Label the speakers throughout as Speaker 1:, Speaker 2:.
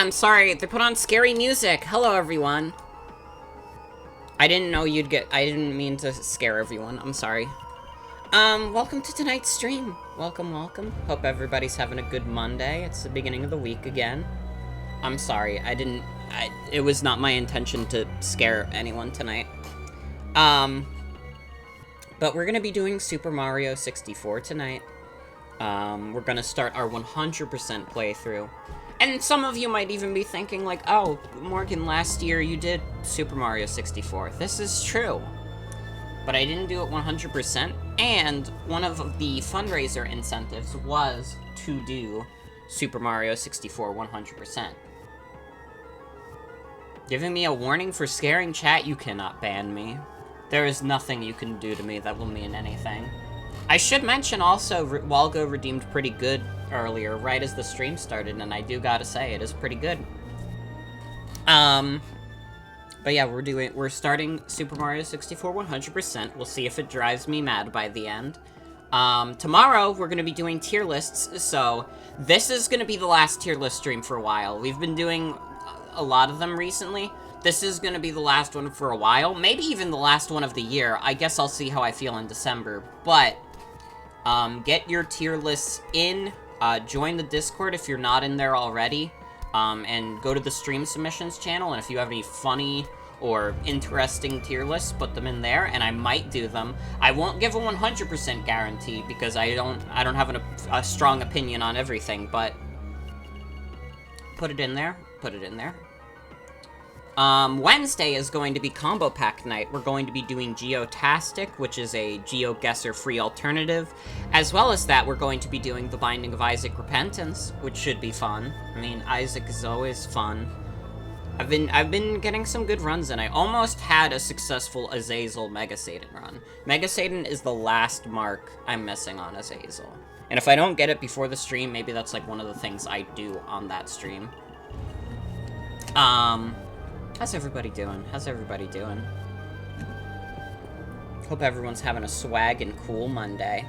Speaker 1: I'm sorry. They put on scary music. Hello, everyone. I didn't know you'd get... I didn't mean to scare everyone. I'm sorry. Welcome to tonight's stream. Welcome, welcome. Hope everybody's having a good Monday. It's the beginning of the week again. I'm sorry. It was not my intention to scare anyone tonight. But we're gonna be doing Super Mario 64 tonight. We're gonna start our 100% playthrough. And some of you might even be thinking like, oh, Morgan, last year you did Super Mario 64. This is true. But I didn't do it 100%, and one of the fundraiser incentives was to do Super Mario 64 100%. Giving me a warning for scaring chat, you cannot ban me. There is nothing you can do to me that will mean anything. I should mention also, Walgo redeemed pretty good earlier, right as the stream started, and I do gotta say, it is pretty good. But yeah, we're starting Super Mario 64 100%. We'll see if it drives me mad by the end. Tomorrow, we're gonna be doing tier lists, so this is gonna be the last tier list stream for a while. We've been doing a lot of them recently. This is gonna be the last one for a while, maybe even the last one of the year. I guess I'll see how I feel in December, but get your tier lists in, join the Discord if you're not in there already, and go to the stream submissions channel, and if you have any funny or interesting tier lists, put them in there, and I might do them. I won't give a 100% guarantee, because I don't have a strong opinion on everything, but put it in there, Wednesday is going to be Combo Pack Night. We're going to be doing Geotastic, which is a GeoGuessr-free alternative. As well as that, we're going to be doing The Binding of Isaac Repentance, which should be fun. I mean, Isaac is always fun. I've been getting some good runs in. I almost had a successful Azazel Mega Satan run. Mega Satan is the last mark I'm missing on Azazel. And if I don't get it before the stream, maybe that's like one of the things I do on that stream. How's everybody doing? Hope everyone's having a swag and cool Monday.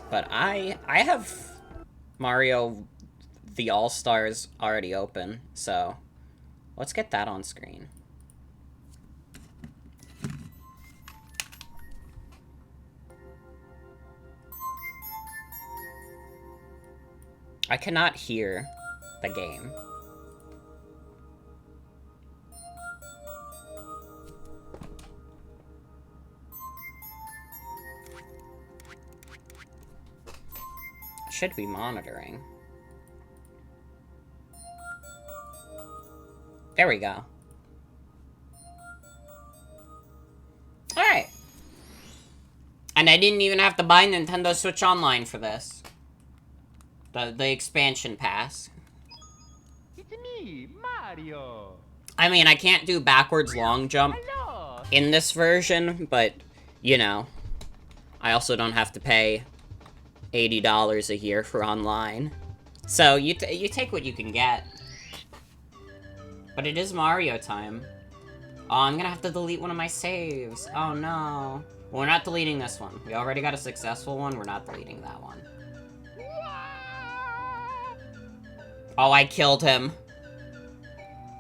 Speaker 1: But I have Mario the All-Stars already open, so let's get that on screen. I cannot hear the game. Should be monitoring. There we go. Alright. And I didn't even have to buy Nintendo Switch Online for this. The expansion pass.
Speaker 2: It's me, Mario.
Speaker 1: I mean, I can't do backwards long jump in this version, but, you know, I also don't have to pay $80 a year for online. So, you take what you can get. But it is Mario time. Oh, I'm gonna have to delete one of my saves. Oh, no. Well, we're not deleting this one. We already got a successful one. We're not deleting that one. Oh, I killed him.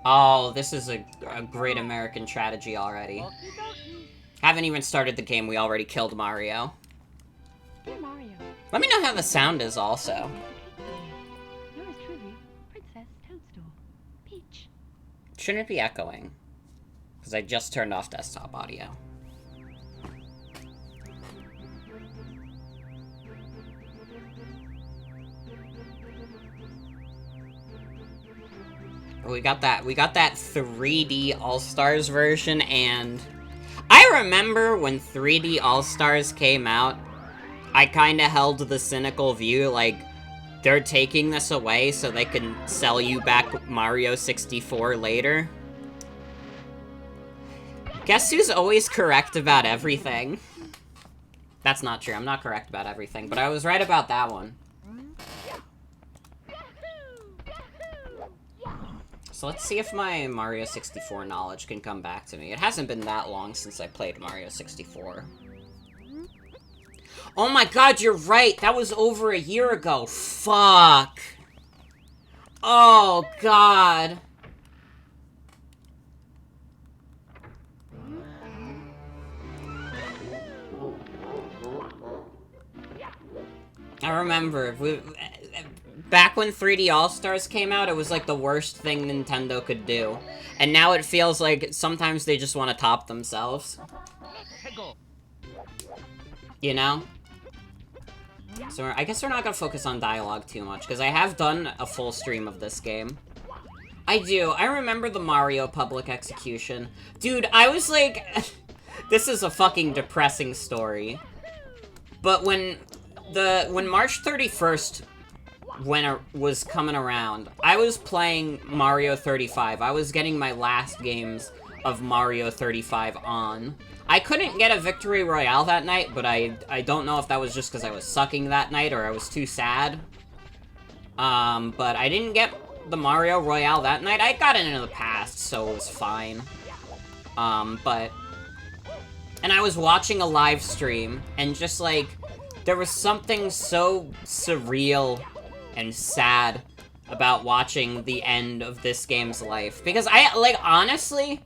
Speaker 1: Oh, this is a great American tragedy already. Haven't even started the game, we already killed Mario.
Speaker 3: Dear Mario.
Speaker 1: Let me know how the sound is also.
Speaker 3: Yours truly, Princess Toadstool. Peach.
Speaker 1: Shouldn't it be echoing? Because I just turned off desktop audio. We got that 3D All-Stars version, and I remember when 3D All-Stars came out, I kinda held the cynical view, like, they're taking this away so they can sell you back Mario 64 later. Guess who's always correct about everything? That's not true, I'm not correct about everything, but I was right about that one. So let's see if my Mario 64 knowledge can come back to me. It hasn't been that long since I played Mario 64. Oh my god, you're right. That was over a year ago. Fuck. Oh god. I remember. Back when 3D All-Stars came out, it was like the worst thing Nintendo could do. And now it feels like sometimes they just want to top themselves. You know? So I guess we're not gonna focus on dialogue too much, because I have done a full stream of this game. I do. I remember the Mario public execution. Dude, I was like... This is a fucking depressing story. But when March 31st was coming around, I was playing Mario 35. I was getting my last games of Mario 35 on. I couldn't get a victory royale that night, but I don't know if that was just because I was sucking that night or I was too sad. But I didn't get the Mario royale that night. I got it in the past, so it was fine. And I was watching a live stream, and just like, there was something so surreal and sad about watching the end of this game's life. Because honestly,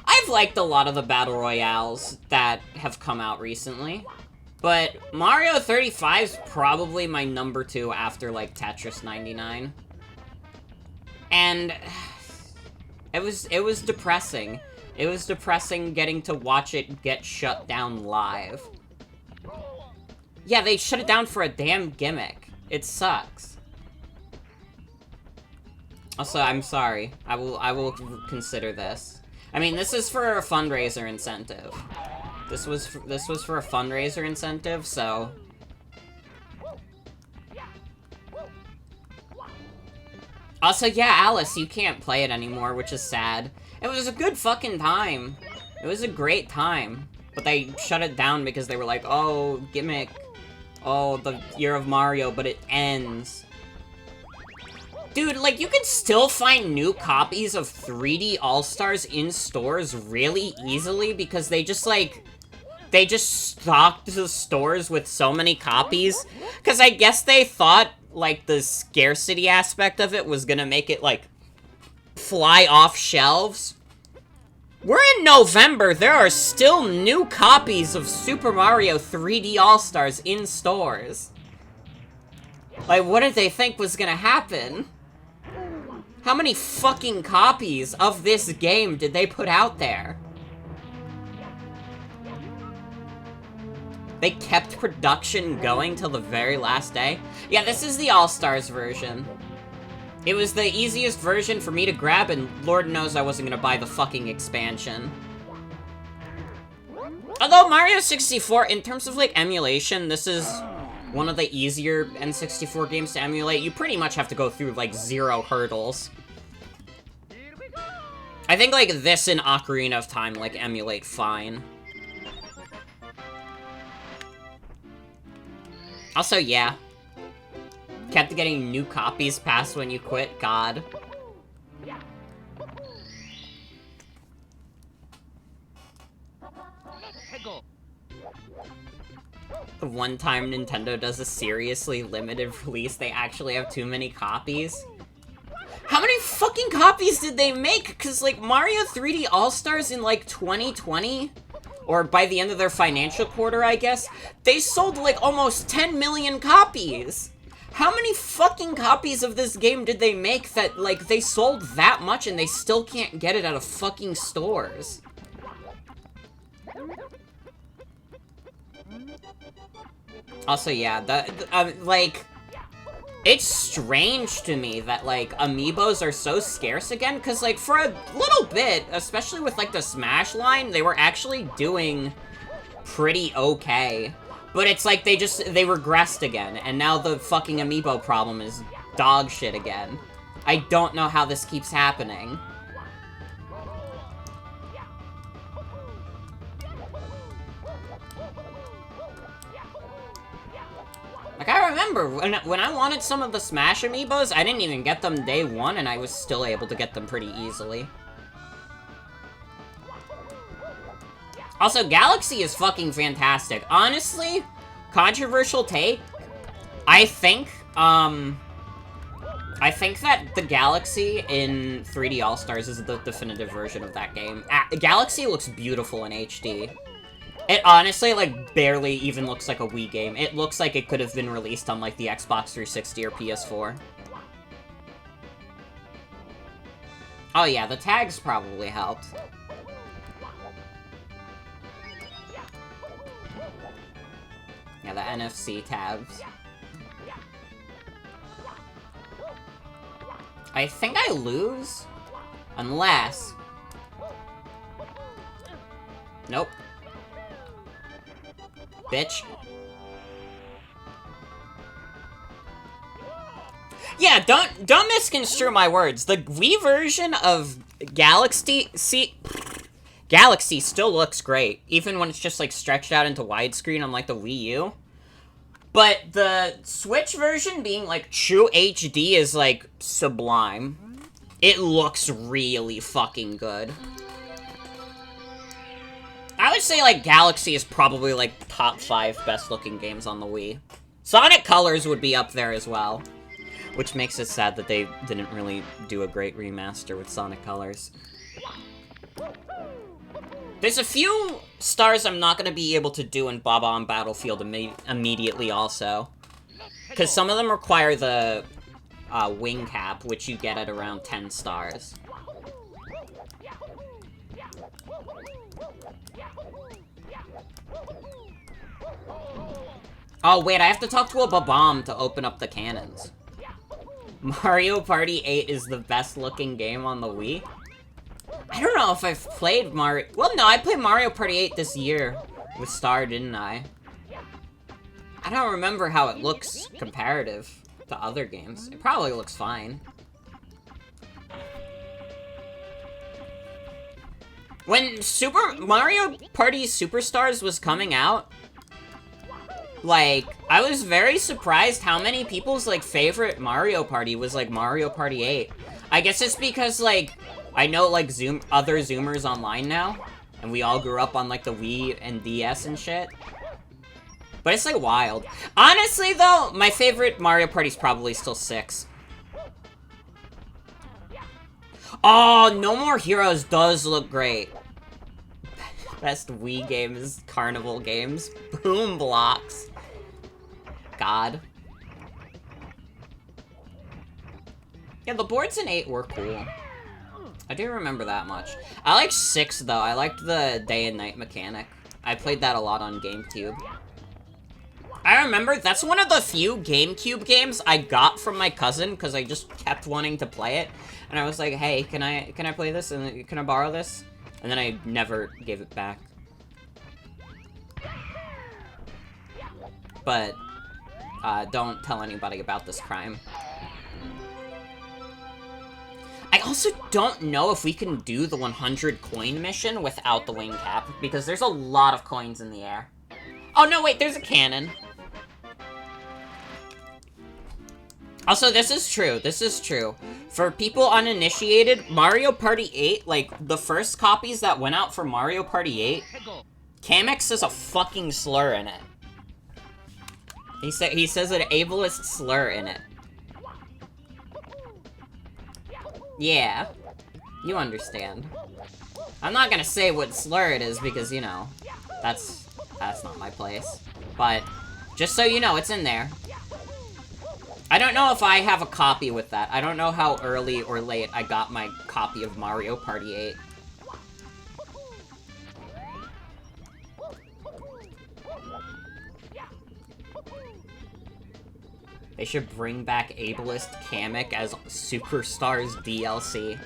Speaker 1: I've liked a lot of the Battle Royales that have come out recently. But Mario 35 is probably my number 2 after, like, Tetris 99. And it was depressing. It was depressing getting to watch it get shut down live. Yeah, they shut it down for a damn gimmick. It sucks. Also, I'm sorry. I will consider this. I mean, this is for a fundraiser incentive. This was for a fundraiser incentive, so... Also, yeah, Alice, you can't play it anymore, which is sad. It was a good fucking time. It was a great time. But they shut it down because they were like, oh, gimmick. Oh, the Year of Mario, but it ends. Dude, like, you can still find new copies of 3D All-Stars in stores really easily because they just, like... They just stocked the stores with so many copies. Because I guess they thought, like, the scarcity aspect of it was gonna make it, like, fly off shelves. We're in November. There are still new copies of Super Mario 3D All-Stars in stores. Like, what did they think was gonna happen? How many fucking copies of this game did they put out there? They kept production going till the very last day? Yeah, this is the All-Stars version. It was the easiest version for me to grab, and Lord knows I wasn't gonna buy the fucking expansion. Although Mario 64, in terms of, like, emulation, this is one of the easier N64 games to emulate. You pretty much have to go through, like, 0 hurdles. I think, like, this and Ocarina of Time, like, emulate fine. Also, yeah. Kept getting new copies past when you quit, God. The one time Nintendo does a seriously limited release, they actually have too many copies. How many fucking copies did they make? Cause like Mario 3D All-Stars in like 2020, or by the end of their financial quarter, I guess, they sold like almost 10 million copies. How many fucking copies of this game did they make that, like, they sold that much and they still can't get it out of fucking stores? Also, yeah, like, it's strange to me that, like, amiibos are so scarce again, because, like, for a little bit, especially with, like, the Smash line, they were actually doing pretty okay. But it's like they regressed again, and now the fucking amiibo problem is dog shit again. I don't know how this keeps happening. Like, I remember, when I wanted some of the Smash amiibos, I didn't even get them day one, and I was still able to get them pretty easily. Also, Galaxy is fucking fantastic. Honestly, Controversial take? I think that the Galaxy in 3D All-Stars is the definitive version of that game. Galaxy looks beautiful in HD. It honestly, like, barely even looks like a Wii game. It looks like it could have been released on, like, the Xbox 360 or PS4. Oh yeah, the tags probably helped. Yeah, the NFC tabs. I think I lose? Unless... Nope. Bitch. Yeah, don't misconstrue my words. The Wii version of Galaxy still looks great, even when it's just like stretched out into widescreen on like the Wii U. But the Switch version being like true HD is like sublime. It looks really fucking good. I would say like Galaxy is probably like top 5 best looking games on the Wii. Sonic Colors would be up there as well. Which makes it sad that they didn't really do a great remaster with Sonic Colors. There's a few stars I'm not going to be able to do in Bob-omb Battlefield immediately also. Because some of them require the wing cap, which you get at around 10 stars. Oh wait, I have to talk to a Bob-omb to open up the cannons. Mario Party 8 is the best looking game on the Wii? I don't know if I've played Mario... Well, no, I played Mario Party 8 this year with Star, didn't I? I don't remember how it looks comparative to other games. It probably looks fine. When Super Mario Party Superstars was coming out, like, I was very surprised how many people's, like, favorite Mario Party was, like, Mario Party 8. I guess it's because, like, I know, like, other Zoomers online now, and we all grew up on, like, the Wii and DS and shit. But it's, like, wild. Honestly, though, my favorite Mario Party's probably still 6. Oh, No More Heroes does look great. Best Wii game is Carnival Games. Boom Blocks. God. Yeah, the boards in 8 were cool. I do remember that much. I like 6, though. I liked the day and night mechanic. I played that a lot on GameCube. I remember, that's one of the few GameCube games I got from my cousin, because I just kept wanting to play it. And I was like, hey, can I play this? And can I borrow this? And then I never gave it back. But, don't tell anybody about this crime. I also don't know if we can do the 100 coin mission without the wing cap, because there's a lot of coins in the air. Oh, no, wait, there's a cannon. Also, this is true. For people uninitiated, Mario Party 8, like, the first copies that went out for Mario Party 8, Kamek says a fucking slur in it. He says an ableist slur in it. Yeah. You understand. I'm not gonna say what slur it is because, you know, that's not my place. But, just so you know, it's in there. I don't know if I have a copy with that. I don't know how early or late I got my copy of Mario Party 8. They should bring back ableist Kamek as Superstars DLC.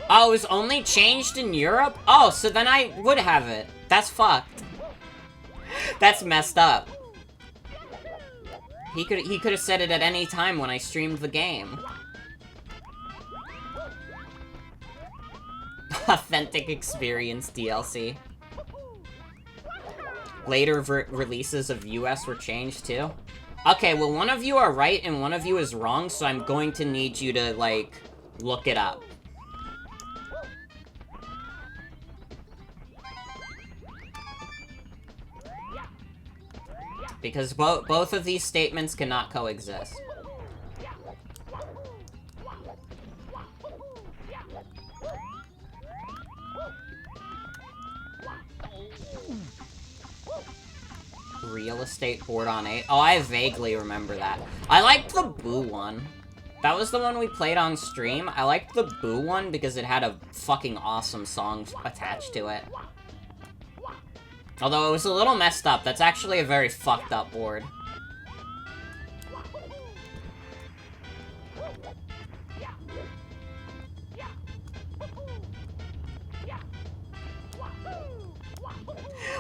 Speaker 1: Oh, it was only changed in Europe? Oh, so then I would have it. That's fucked. That's messed up. He could have said it at any time when I streamed the game. Authentic Experience DLC. Later releases of US were changed too. Okay, well, one of you are right and one of you is wrong, so I'm going to need you to, like, look it up. Because both of these statements cannot coexist. Real estate board on 8. Oh, I vaguely remember that. I liked the Boo one. That was the one we played on stream. I liked the Boo one because it had a fucking awesome song attached to it. Although it was a little messed up. That's actually a very fucked up board.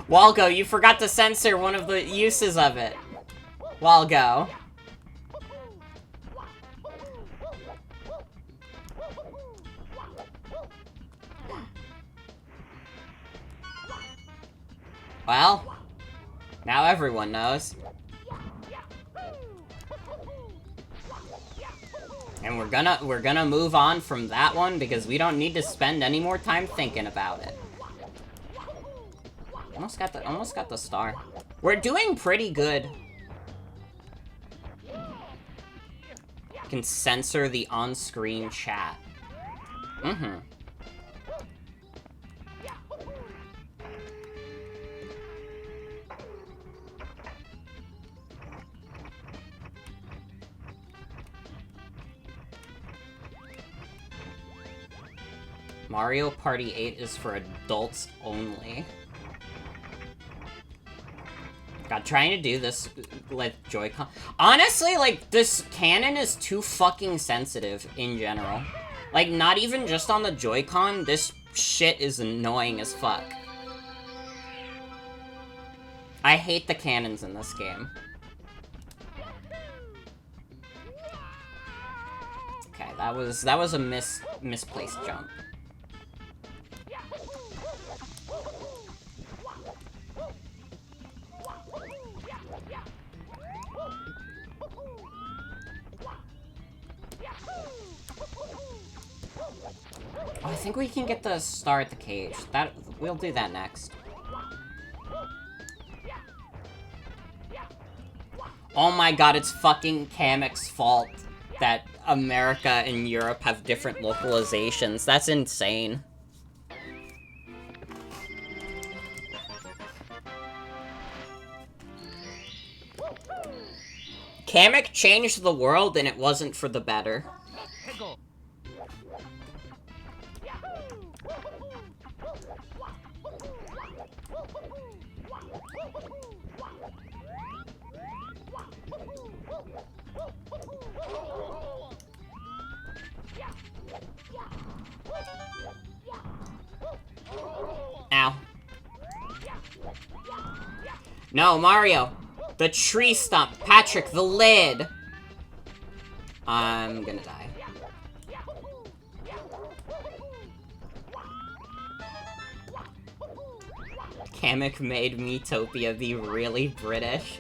Speaker 1: Walgo, you forgot to censor one of the uses of it. Walgo. Well, now everyone knows. And we're gonna move on from that one because we don't need to spend any more time thinking about it. Almost got the star. We're doing pretty good. Can censor the on-screen chat. Mm-hmm. Mario Party 8 is for adults only. God, trying to do this with Joy-Con. Honestly, like, this cannon is too fucking sensitive in general. Like, not even just on the Joy-Con, this shit is annoying as fuck. I hate the cannons in this game. Okay, that was a misplaced jump. Oh, I think we can get the star at the cage. We'll do that next. Oh my god, it's fucking Kamek's fault that America and Europe have different localizations. That's insane. Kamek changed the world and it wasn't for the better. Ow. No, Mario! The tree stump! Patrick, the lid! I'm gonna die. Kamek made Miitopia be really British.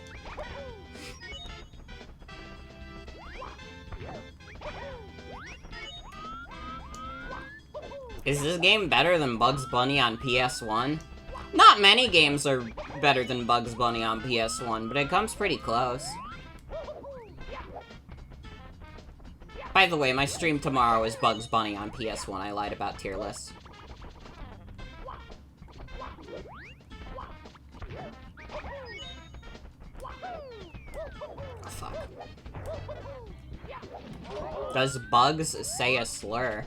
Speaker 1: Is this game better than Bugs Bunny on PS1? Not many games are better than Bugs Bunny on PS1, but it comes pretty close. By the way, my stream tomorrow is Bugs Bunny on PS1. I lied about tier lists. Oh, fuck. Does Bugs say a slur?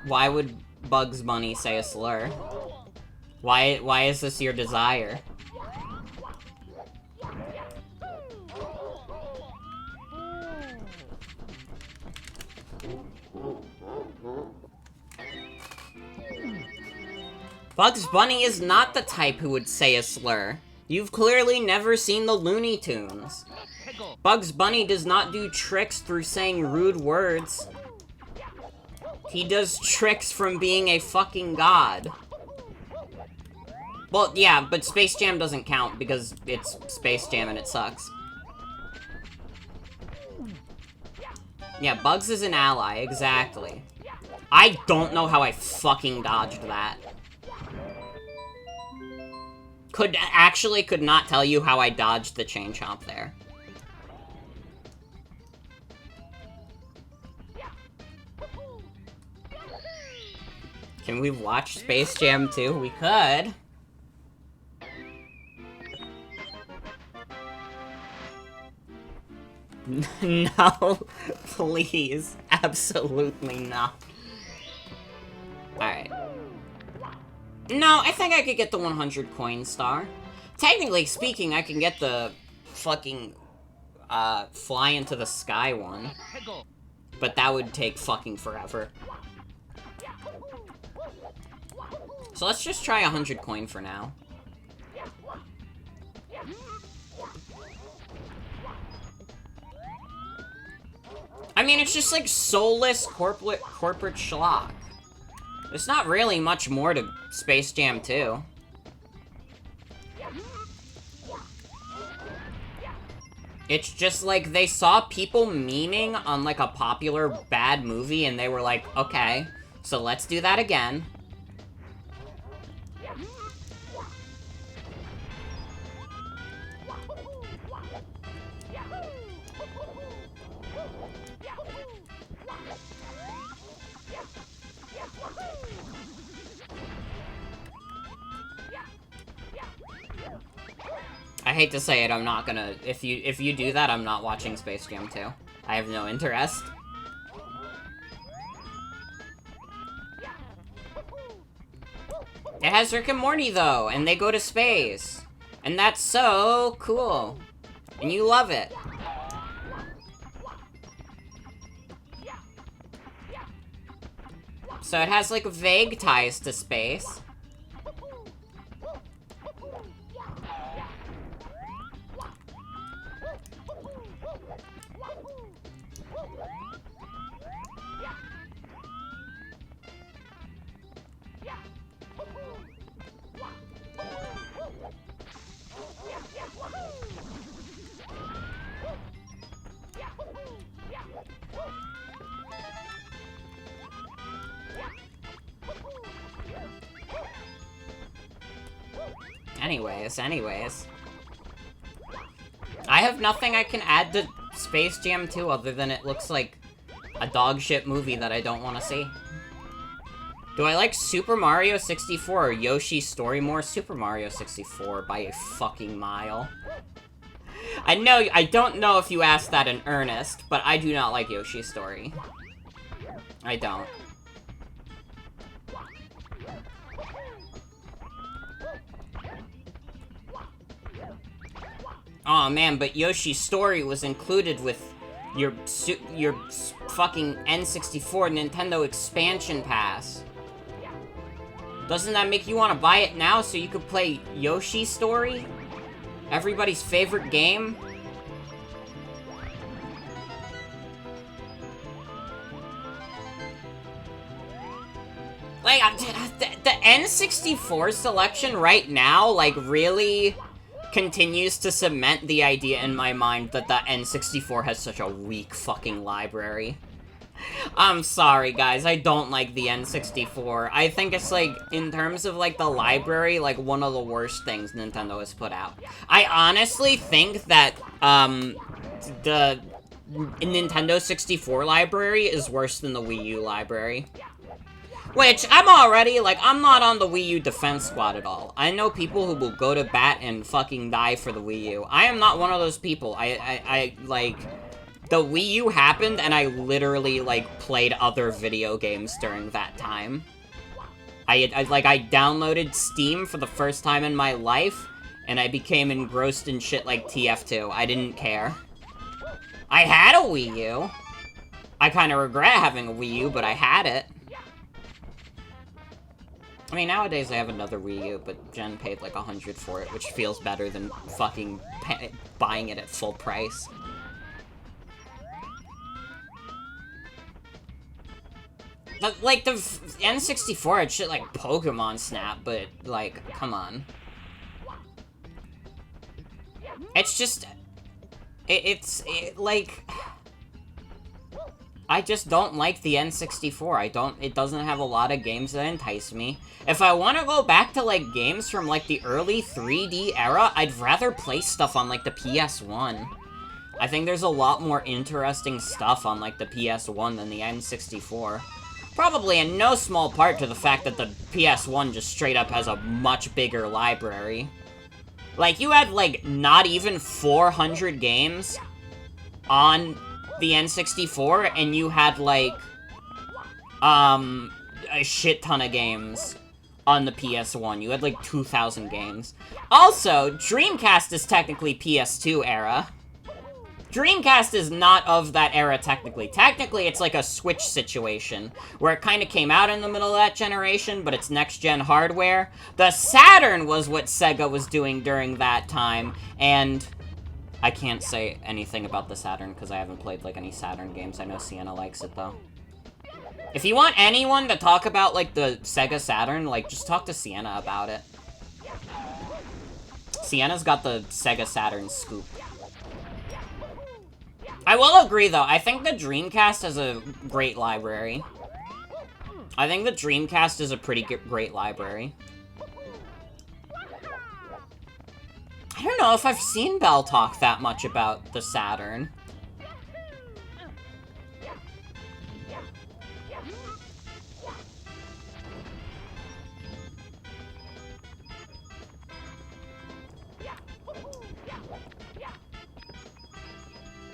Speaker 1: Why would Bugs Bunny say a slur? Why is this your desire? Bugs Bunny is not the type who would say a slur. You've clearly never seen the Looney Tunes. Bugs Bunny does not do tricks through saying rude words. He does tricks from being a fucking god. Well, yeah, but Space Jam doesn't count because it's Space Jam and it sucks. Yeah, Bugs is an ally, exactly. I don't know how I fucking dodged that. Could not tell you how I dodged the chain chomp there. Can we watch Space Jam 2? We could. No, please. Absolutely not. Alright. No, I think I could get the 100 coin star. Technically speaking, I can get the fucking, fly into the sky one. But that would take fucking forever. So let's just try 100 coin for now. I mean, it's just like soulless corporate schlock. There's not really much more to Space Jam 2. It's just like they saw people memeing on like a popular bad movie and they were like, okay, so let's do that again. I hate to say it, I'm not gonna... If you do that, I'm not watching Space Jam 2. I have no interest. It has Rick and Morty, though, and they go to space. And that's so cool. And you love it. So it has, like, vague ties to space. Anyways. I have nothing I can add to Space Jam 2 other than it looks like a dog shit movie that I don't want to see. Do I like Super Mario 64 or Yoshi's Story more? Super Mario 64 by a fucking mile. I don't know if you asked that in earnest, but I do not like Yoshi's Story. I don't. Aw, man, but Yoshi's Story was included with your fucking N64 Nintendo expansion pass. Doesn't that make you want to buy it now so you could play Yoshi's Story? Everybody's favorite game? Like, the N64 selection right now, like, really continues to cement the idea in my mind that the N64 has such a weak fucking library. I'm sorry, guys, I don't like the N64. I think it's, like, in terms of, like, the library, like, one of the worst things Nintendo has put out. I honestly think that, the Nintendo 64 library is worse than the Wii U library. Which, I'm not on the Wii U defense squad at all. I know people who will go to bat and fucking die for the Wii U. I am not one of those people. Like, the Wii U happened, and I literally, like, played other video games during that time. I downloaded Steam for the first time in my life, and I became engrossed in shit like TF2. I didn't care. I had a Wii U. I kind of regret having a Wii U, but I had it. I mean, nowadays I have another Wii U, but Jen paid like $100 for it, which feels better than fucking buying it at full price. But, like, the N64 had shit like Pokemon Snap, but, like, come on. It's just... like... I just don't like the N64. It doesn't have a lot of games that entice me. If I want to go back to, like, games from, like, the early 3D era, I'd rather play stuff on, like, the PS1. I think there's a lot more interesting stuff on, like, the PS1 than the N64. Probably in no small part to the fact that the PS1 just straight up has a much bigger library. Like, you had, like, not even 400 games on the N64, and you had, like, a shit ton of games on the PS1. You had, like, 2,000 games. Also, Dreamcast is technically PS2 era. Dreamcast is not of that era, technically. Technically, it's like a Switch situation, where it kind of came out in the middle of that generation, but it's next-gen hardware. The Saturn was what Sega was doing during that time, and I can't say anything about the Saturn, because I haven't played, like, any Saturn games. I know Sienna likes it, though. If you want anyone to talk about, like, the Sega Saturn, like, just talk to Sienna about it. Sienna's got the Sega Saturn scoop. I will agree, though. I think the Dreamcast has a great library. I think the Dreamcast is a pretty great library. I don't know if I've seen Belle talk that much about the Saturn.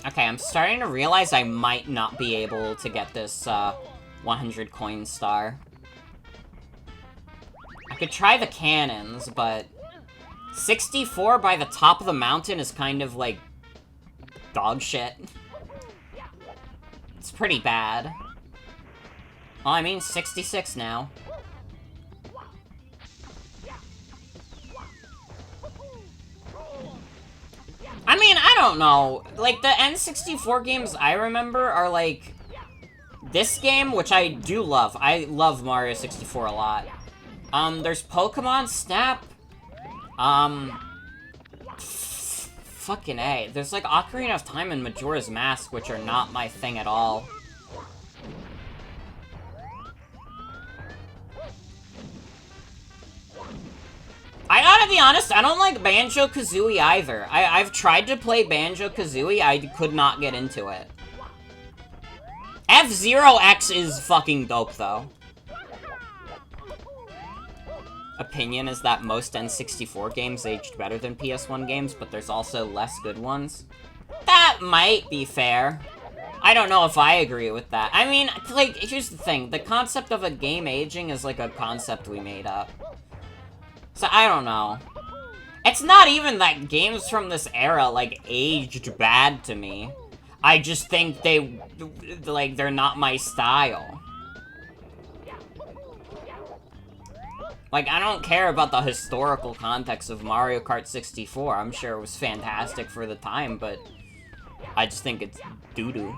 Speaker 1: Okay, I'm starting to realize I might not be able to get this, 100 coin star. I could try the cannons, but 64 by the top of the mountain is kind of, like, dog shit. It's pretty bad. Well, I mean, 66 now. I mean, I don't know. Like, the N64 games I remember are, like, this game, which I do love. I love Mario 64 a lot. There's Pokemon Snap. Fucking A. There's, like, Ocarina of Time and Majora's Mask, which are not my thing at all. I gotta be honest, I don't like Banjo-Kazooie either. I've tried to play Banjo-Kazooie, I could not get into it. F-Zero X is fucking dope, though. Opinion is that most N64 games aged better than PS1 games, but there's also less good ones. That might be fair. I don't know if I agree with that. I mean, like, here's the thing. The concept of a game aging is, like, a concept we made up. So, I don't know. It's not even that games from this era, like, aged bad to me. I just think they, like, they're not my style. Like, I don't care about the historical context of Mario Kart 64. I'm sure it was fantastic for the time, but I just think it's doo-doo.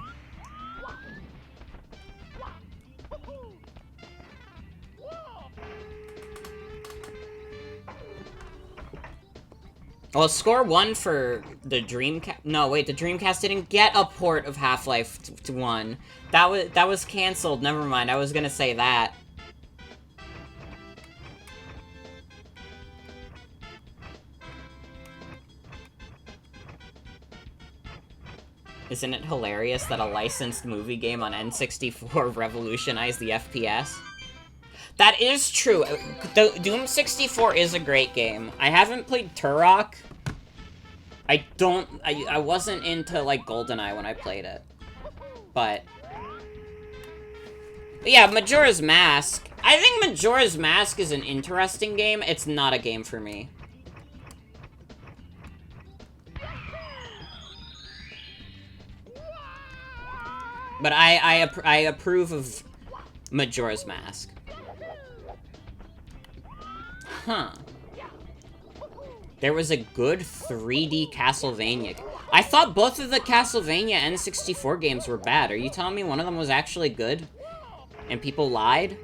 Speaker 1: Well, score 1 for the Dreamcast. No, wait, the Dreamcast didn't get a port of Half-Life 1. That was canceled. Never mind. I was gonna say that. Isn't it hilarious that a licensed movie game on N64 revolutionized the FPS? That is true. Doom 64 is a great game. I haven't played Turok. I wasn't into, like, GoldenEye when I played it. But yeah, Majora's Mask. I think Majora's Mask is an interesting game. It's not a game for me. But I approve of Majora's Mask. Huh. There was a good 3D Castlevania. I thought both of the Castlevania N64 games were bad. Are you telling me one of them was actually good? And people lied?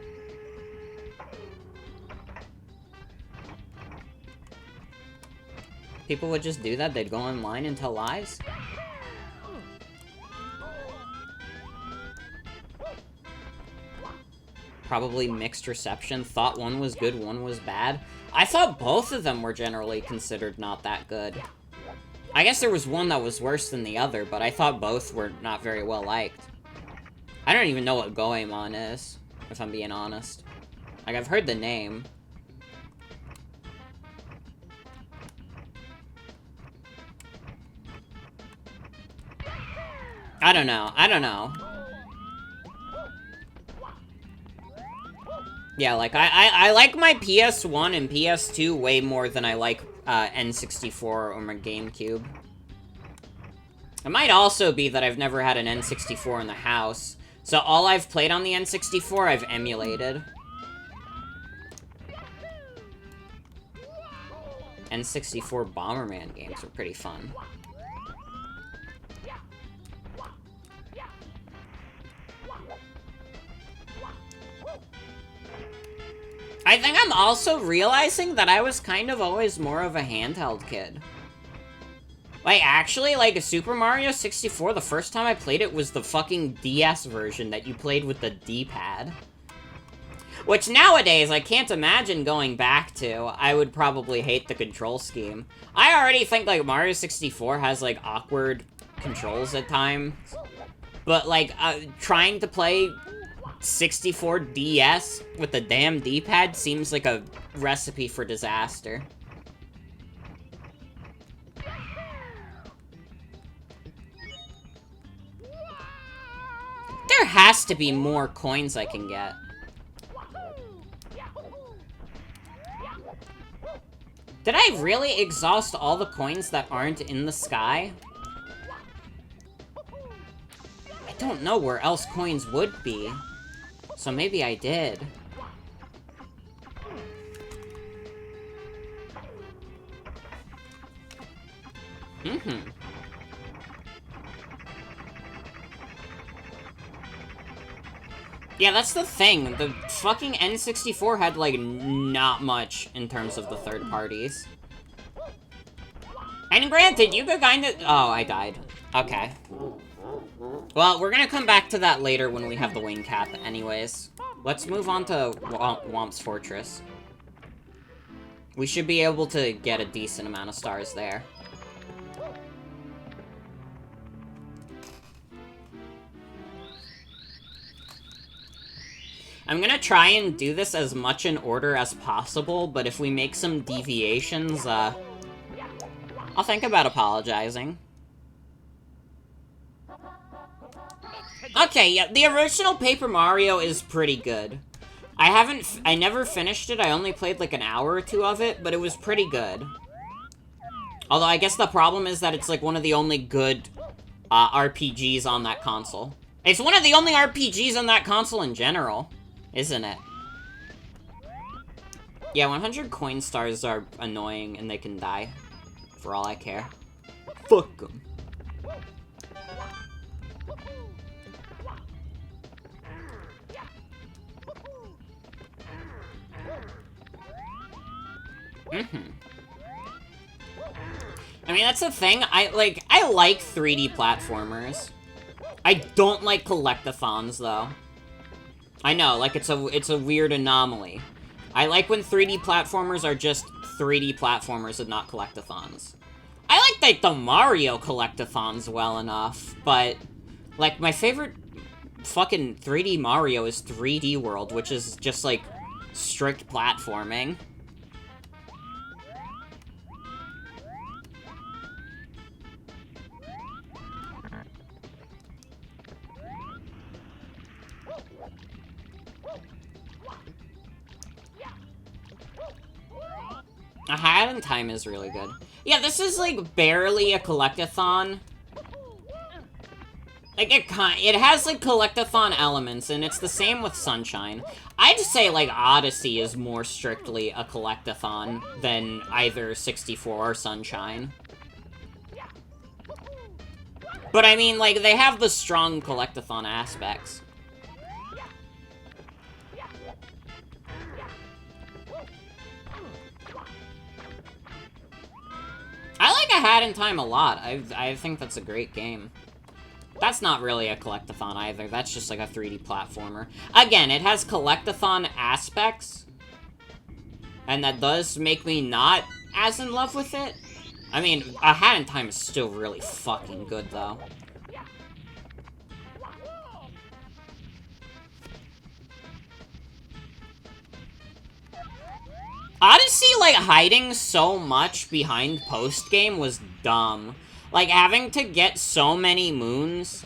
Speaker 1: People would just do that? They'd go online and tell lies? Probably mixed reception. Thought one was good, one was bad. I thought both of them were generally considered not that good. I guess there was one that was worse than the other, but I thought both were not very well liked. I don't even know what Goemon is, if I'm being honest. Like, I've heard the name. I don't know. I don't know. Yeah, like, I like my PS1 and PS2 way more than I like N64 or my GameCube. It might also be that I've never had an N64 in the house. So all I've played on the N64, I've emulated. N64 Bomberman games are pretty fun. I think I'm also realizing that I was kind of always more of a handheld kid. Like, actually, like, Super Mario 64, the first time I played it was the fucking DS version that you played with the D-pad. Which nowadays, I can't imagine going back to. I would probably hate the control scheme. I already think, like, Mario 64 has, like, awkward controls at times. But, like, trying to play 64 DS with the damn D-pad seems like a recipe for disaster. There has to be more coins I can get. Did I really exhaust all the coins that aren't in the sky? I don't know where else coins would be. So maybe I did. Yeah, that's the thing. The fucking N64 had, like, not much in terms of the third parties. And granted, you could kinda... Oh, I died. Okay. Well, we're gonna come back to that later when we have the wing cap anyways. Let's move on to Womp's Fortress. We should be able to get a decent amount of stars there. I'm gonna try and do this as much in order as possible, but if we make some deviations, I'll think about apologizing. Okay, yeah, the original Paper Mario is pretty good. I never finished it, I only played like an hour or two of it, but it was pretty good. Although I guess the problem is that it's like one of the only good RPGs on that console. It's one of the only RPGs on that console in general, isn't it? Yeah, 100 coin stars are annoying and they can die, for all I care. Fuck them. I mean, that's the thing. I like 3D platformers. I don't like collectathons, though. I know, like, it's a weird anomaly. I like when 3D platformers are just 3D platformers and not collectathons. I like the Mario collectathons well enough, but, like, my favorite fucking 3D Mario is 3D World, which is just, like, strict platforming. A Hat in Time is really good. Yeah, this is, like, barely a collectathon. Like, it has, like, collectathon elements, and it's the same with Sunshine. I'd say, like, Odyssey is more strictly a collectathon than either 64 or Sunshine. But, I mean, like, they have the strong collectathon aspects. I like A Hat in Time a lot. I think that's a great game. That's not really a collectathon either. That's just like a 3D platformer. Again, it has collectathon aspects. And that does make me not as in love with it. I mean, A Hat in Time is still really fucking good, though. Odyssey, like, hiding so much behind post-game was dumb. Like, having to get so many moons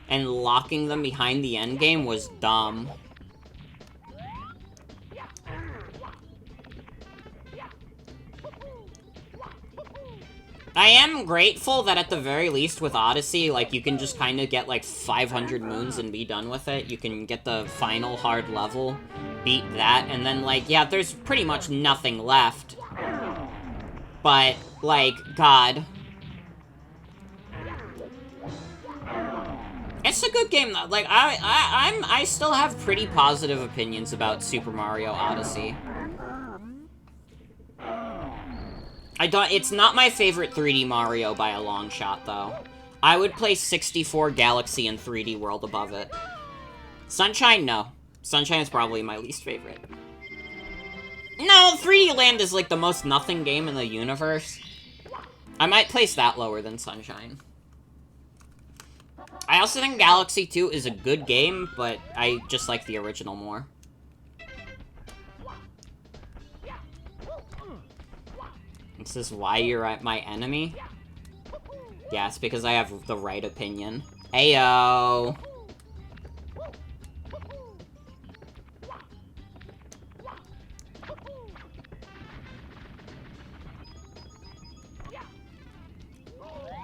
Speaker 1: and locking them behind the endgame was dumb. I am grateful that at the very least with Odyssey, like, you can just kind of get, like, 500 moons and be done with it. You can get the final hard level, beat that, and then, like, yeah, there's pretty much nothing left. But, like, God. It's a good game, though. Like, I still have pretty positive opinions about Super Mario Odyssey. It's not my favorite 3D Mario by a long shot, though. I would place 64 Galaxy and 3D World above it. Sunshine, no. Sunshine is probably my least favorite. No, 3D Land is like the most nothing game in the universe. I might place that lower than Sunshine. I also think Galaxy 2 is a good game, but I just like the original more. This is why you're my enemy? Yeah, it's because I have the right opinion. Ayo!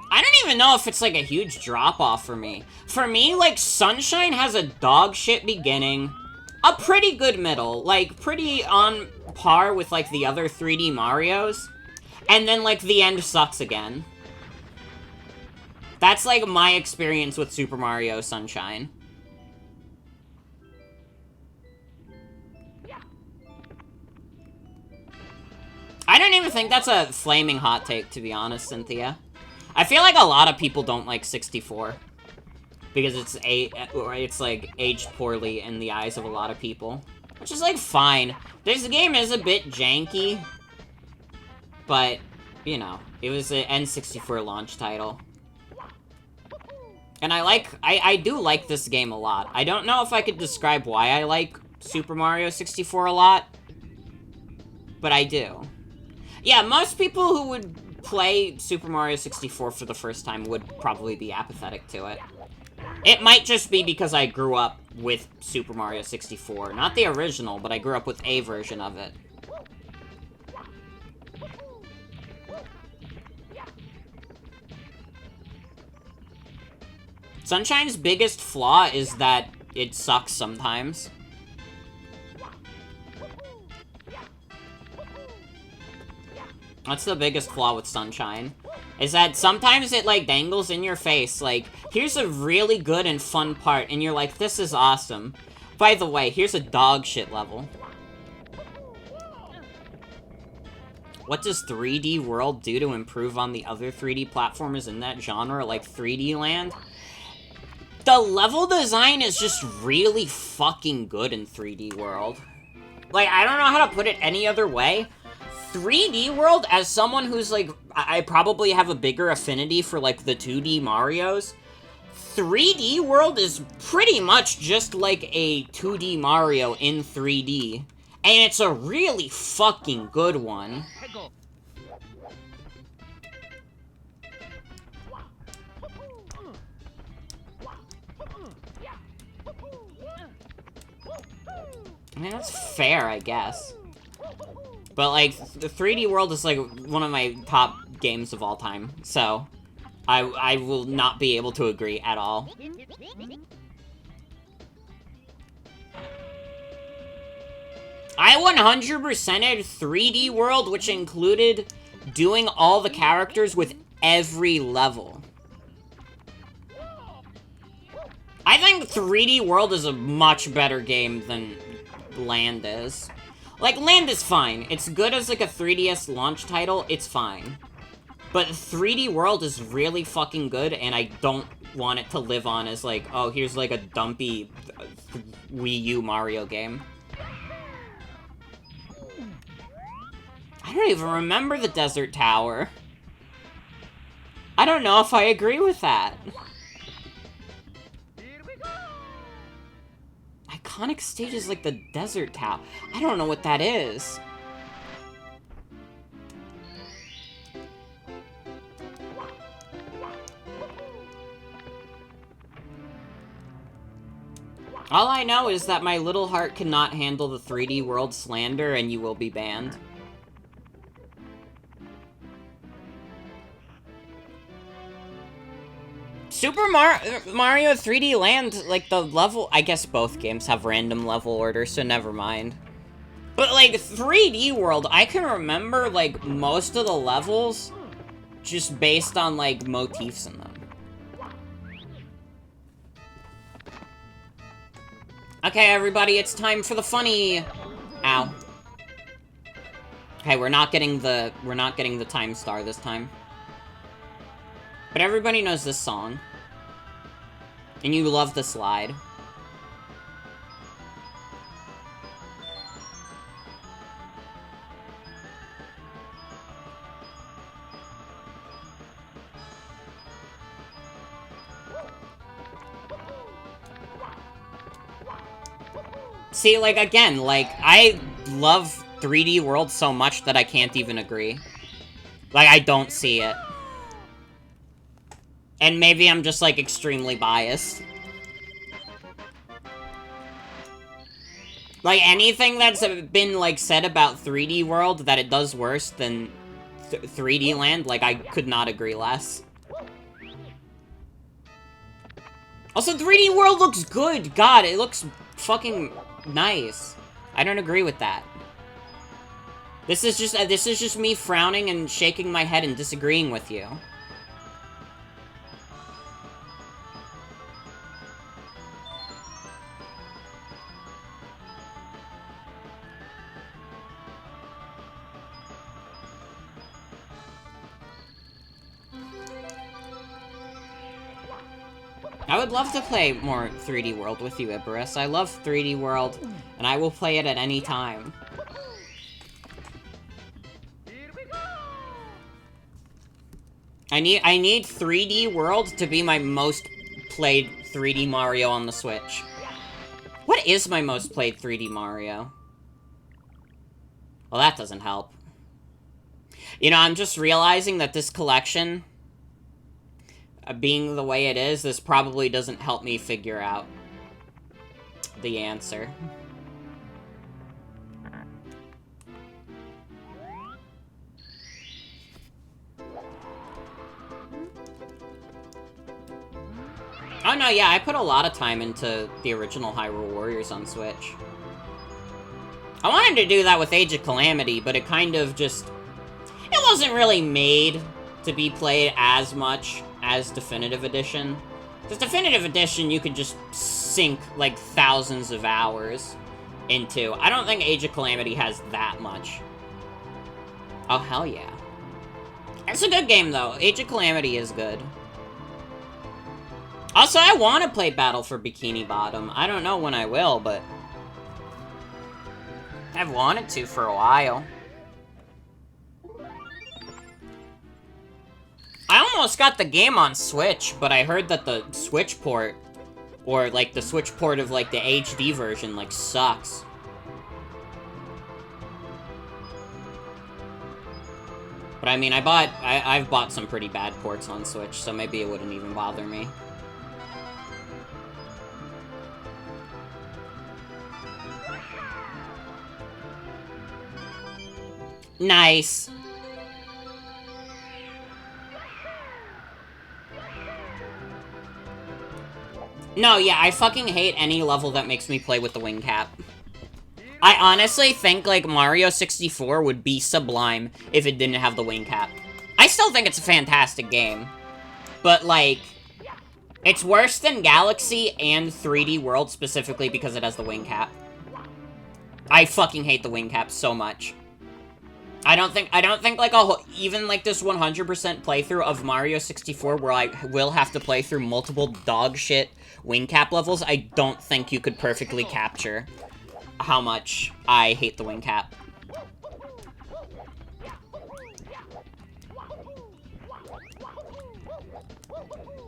Speaker 1: I don't even know if it's like a huge drop-off for me. For me, like, Sunshine has a dog shit beginning, a pretty good middle, like, pretty on par with, like, the other 3D Marios. And then, like, the end sucks again. That's, like, my experience with Super Mario Sunshine. I don't even think that's a flaming hot take, to be honest, Cynthia. I feel like a lot of people don't like 64. Because it's, like, aged poorly in the eyes of a lot of people. Which is, like, fine. This game is a bit janky. But, you know, it was an N64 launch title. And I do like this game a lot. I don't know if I could describe why I like Super Mario 64 a lot. But I do. Yeah, most people who would play Super Mario 64 for the first time would probably be apathetic to it. It might just be because I grew up with Super Mario 64. Not the original, but I grew up with a version of it. Sunshine's biggest flaw is that it sucks sometimes. That's the biggest flaw with Sunshine. Is that sometimes it, like, dangles in your face, like, here's a really good and fun part, and you're like, this is awesome. By the way, here's a dog shit level. What does 3D World do to improve on the other 3D platformers in that genre, like 3D Land? The level design is just really fucking good in 3D World. Like, I don't know how to put it any other way. 3D World, as someone who's, like, I probably have a bigger affinity for, like, the 2D Marios, 3D World is pretty much just like a 2D Mario in 3D. And it's a really fucking good one. I mean, that's fair, I guess. But, like, the 3D World is, like, one of my top games of all time, so I will not be able to agree at all. I 100%ed 3D World, which included doing all the characters with every level. I think 3D World is a much better game than Land is. Like, Land is fine. It's good as, like, a 3DS launch title. It's fine. But 3D World is really fucking good, and I don't want it to live on as, like, oh, here's, like, a dumpy Wii U Mario game. I don't even remember the Desert Tower. I don't know if I agree with that. Iconic stages like the Desert Tower. I don't know what that is. All I know is that my little heart cannot handle the 3D world slander and you will be banned. Super Mario 3D Land, like, the level... I guess both games have random level order, so never mind. But, like, 3D World, I can remember, like, most of the levels just based on, like, motifs in them. Okay, everybody, it's time for the funny... Ow. Okay, we're not getting the time star this time. But everybody knows this song. And you love the slide. See, like, again, like, I love 3D World so much that I can't even agree. Like, I don't see it. And maybe I'm just, like, extremely biased. Like, anything that's been, like, said about 3D World that it does worse than 3D Land, like, I could not agree less. Also, 3D World looks good! God, it looks fucking nice. I don't agree with that. This is just me frowning and shaking my head and disagreeing with you. I would love to play more 3D World with you, Ibarus. I love 3D World, and I will play it at any time. I need 3D World to be my most played 3D Mario on the Switch. What is my most played 3D Mario? Well, that doesn't help. You know, I'm just realizing that this collection... being the way it is, this probably doesn't help me figure out the answer. Oh no, yeah, I put a lot of time into the original Hyrule Warriors on Switch. I wanted to do that with Age of Calamity, but it kind of just... It wasn't really made to be played as much as Definitive Edition. Because Definitive Edition, you could just sink, like, thousands of hours into. I don't think Age of Calamity has that much. Oh, hell yeah. It's a good game, though. Age of Calamity is good. Also, I want to play Battle for Bikini Bottom. I don't know when I will, but... I've wanted to for a while. I almost got the game on Switch, but I heard that the Switch port, or, like, the Switch port of, like, the HD version, like, sucks. But, I mean, I've bought some pretty bad ports on Switch, so maybe it wouldn't even bother me. Nice. No, yeah, I fucking hate any level that makes me play with the wing cap. I honestly think, like, Mario 64 would be sublime if it didn't have the wing cap. I still think it's a fantastic game. But, like, it's worse than Galaxy and 3D World specifically because it has the wing cap. I fucking hate the wing cap so much. I don't think like even like this 100% playthrough of Mario 64 where I will have to play through multiple dog shit wing cap levels, I don't think you could perfectly capture how much I hate the wing cap.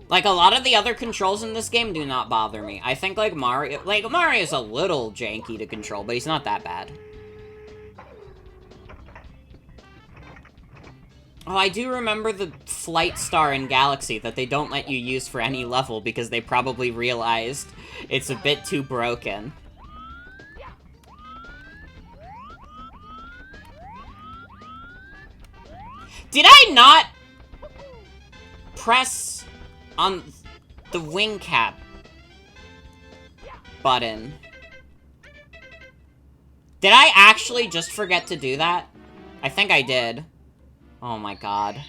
Speaker 1: Like, a lot of the other controls in this game do not bother me. I think, like, Mario's a little janky to control, but he's not that bad. Oh, I do remember the Flight Star in Galaxy that they don't let you use for any level because they probably realized it's a bit too broken. Did I not press on the wing cap button? Did I actually just forget to do that? I think I did. Oh my god.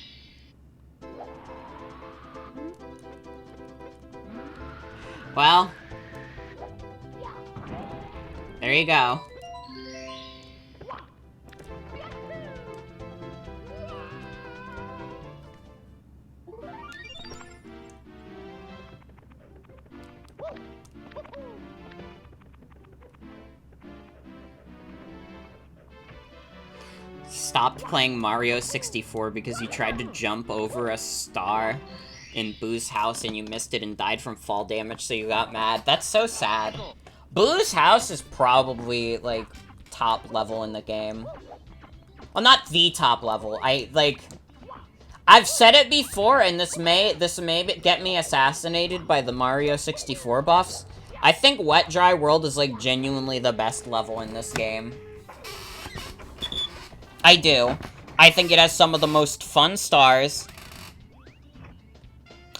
Speaker 1: Well. There you go. Stopped playing Mario 64 because you tried to jump over a star in Boo's house and you missed it and died from fall damage, so you got mad. That's so sad. Boo's house is probably, like, top level in the game. Well, not the top level. I've said it before, and this may get me assassinated by the Mario 64 buffs. I think Wet Dry World is, like, genuinely the best level in this game. I do. I think it has some of the most fun stars.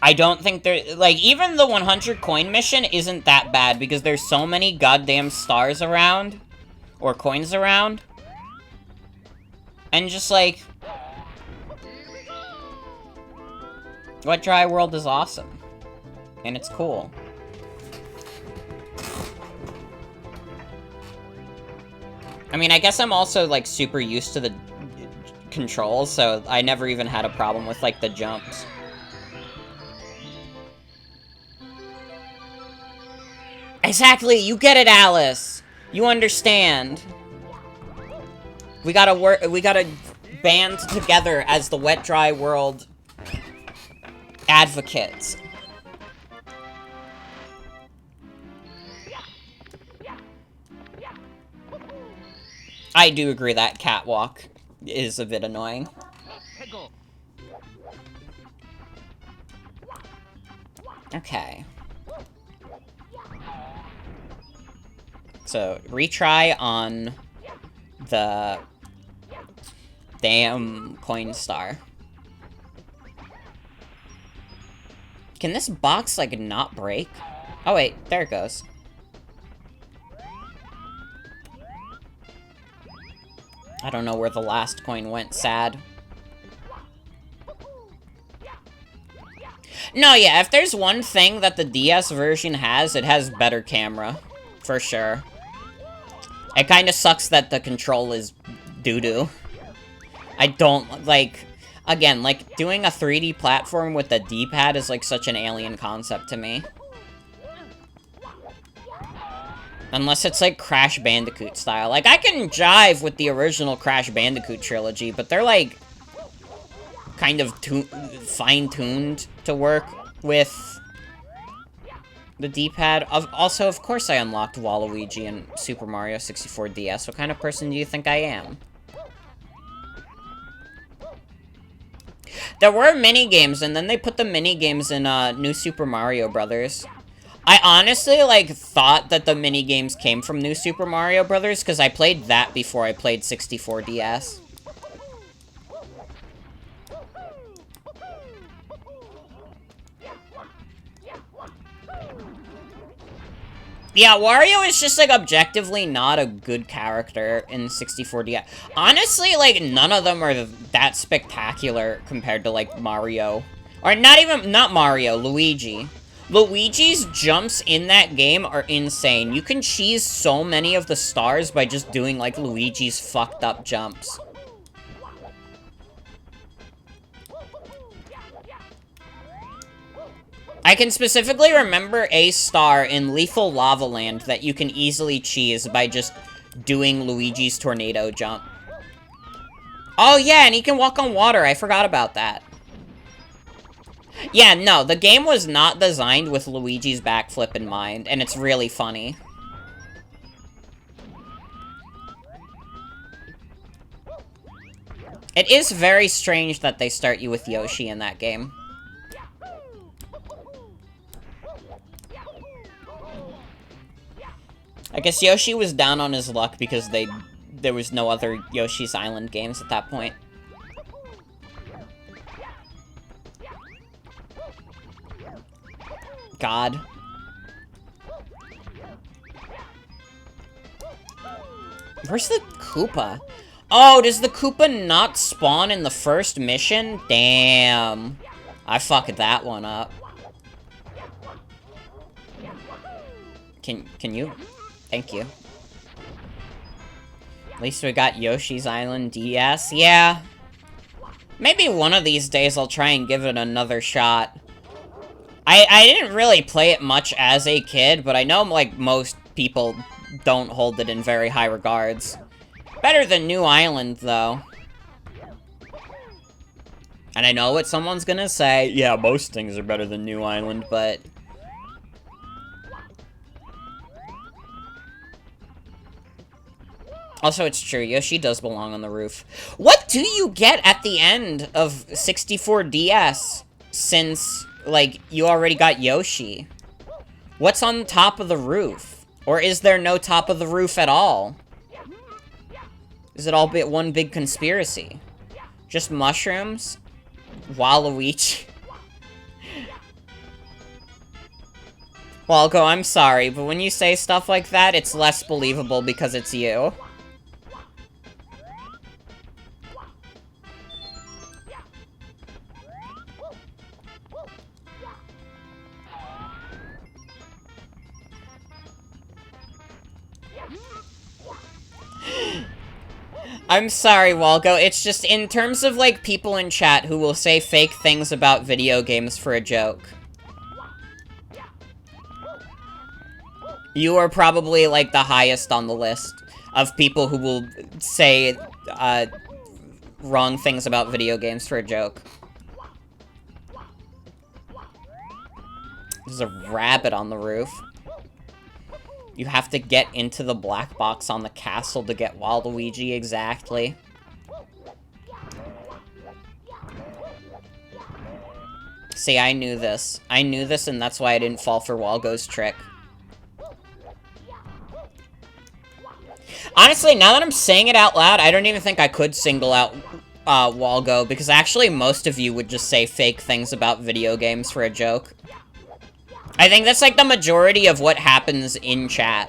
Speaker 1: I don't think there... Like, even the 100 coin mission isn't that bad, because there's so many goddamn stars around. Or coins around. And just, like... Wet Dry World is awesome. And it's cool. I mean, I guess I'm also, like, super used to the controls, so I never even had a problem with, like, the jumps. Exactly! You get it, Alice! You understand. We gotta band together as the Wet Dry World advocates. I do agree that catwalk is a bit annoying. Okay. So, retry on the damn coin star. Can this box, like, not break? Oh, wait, there it goes. I don't know where the last coin went, sad. No, yeah, if there's one thing that the DS version has, it has better camera. For sure. It kinda sucks that the control is doo-doo. I don't, like... Again, like, doing a 3D platform with a D-pad is, like, such an alien concept to me. Unless it's, like, Crash Bandicoot style. Like, I can jive with the original Crash Bandicoot trilogy, but they're, like, kind of fine-tuned to work with the D-pad. Also, of course I unlocked Waluigi in Super Mario 64 DS. What kind of person do you think I am? There were mini-games, and then they put the mini-games in, New Super Mario Brothers. I honestly, like, thought that the mini-games came from New Super Mario Brothers, because I played that before I played 64 DS. Yeah, Wario is just, like, objectively not a good character in 64 DS. Honestly, like, none of them are that spectacular compared to, like, Mario. Or not Mario, Luigi. Luigi's jumps in that game are insane. You can cheese so many of the stars by just doing, like, Luigi's fucked up jumps. I can specifically remember a star in Lethal Lava Land that you can easily cheese by just doing Luigi's tornado jump. Oh yeah, and he can walk on water. I forgot about that. Yeah, no, the game was not designed with Luigi's backflip in mind, and it's really funny. It is very strange that they start you with Yoshi in that game. I guess Yoshi was down on his luck because there was no other Yoshi's Island games at that point. God. Where's the Koopa? Oh, does the Koopa not spawn in the first mission? Damn. I fucked that one up. Can you? Thank you. At least we got Yoshi's Island DS. Yeah. Maybe one of these days I'll try and give it another shot. I didn't really play it much as a kid, but I know, like, most people don't hold it in very high regards. Better than New Island, though. And I know what someone's gonna say. Yeah, most things are better than New Island, but... Also, it's true, Yoshi does belong on the roof. What do you get at the end of 64DS? Since, like, you already got Yoshi. What's on top of the roof? Or is there no top of the roof at all? Is it all one big conspiracy? Just mushrooms? Waluigi? Walgo, I'm sorry, but when you say stuff like that, it's less believable because it's you. I'm sorry, Walgo. It's just in terms of, like, people in chat who will say fake things about video games for a joke. You are probably, like, the highest on the list of people who will say, wrong things about video games for a joke. There's a rabbit on the roof. You have to get into the black box on the castle to get Waluigi, exactly. See, I knew this. I knew this, and that's why I didn't fall for Walgo's trick. Honestly, now that I'm saying it out loud, I don't even think I could single out Walgo, because actually most of you would just say fake things about video games for a joke. I think that's, like, the majority of what happens in chat.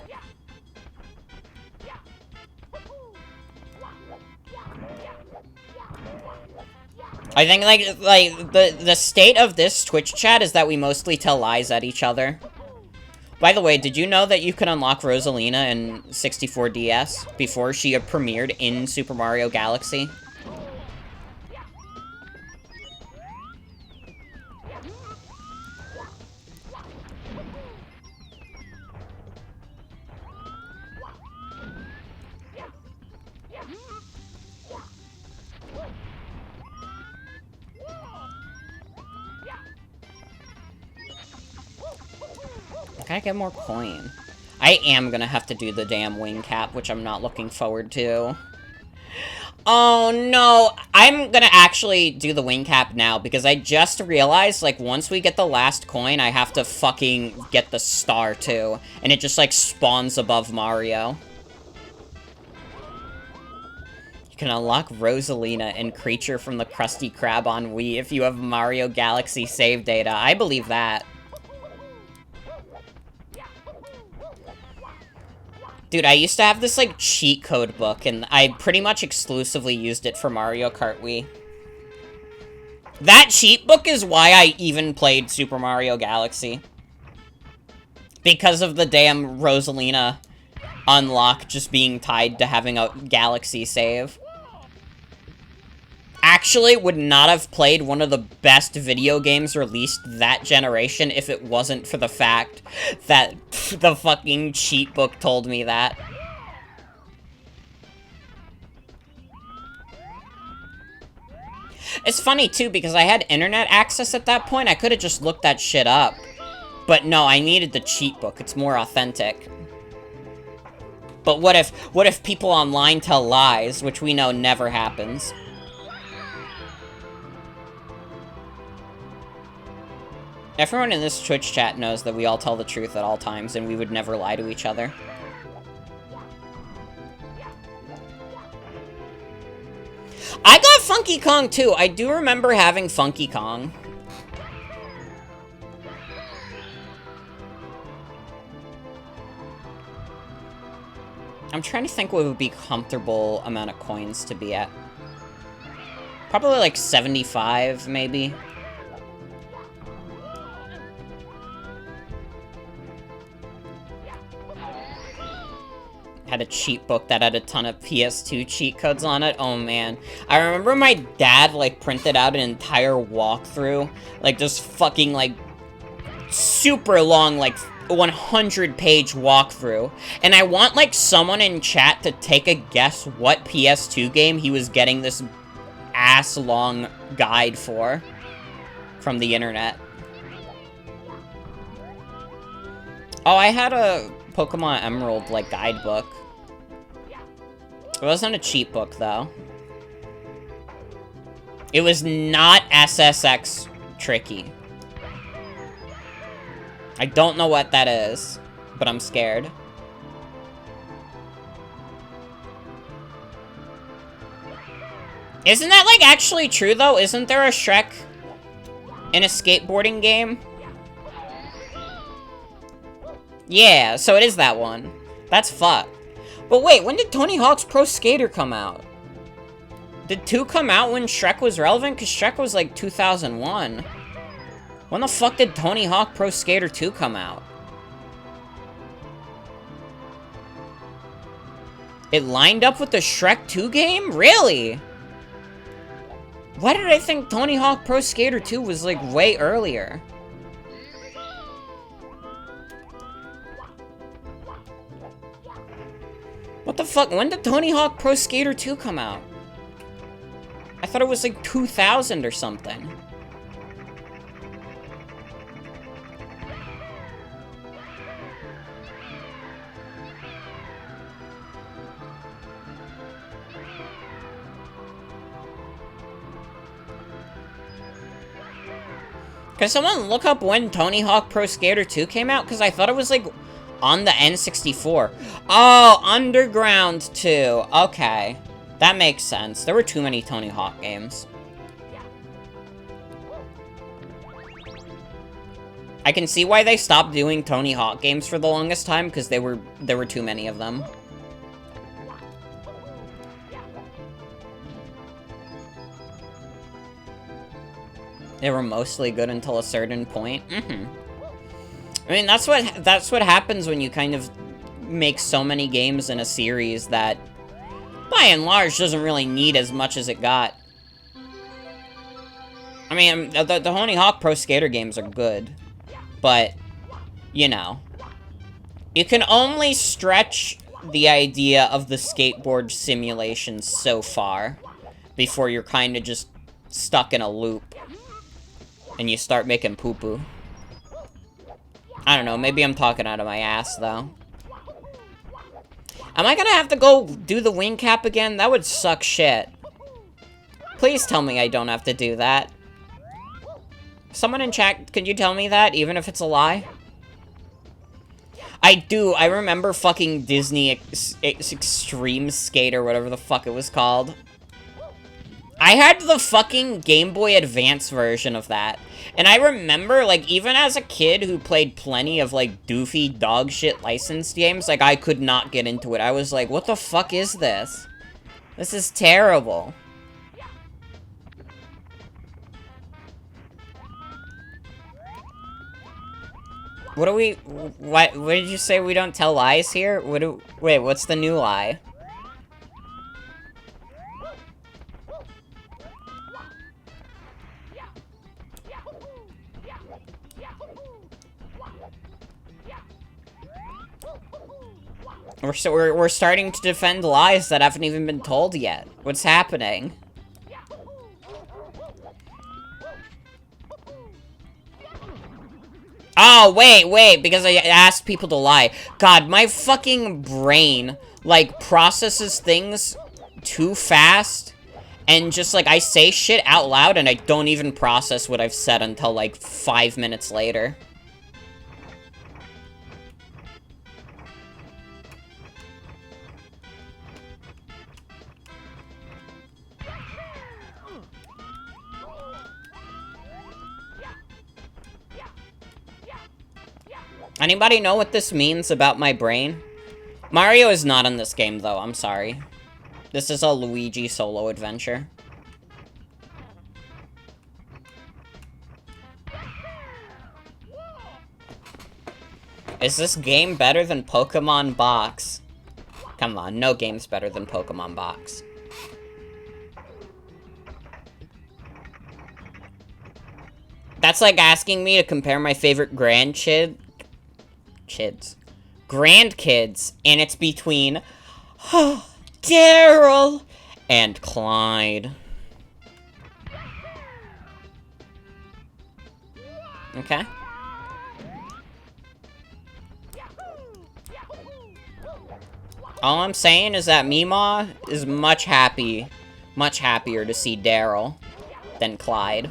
Speaker 1: I think, like, the state of this Twitch chat is that we mostly tell lies at each other. By the way, did you know that you could unlock Rosalina in 64DS before she had premiered in Super Mario Galaxy? Gotta get more coin. I am gonna have to do the damn wing cap, which I'm not looking forward to. Oh no, I'm gonna actually do the wing cap now, because I just realized, like, once we get the last coin, I have to fucking get the star too. And it just, like, spawns above Mario. You can unlock Rosalina and Creature from the Krusty Krab on Wii if you have Mario Galaxy save data. I believe that. Dude, I used to have this, like, cheat code book, and I pretty much exclusively used it for Mario Kart Wii. That cheat book is why I even played Super Mario Galaxy. Because of the damn Rosalina unlock just being tied to having a Galaxy save. actually would not have played one of the best video games released that generation if it wasn't for the fact that the fucking cheat book told me that. It's funny, too, because I had internet access at that point. I could have just looked that shit up. But no, I needed the cheat book. It's more authentic. But what if people online tell lies, which we know never happens? Everyone in this Twitch chat knows that we all tell the truth at all times, and we would never lie to each other. I got Funky Kong, too. I do remember having Funky Kong. I'm trying to think what would be comfortable amount of coins to be at. Probably like 75, maybe. Had a cheat book that had a ton of PS2 cheat codes on it. Oh, man. I remember my dad, like, printed out an entire walkthrough. Like, just fucking, like, super long, like, 100-page walkthrough. And I want, like, someone in chat to take a guess what PS2 game he was getting this ass-long guide for from the internet. Oh, I had a Pokemon Emerald, like, guidebook. It wasn't a cheat book, though. It was not SSX tricky. I don't know what that is, but I'm scared. Isn't that, like, actually true, though? Isn't there a Shrek in a skateboarding game? Yeah, so it is that one. That's fucked. But wait, when did Tony Hawk's Pro Skater come out? Did 2 come out when Shrek was relevant? Because Shrek was, like, 2001. When the fuck did Tony Hawk Pro Skater 2 come out? It lined up with the Shrek 2 game? Really? Why did I think Tony Hawk Pro Skater 2 was, like, way earlier? What the fuck? When did Tony Hawk Pro Skater 2 come out? I thought it was, like, 2000 or something. Can someone look up when Tony Hawk Pro Skater 2 came out? Because I thought it was, like, on the N64. Oh, Underground 2. Okay. That makes sense. There were too many Tony Hawk games. I can see why they stopped doing Tony Hawk games for the longest time, because there were too many of them. They were mostly good until a certain point. I mean, that's what happens when you kind of make so many games in a series that, by and large, doesn't really need as much as it got. I mean, the Tony Hawk Pro Skater games are good, but, you know, you can only stretch the idea of the skateboard simulation so far before you're kind of just stuck in a loop and you start making poo-poo. I don't know, maybe I'm talking out of my ass, though. Am I gonna have to go do the wing cap again? That would suck shit. Please tell me I don't have to do that. Someone in chat, could you tell me that, even if it's a lie? I do. I remember fucking Disney Extreme Skate or whatever the fuck it was called. I had the fucking Game Boy Advance version of that. And I remember, like, even as a kid who played plenty of, like, doofy dog shit licensed games, like, I could not get into it. I was like, what the fuck is this? This is terrible. What do we... What did you say? We don't tell lies here? Wait, what's the new lie? We're starting to defend lies that haven't even been told yet. What's happening? Oh, wait, because I asked people to lie. God, my fucking brain, like, processes things too fast. And just, like, I say shit out loud and I don't even process what I've said until, like, 5 minutes later. Anybody know what this means about my brain? Mario is not in this game, though. I'm sorry. This is a Luigi solo adventure. Is this game better than Pokemon Box? Come on, no game's better than Pokemon Box. That's like asking me to compare my favorite grandkids, and it's between Daryl and Clyde. Okay. All I'm saying is that Meemaw is much happier to see Daryl than Clyde.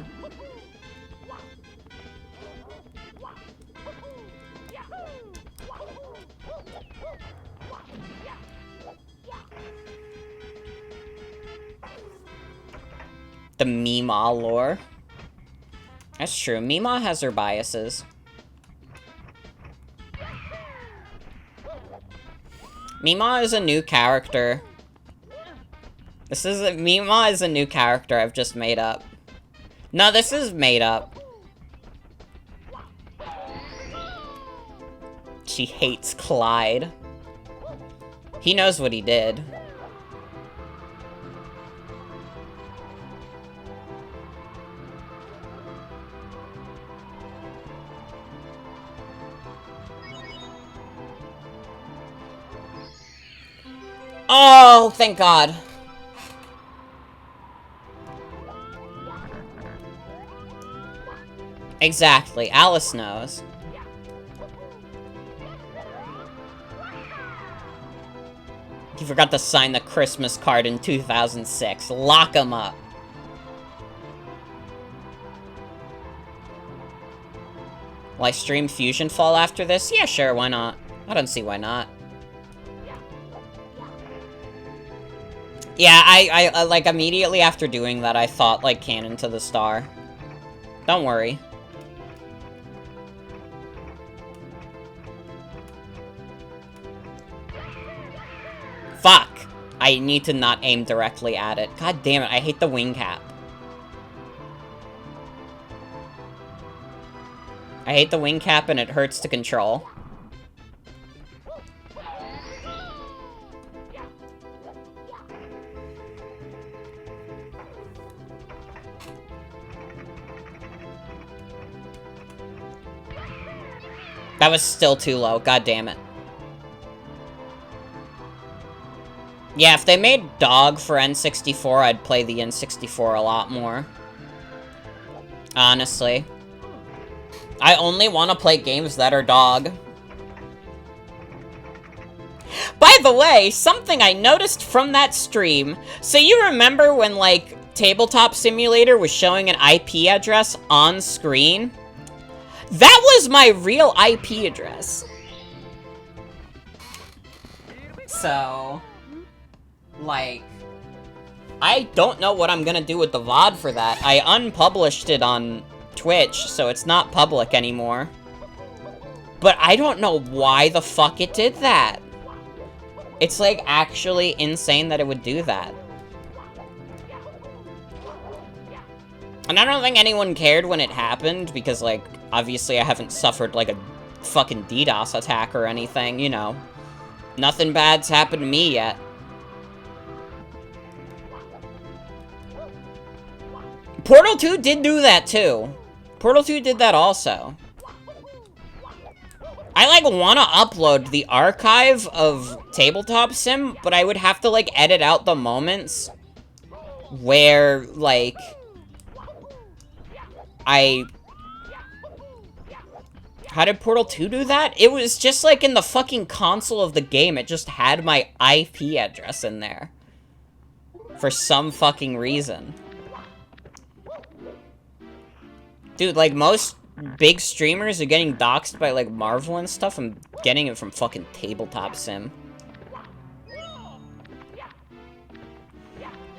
Speaker 1: The Meemaw lore. That's true. Meemaw has her biases. Meemaw is a new character. Meemaw is a new character I've just made up. No, this is made up. She hates Clyde. He knows what he did. Oh, thank God. Exactly. Alice knows. He forgot to sign the Christmas card in 2006. Lock him up. Will I stream Fusion Fall after this? Yeah, sure, why not? I don't see why not. Yeah, I like, immediately after doing that, I thought, like, Cannon to the Star. Don't worry. Fuck! I need to not aim directly at it. God damn it, I hate the wing cap. I hate the wing cap and it hurts to control. That was still too low, god damn it. Yeah, if they made Dog for N64, I'd play the N64 a lot more. Honestly. I only want to play games that are Dog. By the way, something I noticed from that stream. So you remember when, like, Tabletop Simulator was showing an IP address on screen? That was my real IP address. So, like, I don't know what I'm gonna do with the VOD for that. I unpublished it on Twitch, so it's not public anymore. But I don't know why the fuck it did that. It's, like, actually insane that it would do that. And I don't think anyone cared when it happened, because, like, obviously I haven't suffered, like, a fucking DDoS attack or anything, you know. Nothing bad's happened to me yet. Portal 2 did do that, too. Portal 2 did that also. I, like, want to upload the archive of Tabletop Sim, but I would have to, like, edit out the moments where, like, How did Portal 2 do that? It was just, like, in the fucking console of the game. It just had my IP address in there. For some fucking reason. Dude, like, most big streamers are getting doxxed by, like, Marvel and stuff. I'm getting it from fucking Tabletop Sim.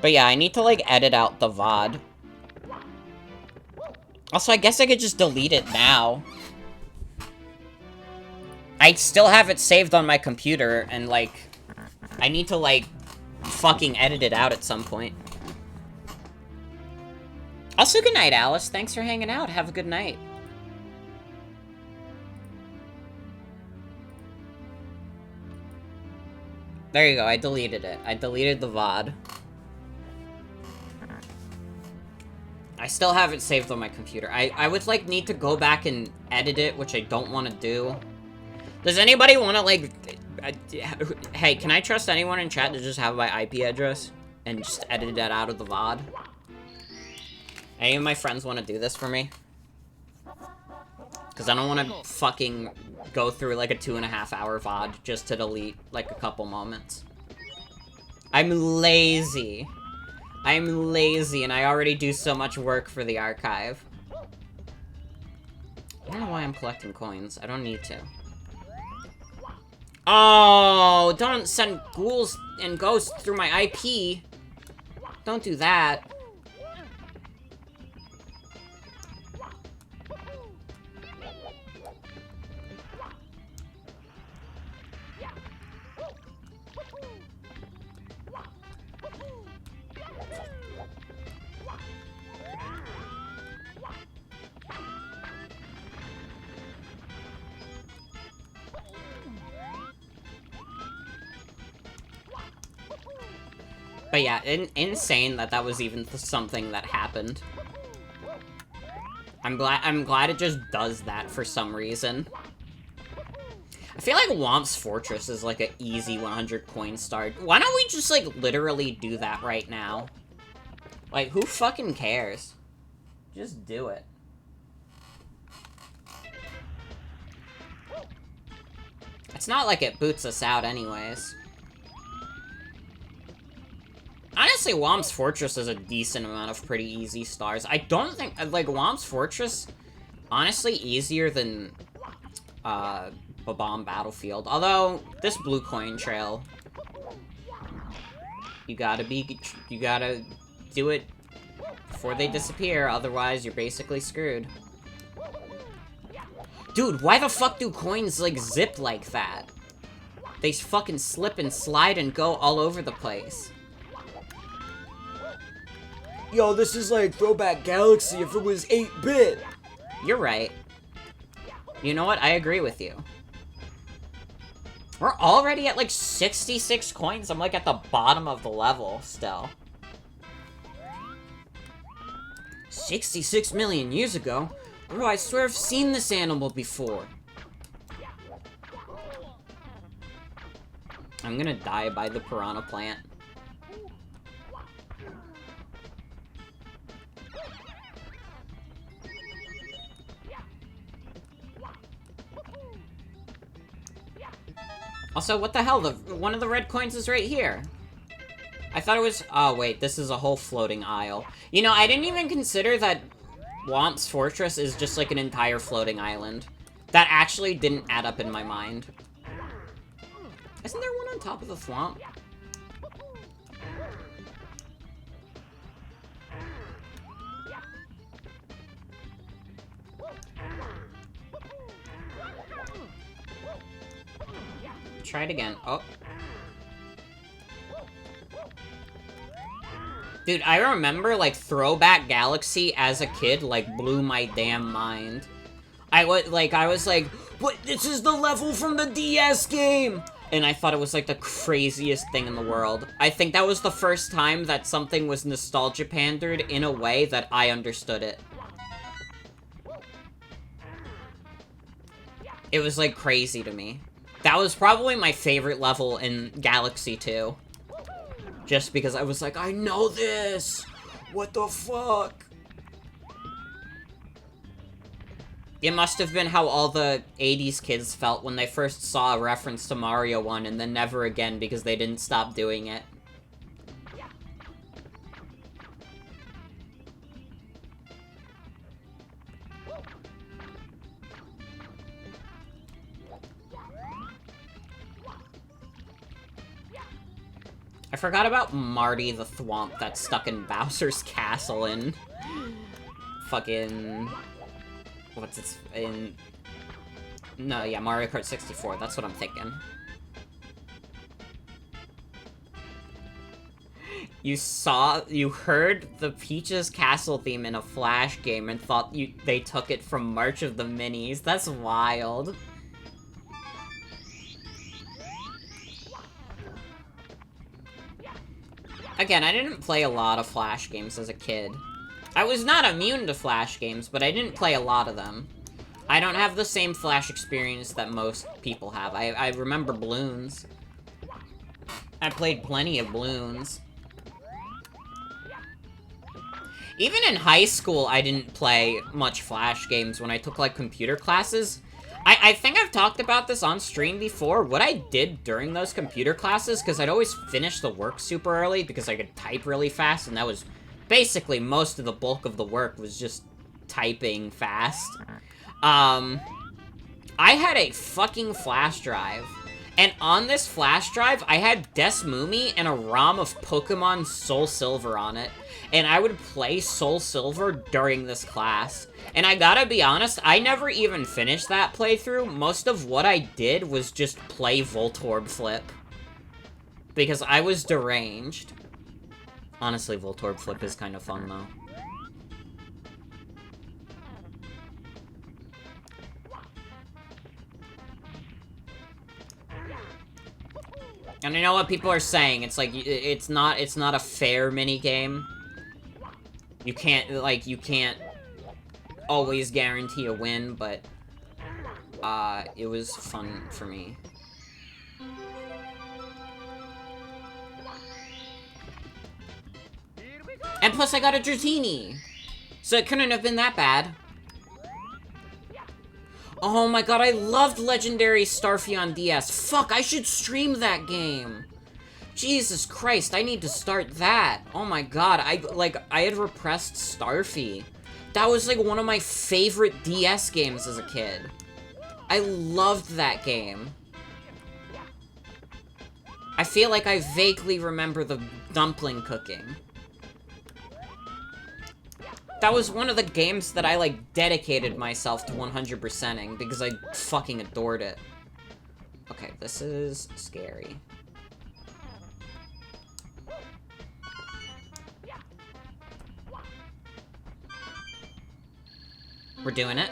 Speaker 1: But yeah, I need to, like, edit out the VOD. Also, I guess I could just delete it now. I still have it saved on my computer, and, like, I need to, like, fucking edit it out at some point. Also, good night, Alice. Thanks for hanging out. Have a good night. There you go. I deleted it. I deleted the VOD. I still have it saved on my computer. I would, like, need to go back and edit it, which I don't want to do. Does anybody want to, like... hey, can I trust anyone in chat to just have my IP address? And just edit that out of the VOD? Any of my friends want to do this for me? Because I don't want to fucking go through, like, a 2.5-hour VOD just to delete, like, a couple moments. I'm lazy. I'm lazy, and I already do so much work for the archive. I don't know why I'm collecting coins. I don't need to. Oh, don't send ghouls and ghosts through my IP. Don't do that. But yeah, insane that that was even something that happened. I'm glad it just does that for some reason. I feel like Womp's Fortress is like an easy 100 coin start. Why don't we just, like, literally do that right now? Like, who fucking cares? Just do it. It's not like it boots us out anyways. Honestly, Womp's Fortress is a decent amount of pretty easy stars. I don't think, like, Womp's Fortress, honestly, easier than, Bomb Battlefield. Although, this blue coin trail, you gotta do it before they disappear, otherwise you're basically screwed. Dude, why the fuck do coins, like, zip like that? They fucking slip and slide and go all over the place. Yo, this is like Throwback Galaxy if it was 8-bit. You're right. You know what? I agree with you. We're already at like 66 coins. I'm like at the bottom of the level still. 66 million years ago? Bro, I swear I've seen this animal before. I'm gonna die by the piranha plant. Also, what the hell? One of the red coins is right here. I thought it was... Oh, wait. This is a whole floating isle. You know, I didn't even consider that Womp's Fortress is just like an entire floating island. That actually didn't add up in my mind. Isn't there one on top of the swamp? Try it again. Oh. Dude, I remember, like, Throwback Galaxy as a kid, like, blew my damn mind. I was like, what? This is the level from the DS game! And I thought it was, like, the craziest thing in the world. I think that was the first time that something was nostalgia pandered in a way that I understood it. It was, like, crazy to me. That was probably my favorite level in Galaxy 2. Just because I was like, I know this! What the fuck? It must have been how all the 80s kids felt when they first saw a reference to Mario 1 and then never again because they didn't stop doing it. I forgot about Marty the Thwomp that's stuck in Bowser's castle in fucking... What's its... in... No, yeah, Mario Kart 64. That's what I'm thinking. You heard the Peach's Castle theme in a Flash game and thought they took it from March of the Minis. That's wild. Again, I didn't play a lot of Flash games as a kid. I was not immune to Flash games, but I didn't play a lot of them. I don't have the same Flash experience that most people have. I remember Bloons. I played plenty of Bloons. Even in high school, I didn't play much Flash games when I took, like, computer classes. I think I've talked about this on stream before. What I did during those computer classes, because I'd always finish the work super early because I could type really fast, and that was basically most of the bulk of the work was just typing fast. I had a fucking flash drive, and on this flash drive, I had Desmumi and a ROM of Pokemon Soul Silver on it, and I would play Soul Silver during this class. And I gotta be honest, I never even finished that playthrough. Most of what I did was just play Voltorb Flip. Because I was deranged. Honestly, Voltorb Flip is kind of fun, though. And I know what people are saying. It's like, it's not a fair minigame. You can't always guarantee a win, but it was fun for me. And plus I got a Dratini, so it couldn't have been that bad. Oh my god, I loved Legendary Starfy on DS. Fuck, I should stream that game. Jesus Christ, I need to start that. Oh my god, I had repressed Starfy. That was, like, one of my favorite DS games as a kid. I loved that game. I feel like I vaguely remember the dumpling cooking. That was one of the games that I, like, dedicated myself to 100%ing because I fucking adored it. Okay, this is scary. We're doing it.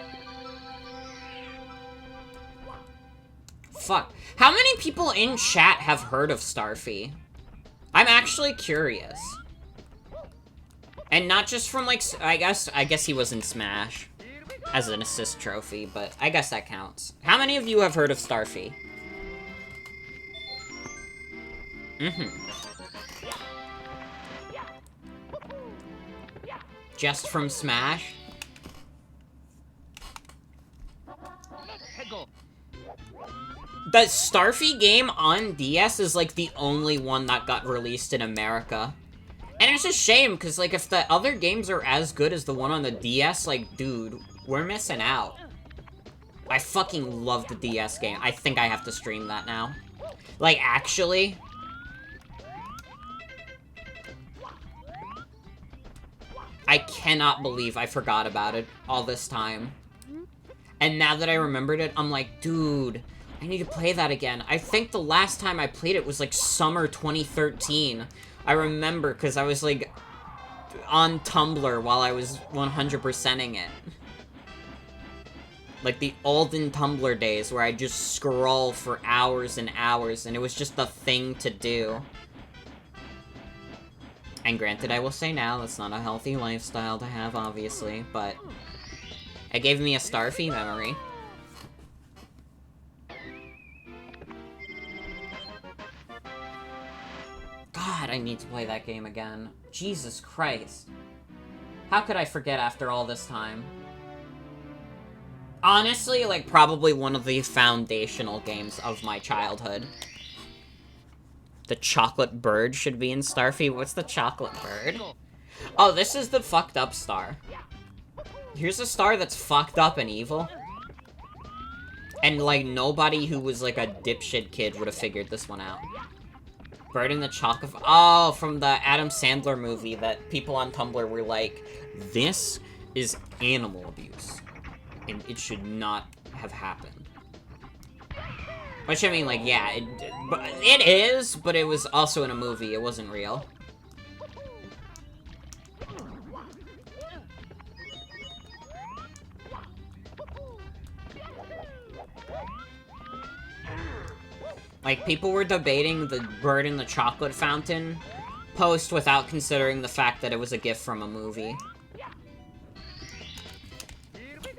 Speaker 1: Fuck. How many people in chat have heard of Starfy? I'm actually curious. And not just from, like, I guess he was in Smash as an assist trophy, but I guess that counts. How many of you have heard of Starfy? Just from Smash? The Starfy game on DS is, like, the only one that got released in America. And it's a shame, because, like, if the other games are as good as the one on the DS, like, dude, we're missing out. I fucking love the DS game. I think I have to stream that now. Like, actually. I cannot believe I forgot about it all this time. And now that I remembered it, I'm like, dude, I need to play that again. I think the last time I played it was, like, summer 2013. I remember, because I was, like, on Tumblr while I was 100%ing it. Like, the olden Tumblr days where I just scroll for hours and hours, and it was just the thing to do. And granted, I will say now, that's not a healthy lifestyle to have, obviously, but it gave me a Starfy memory. God, I need to play that game again. Jesus Christ. How could I forget after all this time? Honestly, like, probably one of the foundational games of my childhood. The chocolate bird should be in Starfy. What's the chocolate bird? Oh, this is the fucked up star. Here's a star that's fucked up and evil. And, like, nobody who was, like, a dipshit kid would have figured this one out. Bird in the chocolate... Oh, from the Adam Sandler movie that people on Tumblr were like, this is animal abuse. And it should not have happened. Which, I mean, like, yeah, it is, but it was also in a movie. It wasn't real. Like, people were debating the bird in the chocolate fountain post without considering the fact that it was a gift from a movie.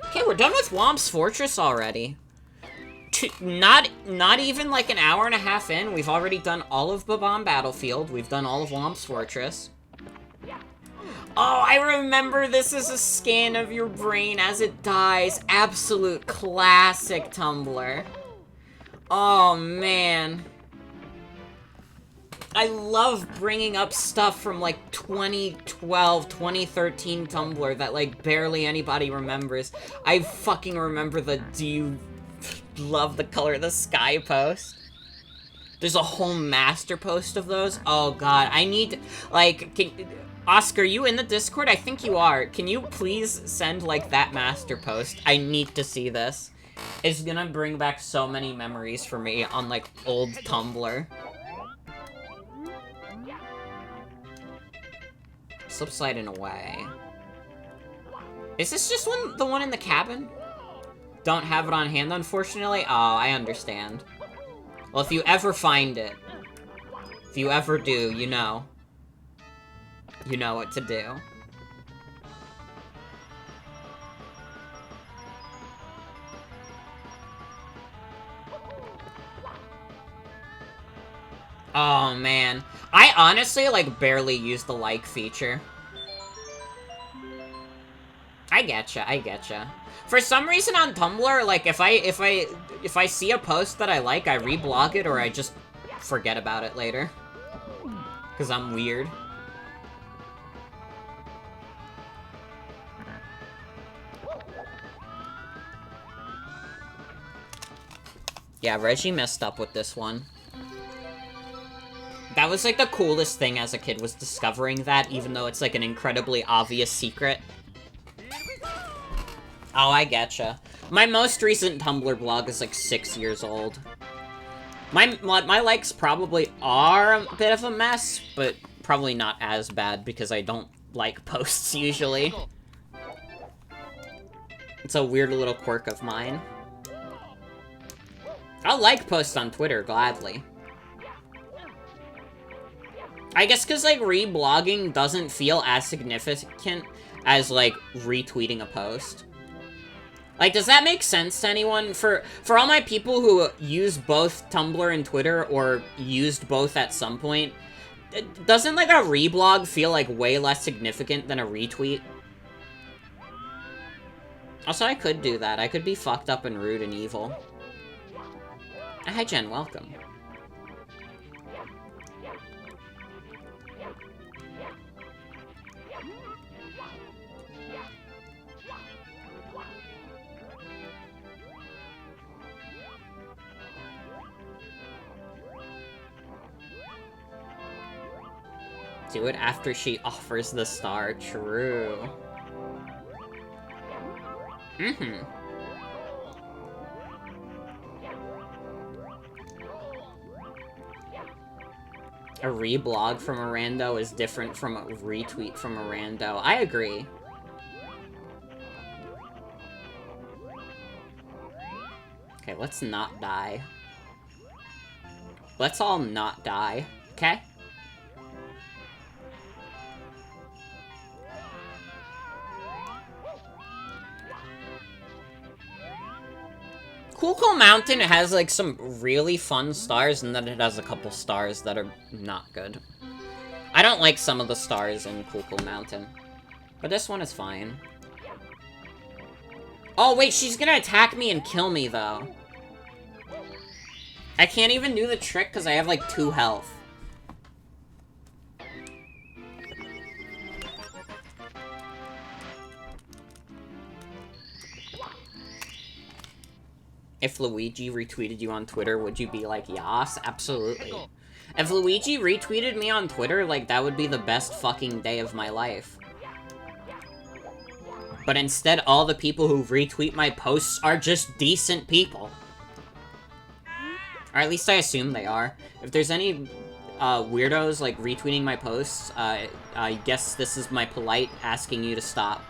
Speaker 1: Okay, we're done with Womp's Fortress already. Not even like an hour and a half in, we've already done all of Bob-omb Battlefield. We've done all of Womp's Fortress. Oh, I remember this is a scan of your brain as it dies. Absolute classic Tumblr. Oh, man. I love bringing up stuff from, like, 2012, 2013 Tumblr that, like, barely anybody remembers. I fucking remember the "Do you love the color of the sky" post. There's a whole master post of those. Oh, God. I need, like, Oscar, you in the Discord? I think you are. Can you please send, like, that master post? I need to see this. It's gonna bring back so many memories for me on, like, old Tumblr. Slip sliding away. Is this just the one in the cabin? Don't have it on hand, unfortunately? Oh, I understand. Well, if you ever find it, if you ever do, you know. You know what to do. Oh, man. I honestly, like, barely use the like feature. I getcha. For some reason on Tumblr, like, if I see a post that I like, I reblog it, or I just forget about it later. 'Cause I'm weird. Yeah, Reggie messed up with this one. That was, like, the coolest thing as a kid, was discovering that, even though it's, like, an incredibly obvious secret. Oh, I getcha. My most recent Tumblr blog is, like, 6 years old. My likes probably are a bit of a mess, but probably not as bad, because I don't like posts, usually. It's a weird little quirk of mine. I'll like posts on Twitter, gladly. I guess because, like, reblogging doesn't feel as significant as, like, retweeting a post. Like, does that make sense to anyone? For all my people who use both Tumblr and Twitter, or used both at some point, doesn't, like, a reblog feel, like, way less significant than a retweet? Also, I could do that. I could be fucked up and rude and evil. Hi, Jen. Welcome. Do it after she offers the star. True. Mm-hmm. A reblog from a rando is different from a retweet from a rando. I agree. Okay, let's not die. Let's all not die, okay? Cool Mountain has, like, some really fun stars, and then it has a couple stars that are not good. I don't like some of the stars in Cool Cool Mountain. But this one is fine. Oh, wait, she's gonna attack me and kill me, though. I can't even do the trick because I have, like, 2 health. If Luigi retweeted you on Twitter, would you be like, yas? Absolutely. If Luigi retweeted me on Twitter, like, that would be the best fucking day of my life. But instead, all the people who retweet my posts are just decent people. Or at least I assume they are. If there's any weirdos, like, retweeting my posts, I guess this is my polite asking you to stop.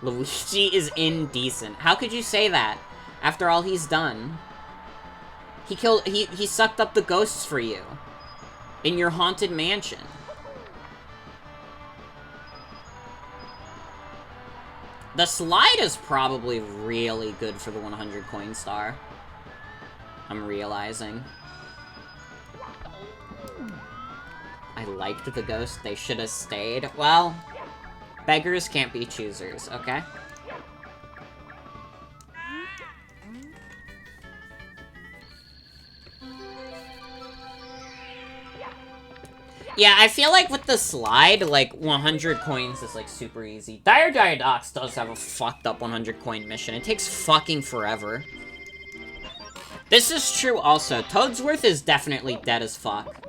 Speaker 1: Luigi is indecent. How could you say that? After all he's done. He sucked up the ghosts for you. In your haunted mansion. The slide is probably really good for the 100 coin star. I'm realizing. I liked the ghost. They should have stayed. Well, beggars can't be choosers, okay? Yeah, I feel like with the slide, like, 100 coins is, like, super easy. Dire Docs does have a fucked up 100 coin mission. It takes fucking forever. This is true also. Toadsworth is definitely dead as fuck.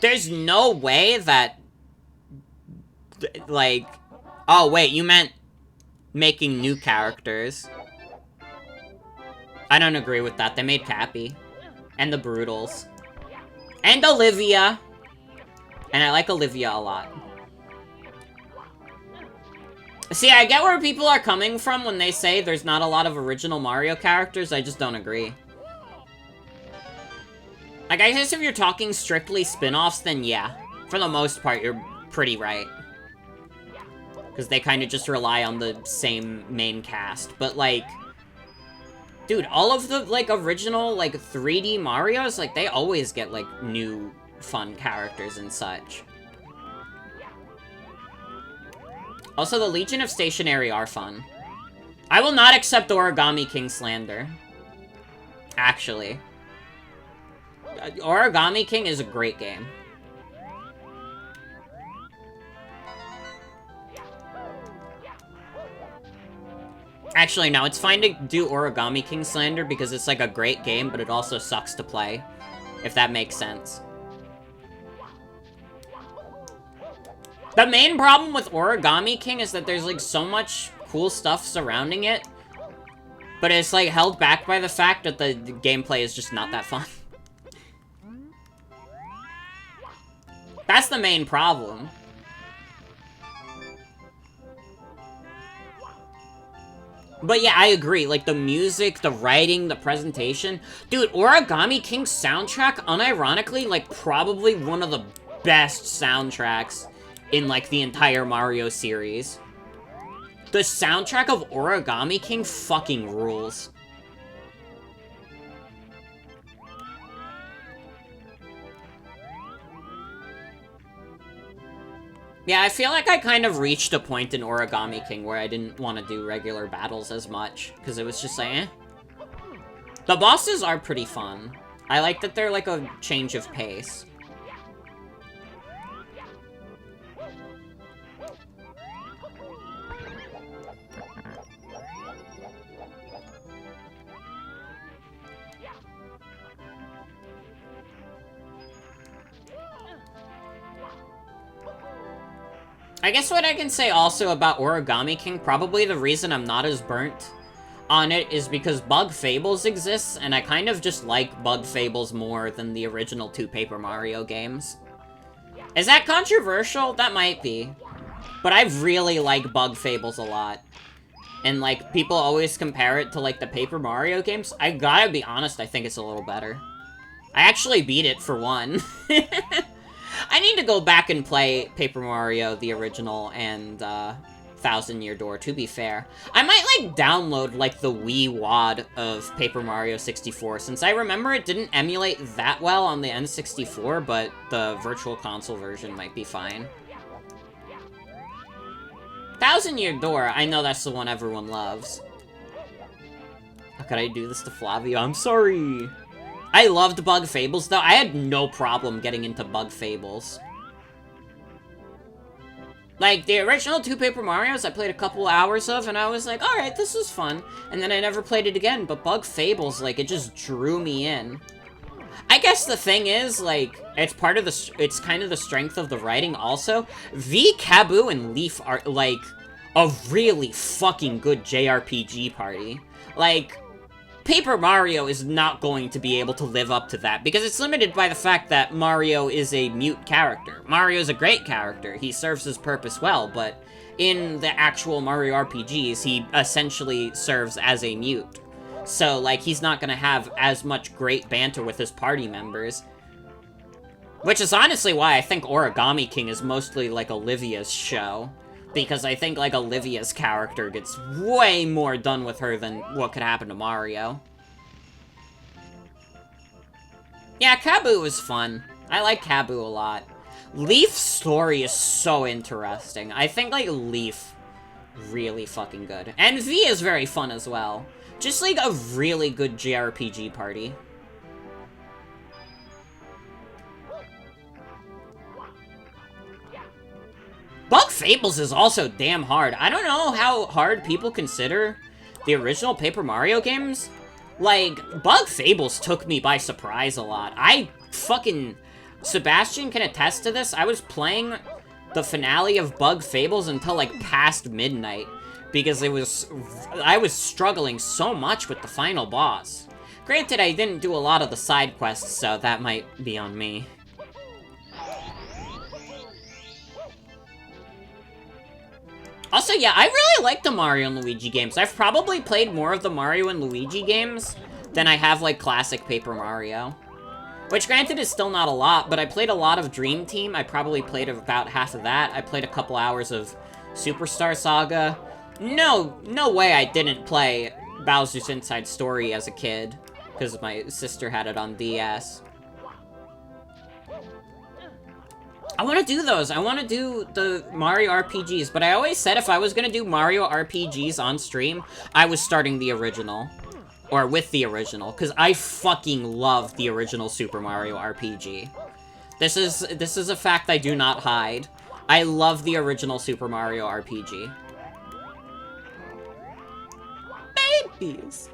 Speaker 1: There's no way that, like... Oh, wait, you meant making new characters. I don't agree with that. They made Cappy. And the Brutals. And Olivia. And I like Olivia a lot. See, I get where people are coming from when they say there's not a lot of original Mario characters. I just don't agree. Like, I guess if you're talking strictly spin-offs, then yeah. For the most part, you're pretty right. Because they kind of just rely on the same main cast. But, like... Dude, all of the, like, original, like, 3D Marios, like, they always get, like, new fun characters and such. Also, the Legion of Stationery are fun. I will not accept Origami King slander. Actually. Origami King is a great game. Actually, no, it's fine to do Origami King slander because it's like a great game, but it also sucks to play. If that makes sense. The main problem with Origami King is that there's like so much cool stuff surrounding it, but it's like held back by the fact that the gameplay is just not that fun. That's the main problem. But yeah, I agree. Like, the music, the writing, the presentation. Dude, Origami King's soundtrack, unironically, like, probably one of the best soundtracks in, like, the entire Mario series. The soundtrack of Origami King fucking rules. Yeah, I feel like I kind of reached a point in Origami King where I didn't want to do regular battles as much, because it was just like, eh. The bosses are pretty fun. I like that they're like a change of pace. I guess what I can say also about Origami King, probably the reason I'm not as burnt on it is because Bug Fables exists, and I kind of just like Bug Fables more than the original 2 Paper Mario games. Is that controversial? That might be. But I really like Bug Fables a lot. And, like, people always compare it to, like, the Paper Mario games. I gotta be honest, I think it's a little better. I actually beat it, for one. I need to go back and play Paper Mario, the original, and, Thousand Year Door, to be fair. I might, like, download, like, the Wii WAD of Paper Mario 64, since I remember it didn't emulate that well on the N64, but the Virtual Console version might be fine. Thousand Year Door, I know that's the one everyone loves. How could I do this to Flavio? I'm sorry. I loved Bug Fables, though. I had no problem getting into Bug Fables. Like, the original 2 Paper Marios, I played a couple hours of, and I was like, alright, this is fun. And then I never played it again, but Bug Fables, like, it just drew me in. I guess the thing is, like, it's part of the, it's kind of the strength of the writing also. V, Kaboo, and Leaf are, like, a really fucking good JRPG party. Like, Paper Mario is not going to be able to live up to that, because it's limited by the fact that Mario is a mute character. Mario's a great character, he serves his purpose well, but in the actual Mario RPGs, he essentially serves as a mute. So, like, he's not gonna have as much great banter with his party members. Which is honestly why I think Origami King is mostly, like, Olivia's show. Because I think, like, Olivia's character gets way more done with her than what could happen to Mario. Yeah, Kaboo was fun. I like Kaboo a lot. Leaf's story is so interesting. I think, like, Leaf, really fucking good. And V is very fun as well. Just, like, a really good JRPG party. Bug Fables is also damn hard. I don't know how hard people consider the original Paper Mario games. Like, Bug Fables took me by surprise a lot. Sebastian can attest to this. I was playing the finale of Bug Fables until, like, past midnight. Because I was struggling so much with the final boss. Granted, I didn't do a lot of the side quests, so that might be on me. Also, yeah, I really like the Mario and Luigi games. I've probably played more of the Mario and Luigi games than I have, like, classic Paper Mario. Which, granted, is still not a lot, but I played a lot of Dream Team. I probably played about half of that. I played a couple hours of Superstar Saga. No way I didn't play Bowser's Inside Story as a kid, because my sister had it on DS. I want to do those. I want to do the Mario RPGs, but I always said if I was going to do Mario RPGs on stream, I was starting the original. Or with the original, because I fucking love the original Super Mario RPG. This is a fact I do not hide. I love the original Super Mario RPG. Babies!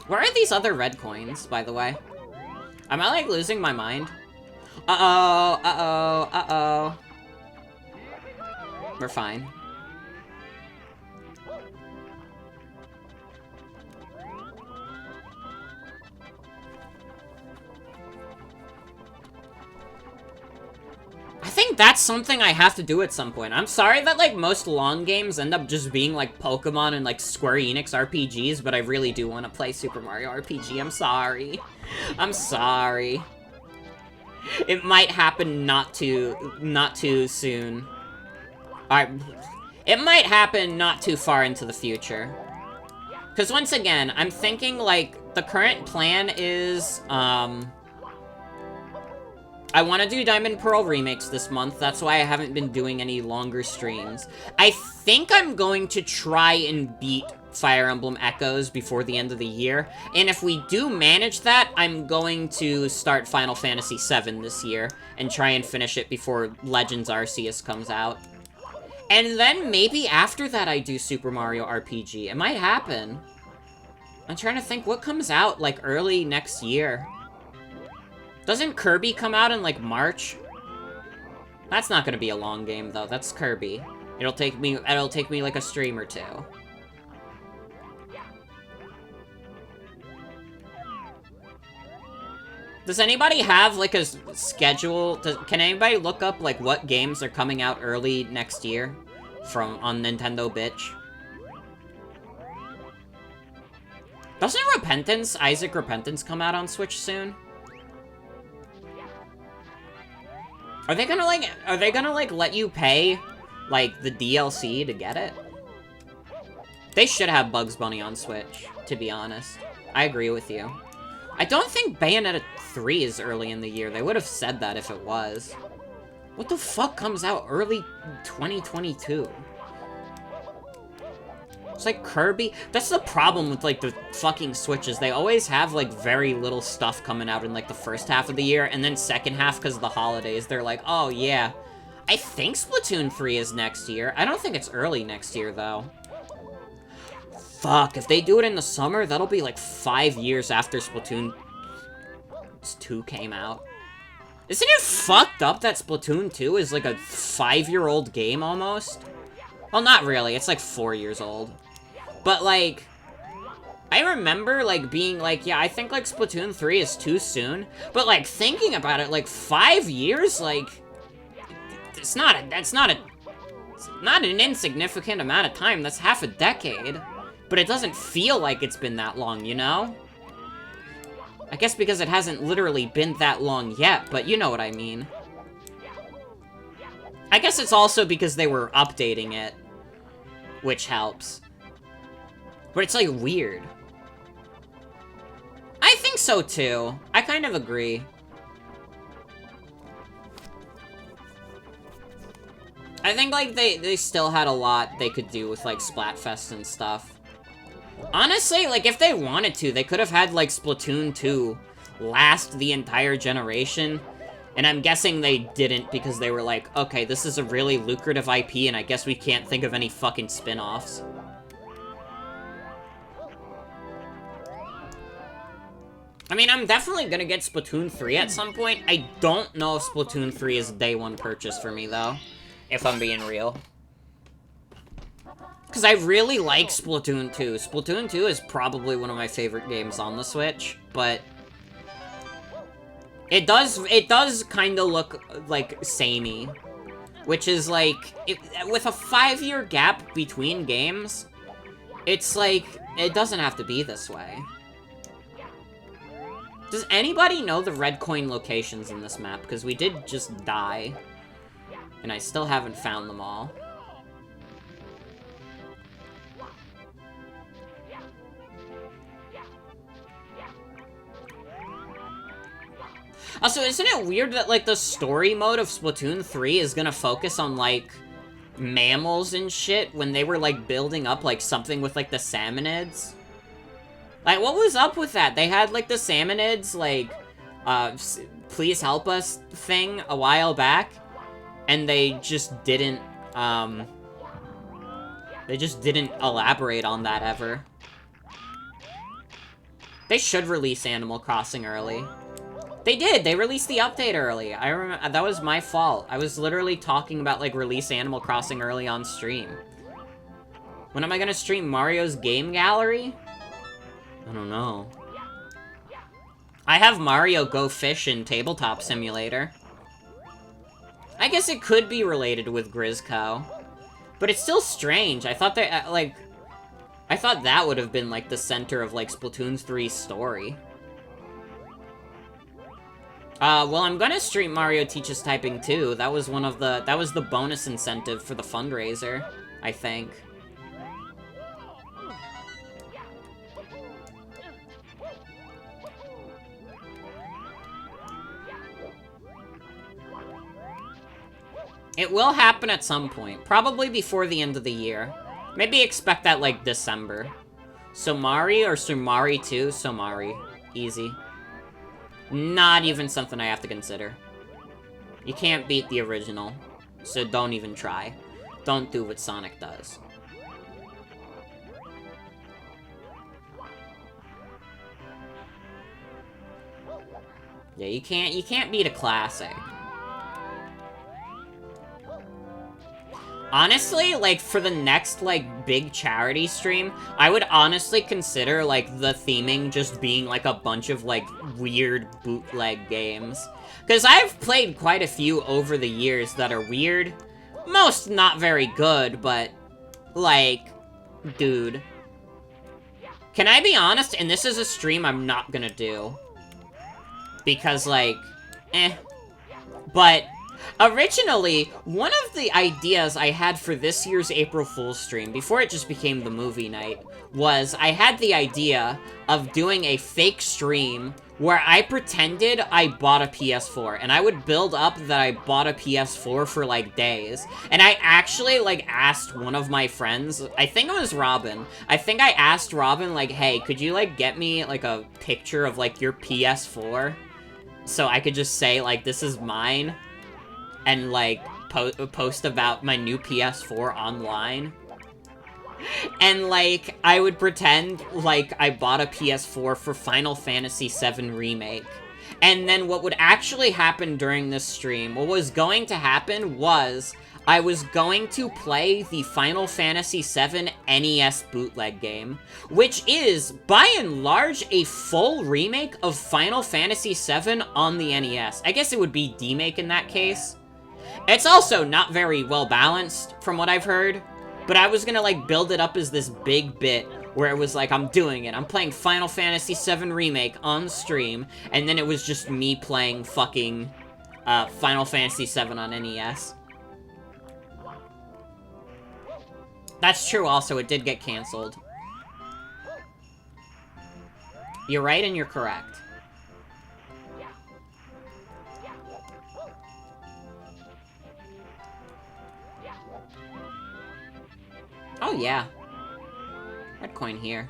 Speaker 1: Where are these other red coins, by the way? Am I, like, losing my mind? Uh-oh, uh-oh, uh-oh. We're fine. I think that's something I have to do at some point. I'm sorry that, like, most long games end up just being, like, Pokemon and, like, Square Enix RPGs, but I really do want to play Super Mario RPG. I'm sorry. I'm sorry. It might happen not too soon. Alright. It might happen not too far into the future. Because once again, I'm thinking, like, the current plan is, I want to do Diamond Pearl remakes this month. That's why I haven't been doing any longer streams. I think I'm going to try and beat Fire Emblem Echoes before the end of the year. And if we do manage that, I'm going to start Final Fantasy VII this year and try and finish it before Legends Arceus comes out. And then maybe after that I do Super Mario RPG. It might happen. I'm trying to think what comes out, like, early next year. Doesn't Kirby come out in, like, March? That's not gonna be a long game, though. That's Kirby. It'll take me, like, a stream or two. Does anybody have, like, a schedule? Can anybody look up, like, what games are coming out early next year on Nintendo Bitch? Doesn't Isaac Repentance come out on Switch soon? Are they gonna, like, let you pay, like, the DLC to get it? They should have Bugs Bunny on Switch, to be honest. I agree with you. I don't think Bayonetta 3 is early in the year. They would have said that if it was. What the fuck comes out early 2022? It's like Kirby. That's the problem with, like, the fucking Switches. They always have, like, very little stuff coming out in, like, the first half of the year, and then second half, because of the holidays, they're like, oh, yeah. I think Splatoon 3 is next year. I don't think it's early next year, though. Fuck, if they do it in the summer, that'll be, like, 5 years after Splatoon 2 came out. Isn't it fucked up that Splatoon 2 is, like, a 5-year-old game, almost? Well, not really. It's, like, 4 years old. But, like, I remember, like, being like, yeah, I think, like, Splatoon 3 is too soon. But, like, thinking about it, like, 5 years, like, that's not an insignificant amount of time. That's half a decade. But it doesn't feel like it's been that long, you know? I guess because it hasn't literally been that long yet, but you know what I mean. I guess it's also because they were updating it, which helps. But it's, like, weird. I think so, too. I kind of agree. I think, like, they still had a lot they could do with, like, Splatfest and stuff. Honestly, like, if they wanted to, they could have had, like, Splatoon 2 last the entire generation. And I'm guessing they didn't because they were like, okay, this is a really lucrative IP and I guess we can't think of any fucking spin-offs. I mean, I'm definitely gonna get Splatoon 3 at some point. I don't know if Splatoon 3 is a day one purchase for me, though. If I'm being real. Because I really like Splatoon 2. Splatoon 2 is probably one of my favorite games on the Switch, but it does kind of look, like, samey. Which is, like, with a 5-year gap between games, it's like, it doesn't have to be this way. Does anybody know the red coin locations in this map? Because we did just die. And I still haven't found them all. Also, isn't it weird that, like, the story mode of Splatoon 3 is gonna focus on, like, mammals and shit when they were, like, building up, like, something with, like, the salmonids? Like, what was up with that? They had, like, the salmonids, like, please help us thing a while back, and they just didn't elaborate on that ever. They should release Animal Crossing early. They did! They released the update early. I remember, that was my fault. I was literally talking about, like, release Animal Crossing early on stream. When am I gonna stream Mario's Game Gallery? I don't know. I have Mario Go Fish in Tabletop Simulator. I guess it could be related with Grizzco. But it's still strange. I thought they, I thought that would have been, like, the center of, like, Splatoon 3's story. Well, I'm gonna stream Mario Teaches Typing 2. That was the bonus incentive for the fundraiser, I think. It will happen at some point. Probably before the end of the year. Maybe expect that, like, December. Somari or Sumari 2? Somari. Easy. Not even something I have to consider. You can't beat the original. So don't even try. Don't do what Sonic does. Yeah, you can't beat a classic. Honestly, like, for the next, like, big charity stream, I would honestly consider, like, the theming just being, like, a bunch of, like, weird bootleg games. Because I've played quite a few over the years that are weird. Most not very good, but, like, dude. Can I be honest? And this is a stream I'm not gonna do. Because, like, But Originally, one of the ideas I had for this year's April Fool's stream, before it just became the movie night, was I had the idea of doing a fake stream where I pretended I bought a PS4, and I would build up that I bought a PS4 for, like, days. And I actually, like, asked one of my friends, I think it was Robin, I think I asked Robin, like, hey, could you, like, get me, like, a picture of, like, your PS4? So I could just say, like, this is mine, and, like, post about my new PS4 online. And, like, I would pretend, like, I bought a PS4 for Final Fantasy VII Remake. And then what would actually happen during this stream, what was going to happen was, I was going to play the Final Fantasy VII NES bootleg game, which is, by and large, a full remake of Final Fantasy VII on the NES. I guess it would be demake in that case. It's also not very well balanced, from what I've heard. But I was gonna, like, build it up as this big bit where it was like, I'm doing it. I'm playing Final Fantasy VII Remake on stream, and then it was just me playing fucking Final Fantasy VII on NES. That's true also, it did get canceled. You're right and you're correct. Oh, yeah. Red coin here.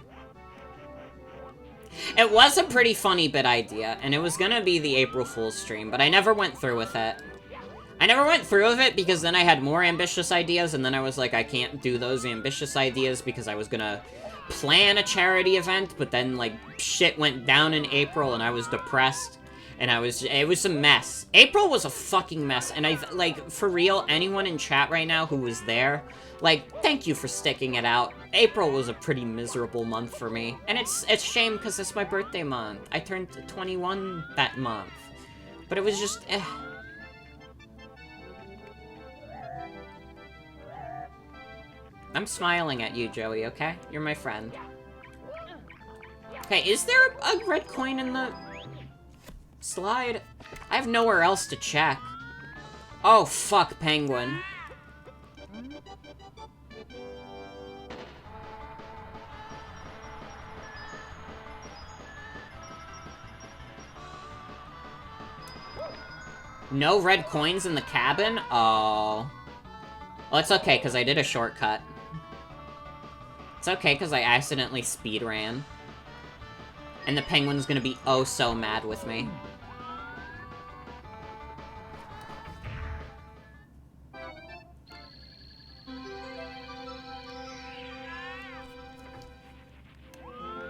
Speaker 1: It was a pretty funny bit idea, and it was gonna be the April Fool's stream, but I never went through with it. I never went through with it because then I had more ambitious ideas, and then I was like, I can't do those ambitious ideas because I was gonna plan a charity event, but then, like, shit went down in April, and I was depressed. And it was a mess. April was a fucking mess, and like, for real, anyone in chat right now who was there, like, thank you for sticking it out. April was a pretty miserable month for me. And it's a shame, because it's my birthday month. I turned 21 that month. But it was just, I'm smiling at you, Joey, okay? You're my friend. Okay, is there a red coin in the slide? I have nowhere else to check. Oh, fuck, penguin. No red coins in the cabin? Oh. Well, it's okay, because I did a shortcut. It's okay, because I accidentally speed ran. And the penguin's gonna be oh so mad with me.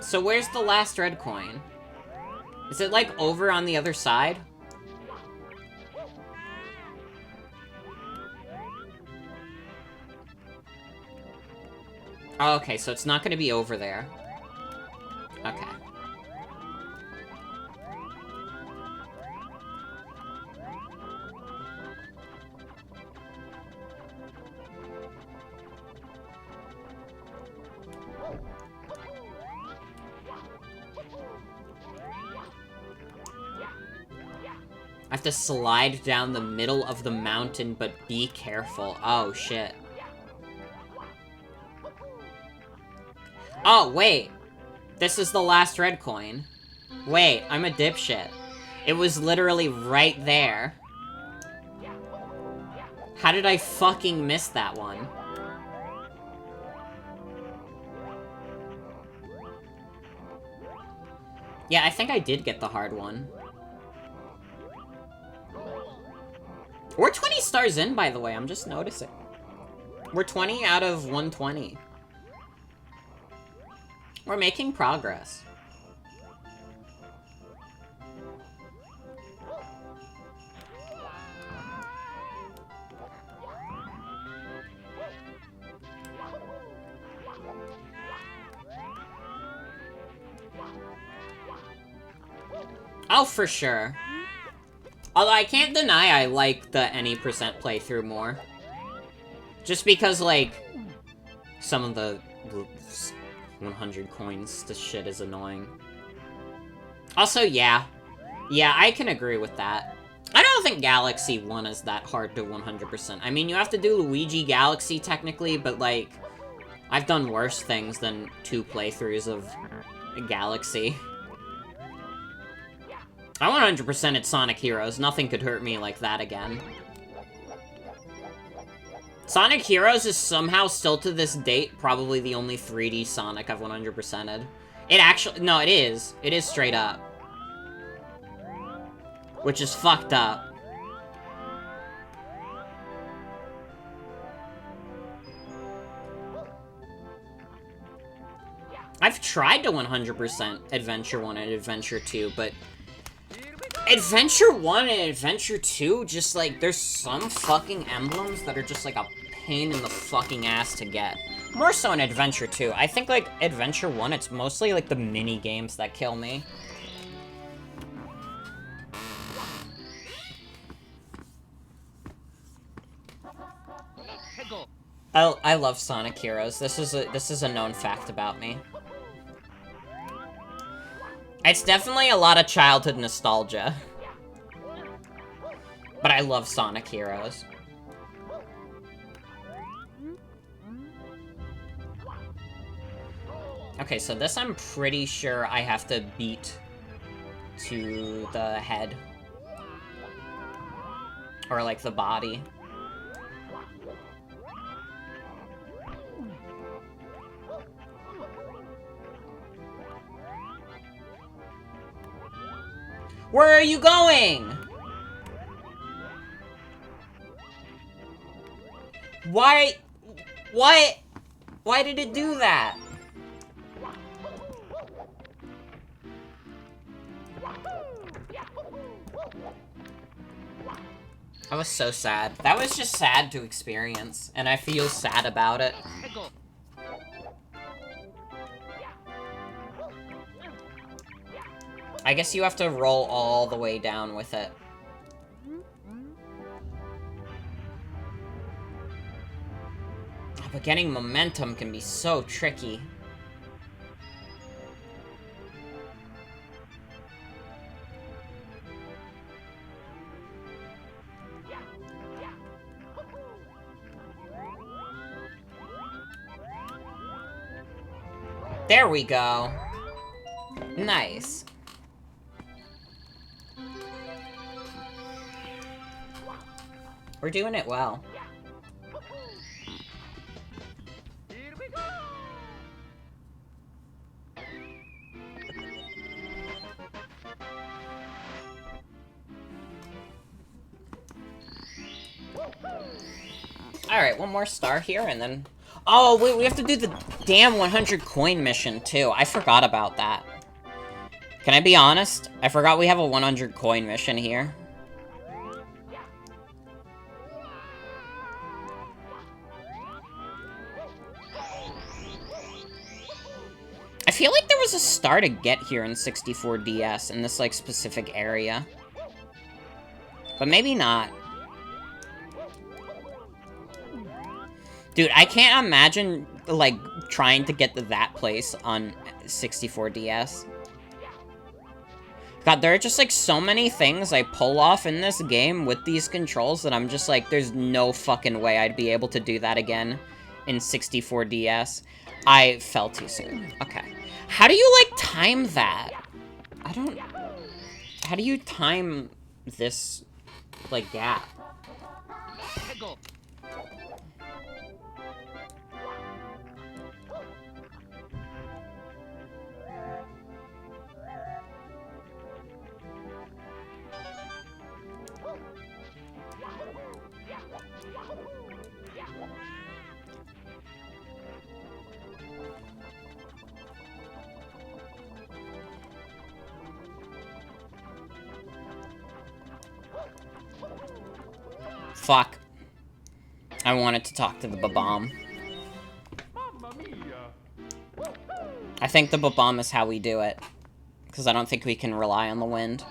Speaker 1: So where's the last red coin? Is it, like, over on the other side? Oh, okay, so it's not gonna be over there. Okay. I have to slide down the middle of the mountain, but be careful. Oh, shit. Oh, wait. This is the last red coin. Wait, I'm a dipshit. It was literally right there. How did I fucking miss that one? Yeah, I think I did get the hard one. We're 20 stars in, by the way, I'm just noticing. We're 20 out of 120. We're making progress. Oh, for sure. Although I can't deny I like the any percent playthrough more. Just because, like, some of the 100 coins, this shit is annoying. Also, yeah. Yeah, I can agree with that. I don't think Galaxy 1 is that hard to 100%. I mean, you have to do Luigi Galaxy, technically, but, like, I've done worse things than 2 playthroughs of Galaxy. I 100%'d Sonic Heroes. Nothing could hurt me like that again. Sonic Heroes is somehow still to this date probably the only 3D Sonic I've 100%'d. It actually... No, it is. It is straight up. Which is fucked up. I've tried to 100% Adventure 1 and Adventure 2, but... Adventure 1 and Adventure 2, just like, there's some fucking emblems that are just like a pain in the fucking ass to get. More so in Adventure 2. I think, like, Adventure 1, it's mostly, like, the mini-games that kill me. I love Sonic Heroes. This is a known fact about me. It's definitely a lot of childhood nostalgia. But I love Sonic Heroes. Okay, so this I'm pretty sure I have to beat to the head. Or, like, the body. Where are you going? Why? What? Why did it do that? I was so sad. That was just sad to experience, and I feel sad about it. I guess you have to roll all the way down with it. But getting momentum can be so tricky. There we go. Nice. We're doing it well. Alright, one more star here, and then... Oh, wait, we have to do the damn 100 coin mission, too. I forgot about that. Can I be honest? I forgot we have a 100 coin mission here. I feel like there was a star to get here in 64DS in this, like, specific area. But maybe not. Dude, I can't imagine, like, trying to get to that place on 64DS. God, there are just, like, so many things I pull off in this game with these controls that I'm just like, there's no fucking way I'd be able to do that again in 64DS. I fell too soon. Okay. How do you, like, time that? I don't... How do you time this, like, gap? Fuck. I wanted to talk to the Babam. I think the Babam is how we do it. Because I don't think we can rely on the wind.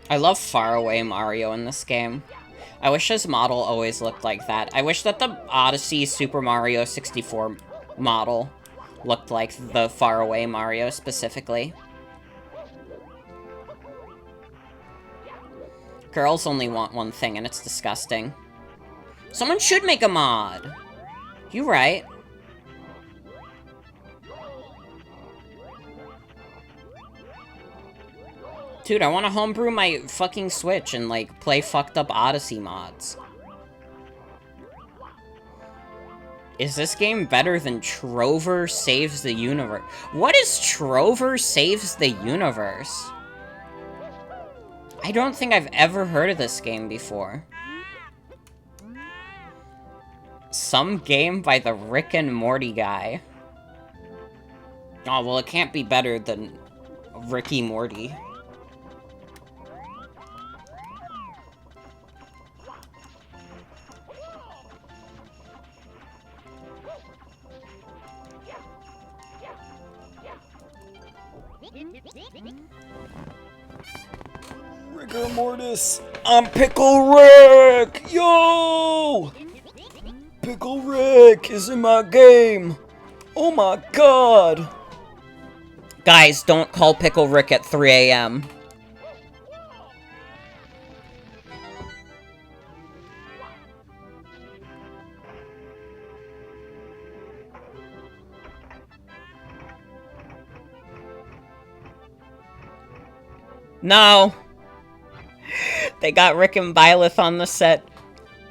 Speaker 1: I love faraway Mario in this game. I wish his model always looked like that. I wish that the Odyssey Super Mario 64 model looked like the faraway Mario specifically. Girls only want one thing, and it's disgusting. Someone should make a mod! You right. Dude, I want to homebrew my fucking Switch and, like, play fucked up Odyssey mods. Is this game better than Trover Saves the Universe? What is Trover Saves the Universe? I don't think I've ever heard of this game before. Some game by the Rick and Morty guy. Oh, well, it can't be better than Ricky Morty. Rigor Mortis! I'm Pickle Rick! Yo! Pickle Rick is in my game! Oh my god! Guys, don't call Pickle Rick at 3 a.m. No! They got Rick and Byleth on the set.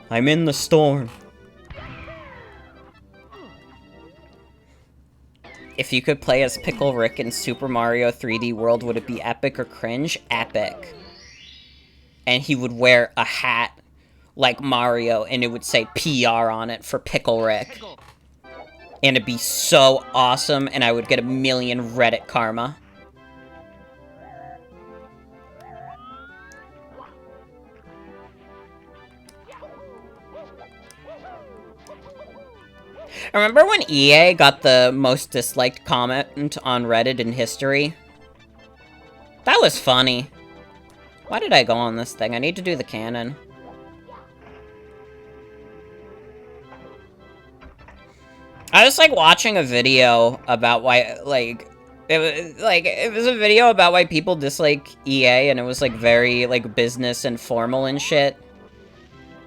Speaker 1: I'm in the storm. If you could play as Pickle Rick in Super Mario 3D World, would it be epic or cringe? Epic. And he would wear a hat like Mario, and it would say PR on it for Pickle Rick. And it'd be so awesome, and I would get 1,000,000 Reddit karma. Remember when EA got the most disliked comment on Reddit in history? That was funny. Why did I go on this thing? I need to do the canon. I was, like, watching a video about why, like... It was a video about why people dislike EA, and it was, like, very, like, business and formal and shit.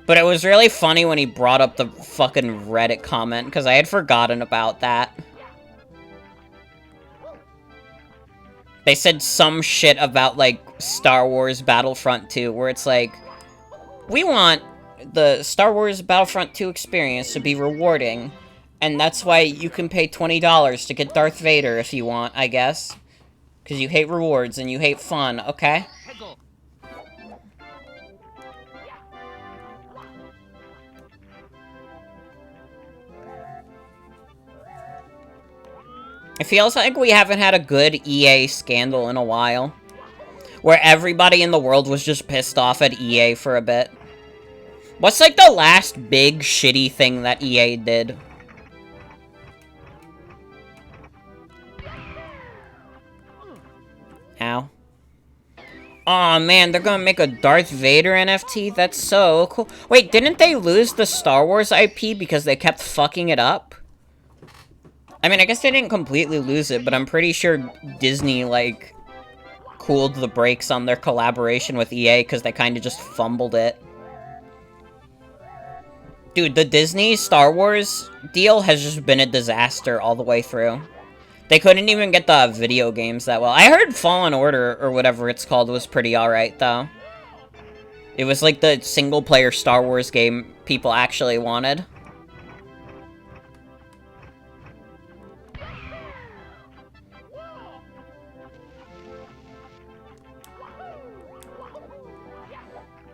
Speaker 1: But it was really funny when he brought up the fucking Reddit comment, because I had forgotten about that. They said some shit about, like, Star Wars Battlefront 2, where it's like, we want the Star Wars Battlefront 2 experience to be rewarding, and that's why you can pay $20 to get Darth Vader if you want, I guess. Because you hate rewards and you hate fun, okay? It feels like we haven't had a good EA scandal in a while. Where everybody in the world was just pissed off at EA for a bit. What's, like, the last big shitty thing that EA did? Ow. Aw, man, they're gonna make a Darth Vader NFT? That's so cool. Wait, didn't they lose the Star Wars IP because they kept fucking it up? I mean, I guess they didn't completely lose it, but I'm pretty sure Disney, like, cooled the brakes on their collaboration with EA because they kind of just fumbled it. Dude, the Disney Star Wars deal has just been a disaster all the way through. They couldn't even get the video games that well. I heard Fallen Order, or whatever it's called, was pretty alright, though. It was like the single-player Star Wars game people actually wanted.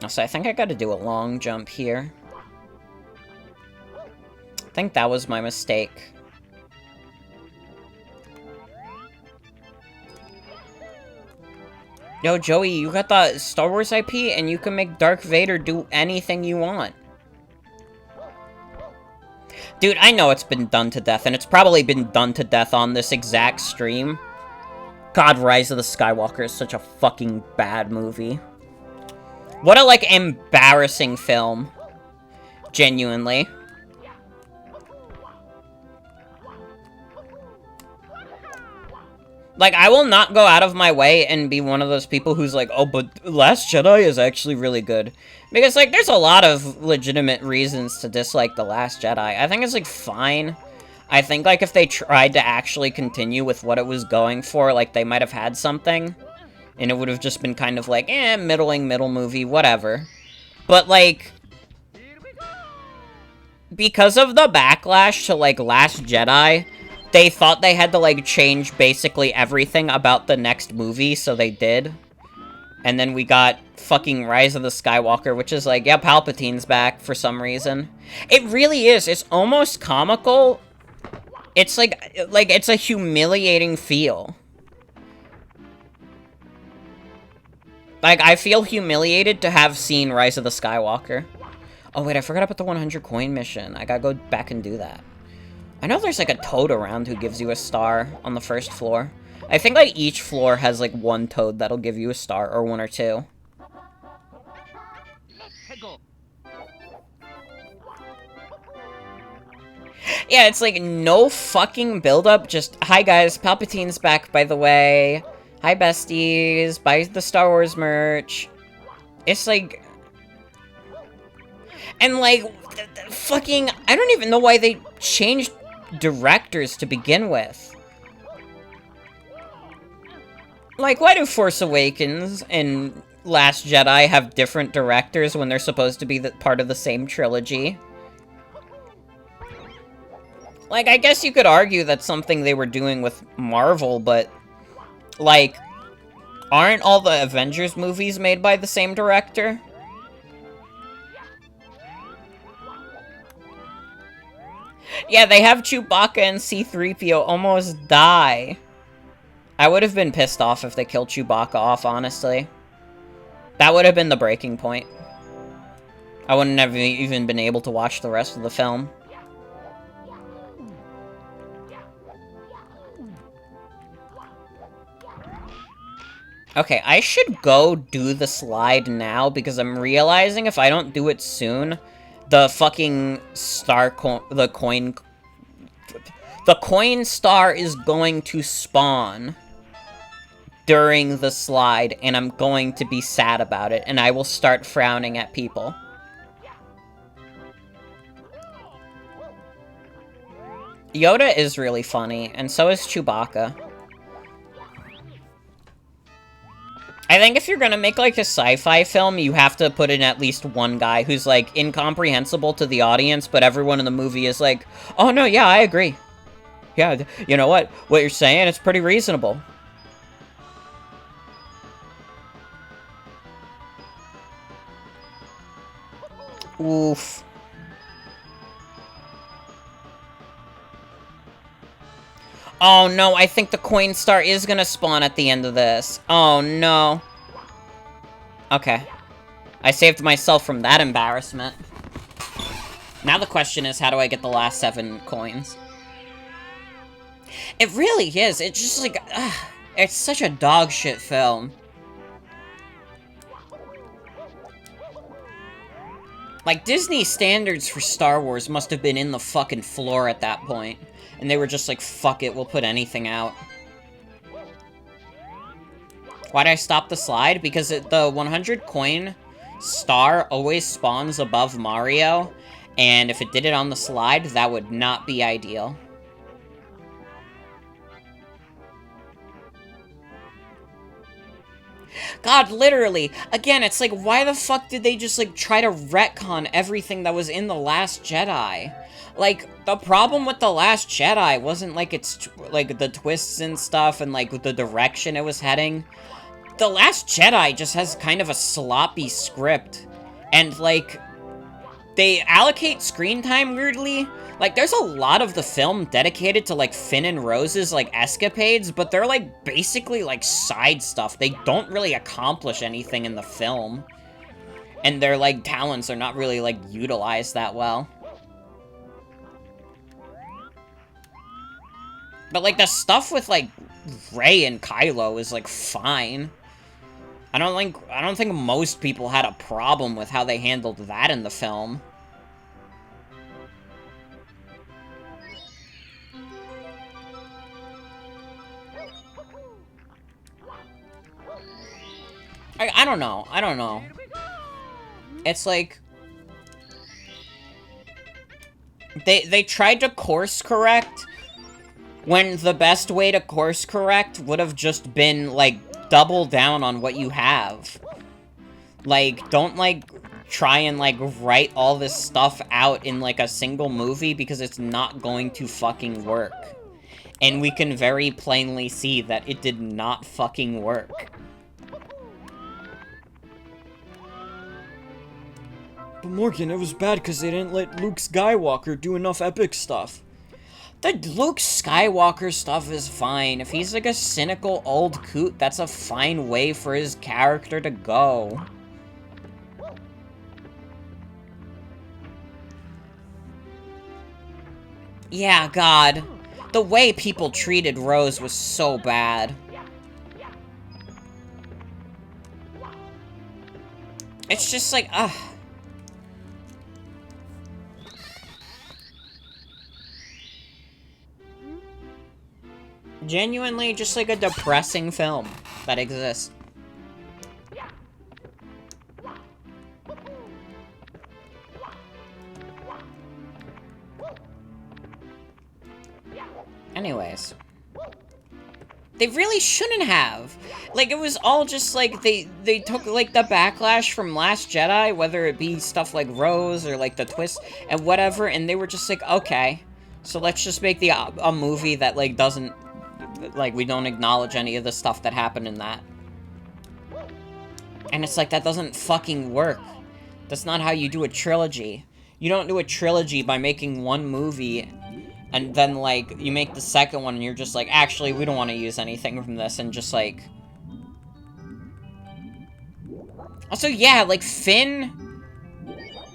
Speaker 1: So I think I gotta do a long jump here. I think that was my mistake. Yo, Joey, you got the Star Wars IP, and you can make Darth Vader do anything you want. Dude, I know it's been done to death, and it's probably been done to death on this exact stream. God, Rise of the Skywalker is such a fucking bad movie. What a, like, embarrassing film. Genuinely. Like, I will not go out of my way and be one of those people who's like, oh, but Last Jedi is actually really good. Because, like, there's a lot of legitimate reasons to dislike The Last Jedi. I think it's, like, fine. I think, like, if they tried to actually continue with what it was going for, like, they might have had something. And it would have just been kind of like, middle movie, whatever. But, like, because of the backlash to, like, Last Jedi, they thought they had to, like, change basically everything about the next movie, so they did. And then we got fucking Rise of the Skywalker, which is like, yeah, Palpatine's back for some reason. It really is. It's almost comical. It's like it's a humiliating feel. Like, I feel humiliated to have seen Rise of the Skywalker. Oh, wait, I forgot about the 100 coin mission. I gotta go back and do that. I know there's, like, a toad around who gives you a star on the first floor. I think, like, each floor has, like, one toad that'll give you a star, or one or two. Yeah, it's, like, no fucking build-up, just, hi, guys, Palpatine's back, by the way. Hi, besties, buy the Star Wars merch. It's, like... And, like, fucking... I don't even know why they changed directors to begin with. Like, why do Force Awakens and Last Jedi have different directors when they're supposed to be part of the same trilogy? Like, I guess you could argue that's something they were doing with Marvel, but, like, aren't all the Avengers movies made by the same director? Yeah, they have Chewbacca and C-3PO almost die. I would have been pissed off if they killed Chewbacca off, honestly. That would have been the breaking point. I wouldn't have even been able to watch the rest of the film. Okay, I should go do the slide now, because I'm realizing if I don't do it soon, the fucking the coin star is going to spawn during the slide, and I'm going to be sad about it, and I will start frowning at people. Yoda is really funny, and so is Chewbacca. I think if you're gonna make, like, a sci-fi film, you have to put in at least one guy who's, like, incomprehensible to the audience, but everyone in the movie is like, oh, no, yeah, I agree. Yeah, you know what? What you're saying, it's pretty reasonable. Oof. Oh, no, I think the coin star is gonna spawn at the end of this. Oh, no. Okay. I saved myself from that embarrassment. Now the question is, how do I get the last 7 coins? It really is. It's just like, it's such a dog shit film. Like, Disney standards for Star Wars must have been in the fucking floor at that point. And they were just like, fuck it, we'll put anything out. Why'd I stop the slide? Because the 100 coin star always spawns above Mario. And if it did it on the slide, that would not be ideal. God, literally, again, it's like, why the fuck did they just, like, try to retcon everything that was in The Last Jedi? Like, the problem with The Last Jedi wasn't, like, like, the twists and stuff and, like, the direction it was heading. The Last Jedi just has kind of a sloppy script. And, like, they allocate screen time weirdly. Like, there's a lot of the film dedicated to, like, Finn and Rose's, like, escapades, but they're, like, basically, like, side stuff. They don't really accomplish anything in the film. And their, like, talents are not really, like, utilized that well. But, like, the stuff with, like, Rey and Kylo is, like, fine. I don't think most people had a problem with how they handled that in the film. I don't know. I don't know. It's like they tried to course correct when the best way to course correct would have just been like double down on what you have. Like, don't like try and like write all this stuff out in like a single movie because it's not going to fucking work. And we can very plainly see that it did not fucking work. But Morgan, it was bad because they didn't let Luke Skywalker do enough epic stuff. The Luke Skywalker stuff is fine. If he's like a cynical old coot, that's a fine way for his character to go. Yeah, God. The way people treated Rose was so bad. It's just like, ugh. Genuinely just like a depressing film that exists. Anyways. They really shouldn't have. Like, it was all just, like, they took, like, the backlash from Last Jedi, whether it be stuff like Rose or, like, the twist and whatever, and they were just like, okay, so let's just make a movie that, like, doesn't, like, we don't acknowledge any of the stuff that happened in that. And it's like, that doesn't fucking work. That's not how you do a trilogy. You don't do a trilogy by making one movie and then, like, you make the second one and you're just like, actually, we don't want to use anything from this, and just, like... Also, yeah, like, Finn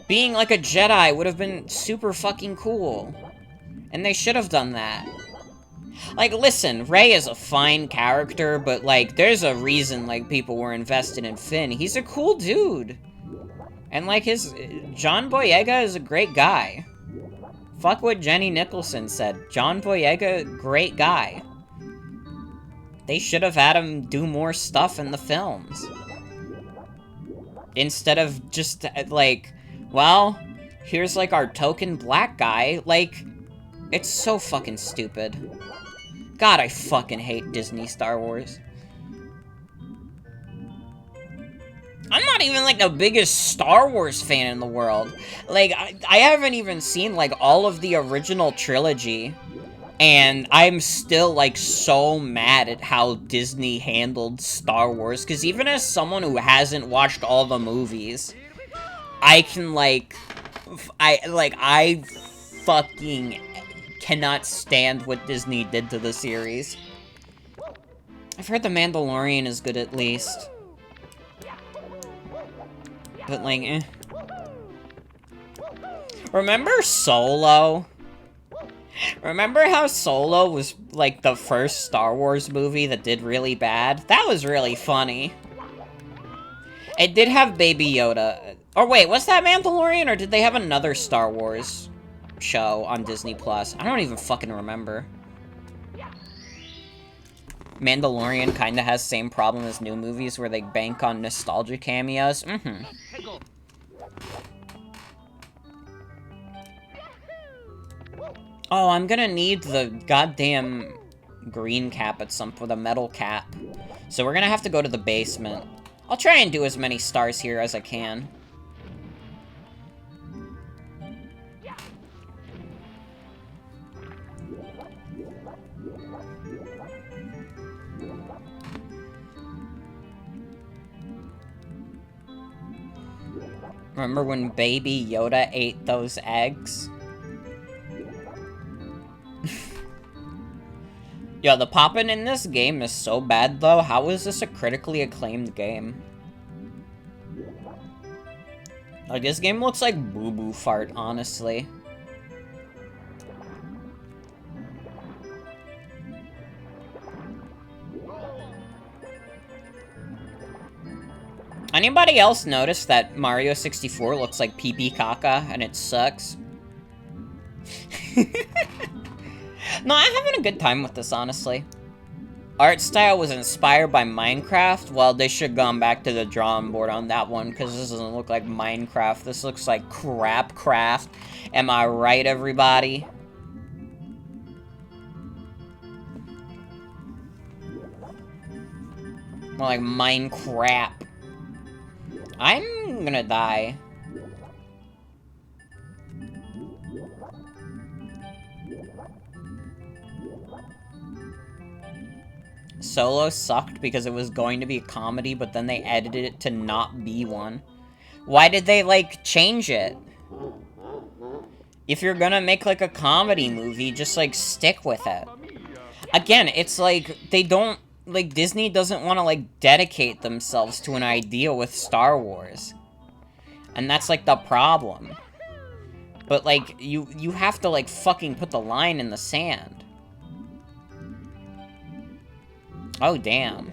Speaker 1: being, like, a Jedi would have been super fucking cool. And they should have done that. Like, listen, Rey is a fine character, but, like, there's a reason, like, people were invested in Finn. He's a cool dude. And, like, John Boyega is a great guy. Fuck what Jenny Nicholson said. John Boyega, great guy. They should have had him do more stuff in the films. Instead of just, like, well, here's, like, our token black guy. Like, it's so fucking stupid. God, I fucking hate Disney Star Wars. I'm not even, like, the biggest Star Wars fan in the world. Like, I haven't even seen, like, all of the original trilogy. And I'm still, like, so mad at how Disney handled Star Wars. Because even as someone who hasn't watched all the movies, I can, like... I fucking cannot stand what Disney did to the series. I've heard The Mandalorian is good at least. But, like, eh. Remember Solo? Remember how Solo was, like, the first Star Wars movie that did really bad? That was really funny. It did have Baby Yoda. Or wait, was that Mandalorian, or did they have another Star Wars show on Disney+? I don't even fucking remember. Mandalorian kinda has same problem as new movies where they bank on nostalgia cameos. Oh, I'm gonna need the goddamn green cap at some point, the metal cap. So we're gonna have to go to the basement. I'll try and do as many stars here as I can. Remember when Baby Yoda ate those eggs? Yo, the poppin' in this game is so bad, though. How is this a critically acclaimed game? Like, this game looks like boo-boo fart, honestly. Anybody else notice that Mario 64 looks like Pee Pee Caca and it sucks? No, I'm having a good time with this, honestly. Art style was inspired by Minecraft. Well, they should have gone back to the drawing board on that one, because this doesn't look like Minecraft. This looks like crap craft. Am I right, everybody? More like Minecraft. I'm gonna die. Solo sucked because it was going to be a comedy, but then they edited it to not be one. Why did they, like, change it? If you're gonna make, like, a comedy movie, just, like, stick with it. Again, it's like, they don't, like, Disney doesn't want to, like, dedicate themselves to an idea with Star Wars. And that's, like, the problem. But, like, you have to, like, fucking put the line in the sand. Oh, damn.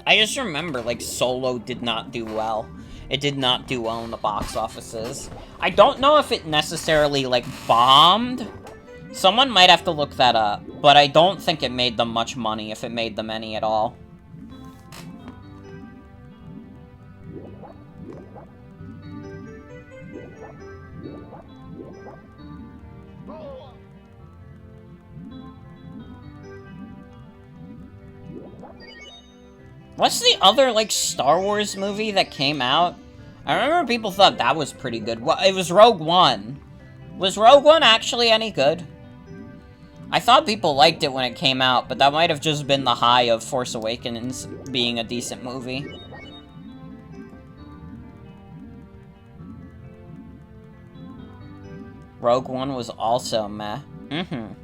Speaker 1: I just remember, like, Solo did not do well. It did not do well in the box offices. I don't know if it necessarily, like, bombed. Someone might have to look that up. But I don't think it made them much money, if it made them any at all. What's the other, like, Star Wars movie that came out? I remember people thought that was pretty good. Well, it was Rogue One. Was Rogue One actually any good? I thought people liked it when it came out, but that might have just been the high of Force Awakens being a decent movie. Rogue One was also meh. Mm-hmm.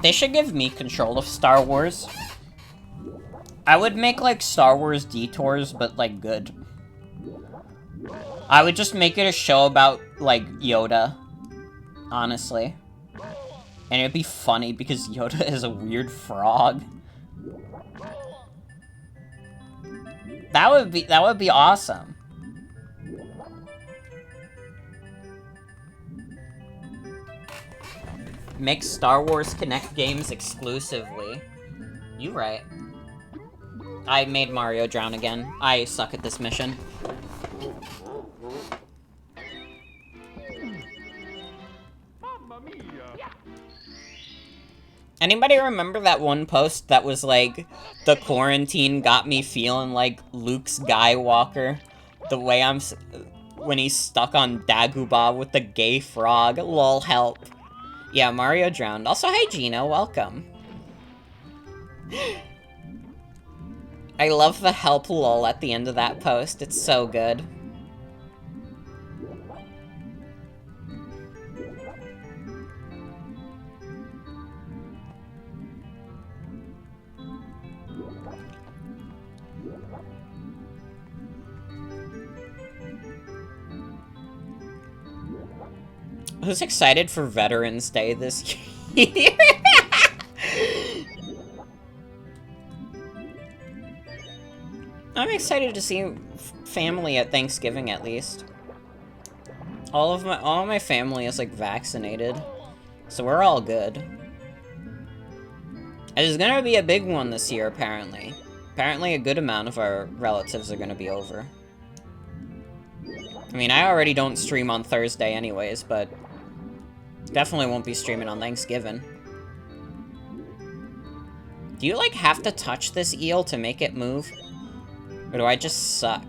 Speaker 1: They should give me control of Star Wars. I would make, like, Star Wars Detours, but, like, good. I would just make it a show about, like, Yoda. Honestly. And it'd be funny because Yoda is a weird frog. That would be awesome. Make Star Wars Connect games exclusively. You right. I made Mario drown again. I suck at this mission. Anybody remember that one post that was like, the quarantine got me feeling like Luke Skywalker? The way when he's stuck on Dagobah with the gay frog. Lol, help. Yeah, Mario drowned. Also, hey Gino, welcome. I love the help lol at the end of that post. It's so good. Who's excited for Veterans Day this year? I'm excited to see family at Thanksgiving, at least. All of my family is, like, vaccinated. So we're all good. There's gonna be a big one this year, apparently. Apparently a good amount of our relatives are gonna be over. I mean, I already don't stream on Thursday anyways, but definitely won't be streaming on Thanksgiving. Do you, like, have to touch this eel to make it move? Or do I just suck?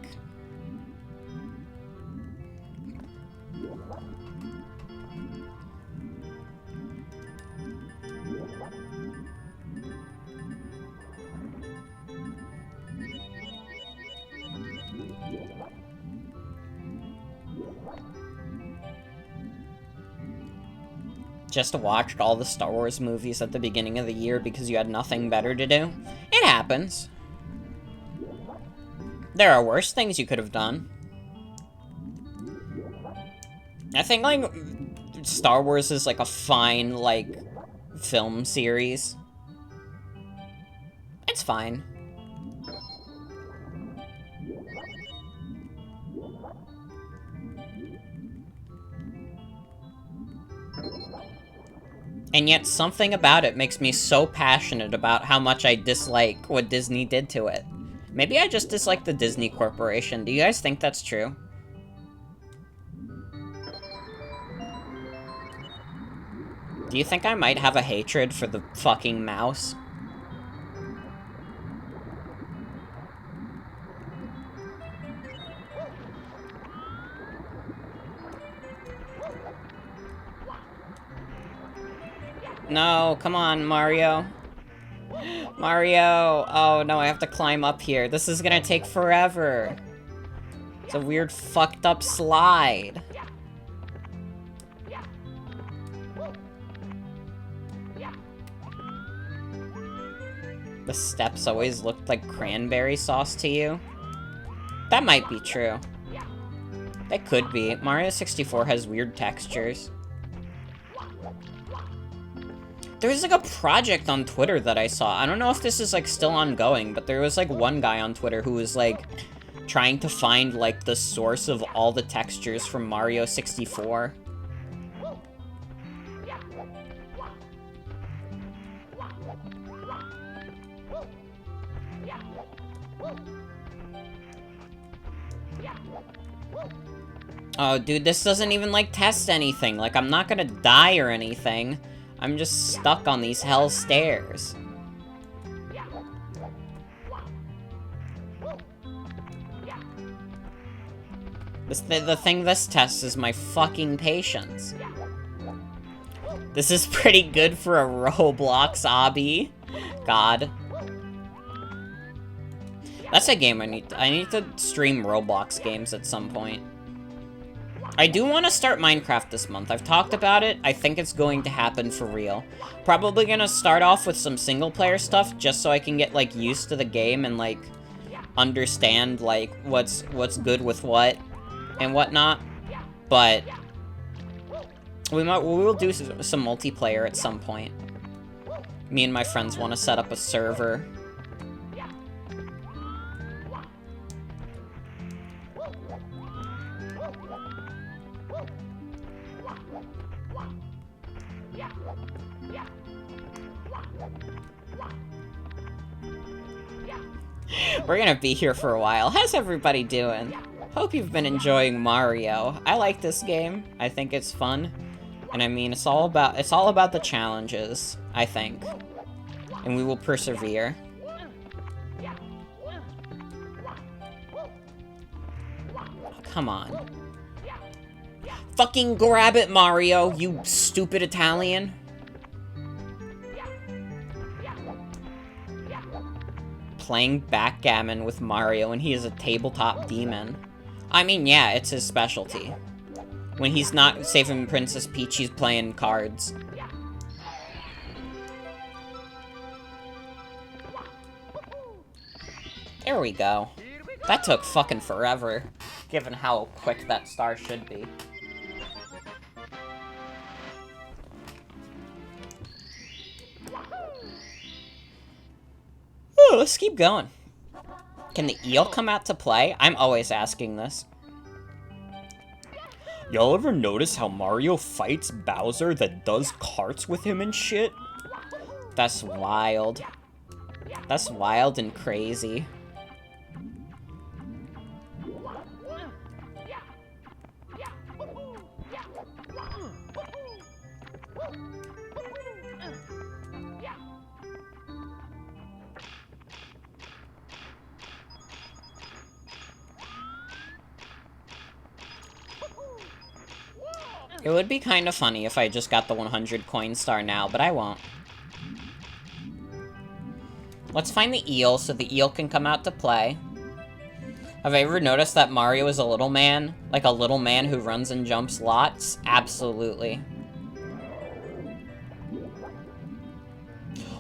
Speaker 1: Just watched all the Star Wars movies at the beginning of the year because you had nothing better to do. It happens. There are worse things you could have done. I think, like, Star Wars is, like, a fine, like, film series. It's fine. And yet something about it makes me so passionate about how much I dislike what Disney did to it. Maybe I just dislike the Disney Corporation. Do you guys think that's true? Do you think I might have a hatred for the fucking mouse? No, come on, Mario. Mario! Oh no, I have to climb up here. This is gonna take forever. It's a weird, fucked up slide. The steps always looked like cranberry sauce to you? That might be true. That could be. Mario 64 has weird textures. There was, like, a project on Twitter that I saw. I don't know if this is, like, still ongoing, but there was, like, one guy on Twitter who was, like, trying to find, like, the source of all the textures from Mario 64. Oh, dude, this doesn't even, like, test anything. Like, I'm not gonna die or anything. I'm just stuck on these hell stairs. The thing this tests is my fucking patience. This is pretty good for a Roblox obby. God. That's a game I need to stream Roblox games at some point. I do want to start Minecraft this month. I've talked about it. I think it's going to happen for real. Probably gonna start off with some single-player stuff, just so I can get, like, used to the game and, like, understand, like, what's good with what and whatnot. But we will do some multiplayer at some point. Me and my friends want to set up a server. We're gonna be here for a while. How's everybody doing? Hope you've been enjoying Mario. I like this game. I think it's fun. And I mean, it's all about the challenges, I think. And we will persevere. Oh, come on. Fucking grab it, Mario, you stupid Italian. Playing backgammon with Mario and he is a tabletop demon. I mean, yeah, it's his specialty. When he's not saving Princess Peach, he's playing cards. There we go. That took fucking forever, given how quick that star should be. Ooh, let's keep going. Can the eel come out to play? I'm always asking this. Y'all ever notice how Mario fights Bowser that does carts with him and shit? That's wild. That's wild and crazy. It would be kind of funny if I just got the 100 coin star now, but I won't. Let's find the eel so the eel can come out to play. Have I ever noticed that Mario is a little man? Like a little man who runs and jumps lots? Absolutely.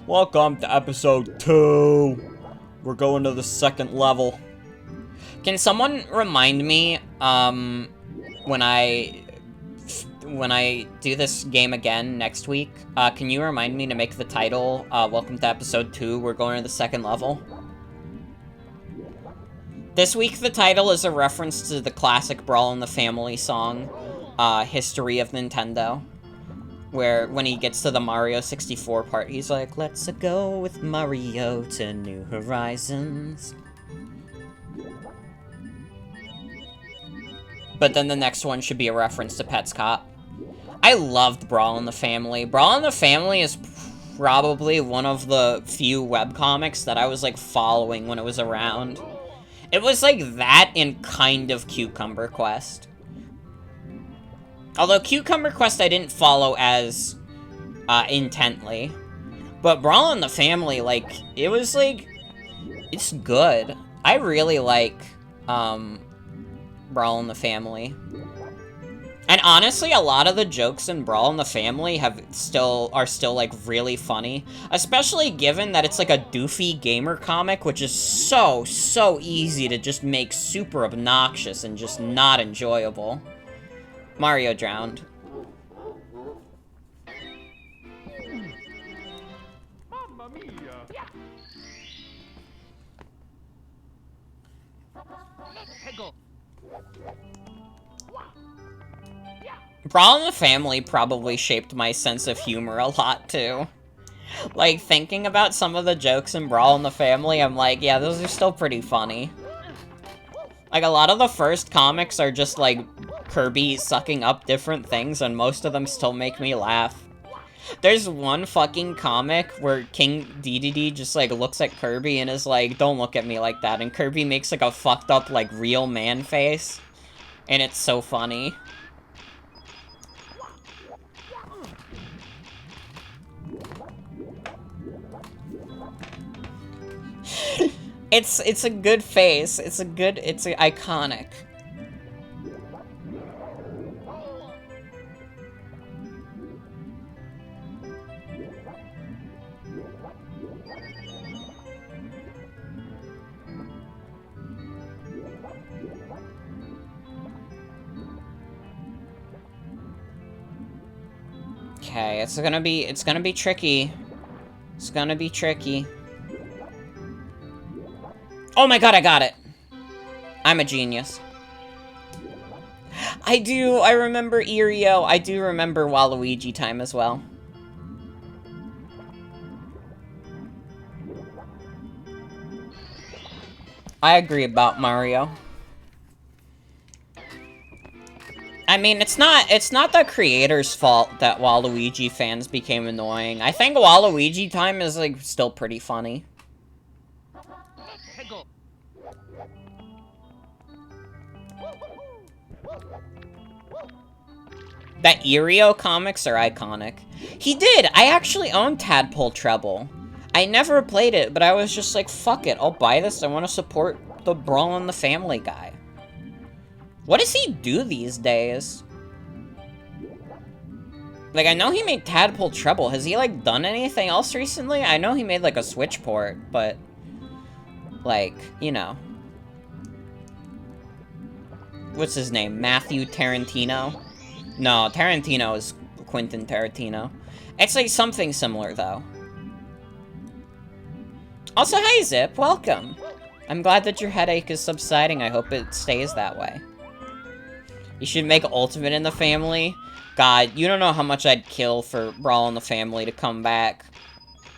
Speaker 1: Welcome to episode 2. We're going to the second level. Can someone remind me, when I do this game again next week, can you remind me to make the title, Welcome to episode 2, we're going to the second level? This week, the title is a reference to the classic Brawl in the Family song, History of Nintendo. Where, when he gets to the Mario 64 part, he's like, let's go with Mario to new horizons. But then the next one should be a reference to Pet's Cop. I loved Brawl in the Family. Brawl in the Family is probably one of the few webcomics that I was, like, following when it was around. It was like that and kind of Cucumber Quest. Although Cucumber Quest I didn't follow as intently. But Brawl in the Family, like, it was like, it's good. I really like Brawl in the Family. And honestly, a lot of the jokes in Brawl in the Family are still like really funny, especially given that it's like a doofy gamer comic, which is so easy to just make super obnoxious and just not enjoyable. Mario drowned.
Speaker 2: Mamma mia!
Speaker 1: Brawl in the Family probably shaped my sense of humor a lot, too. Like, thinking about some of the jokes in Brawl in the Family, I'm like, yeah, those are still pretty funny. Like, a lot of the first comics are just, like, Kirby sucking up different things, and most of them still make me laugh. There's one fucking comic where King Dedede just, like, looks at Kirby and is like, don't look at me like that, and Kirby makes, like, a fucked up, like, real man face. And it's so funny. It's a good face. It's iconic. Okay, it's gonna be tricky. It's gonna be tricky. Oh my god, I got it! I'm a genius. I remember Irio. I do remember Waluigi time as well. I agree about Mario. I mean, it's not the creator's fault that Waluigi fans became annoying. I think Waluigi time is, like, still pretty funny. That Irio comics are iconic. He did! I actually own Tadpole Treble. I never played it, but I was just like, fuck it, I'll buy this. I want to support the Brawl in the Family guy. What does he do these days? Like, I know he made Tadpole Treble. Has he, like, done anything else recently? I know he made, like, a Switch port, but... like, you know. What's his name? Matthew Tarantino? No, Tarantino is Quentin Tarantino. It's like something similar, though. Also, hi, Zip. Welcome. I'm glad that your headache is subsiding. I hope it stays that way. You should make Ultimate in the Family. God, you don't know how much I'd kill for Brawl in the Family to come back.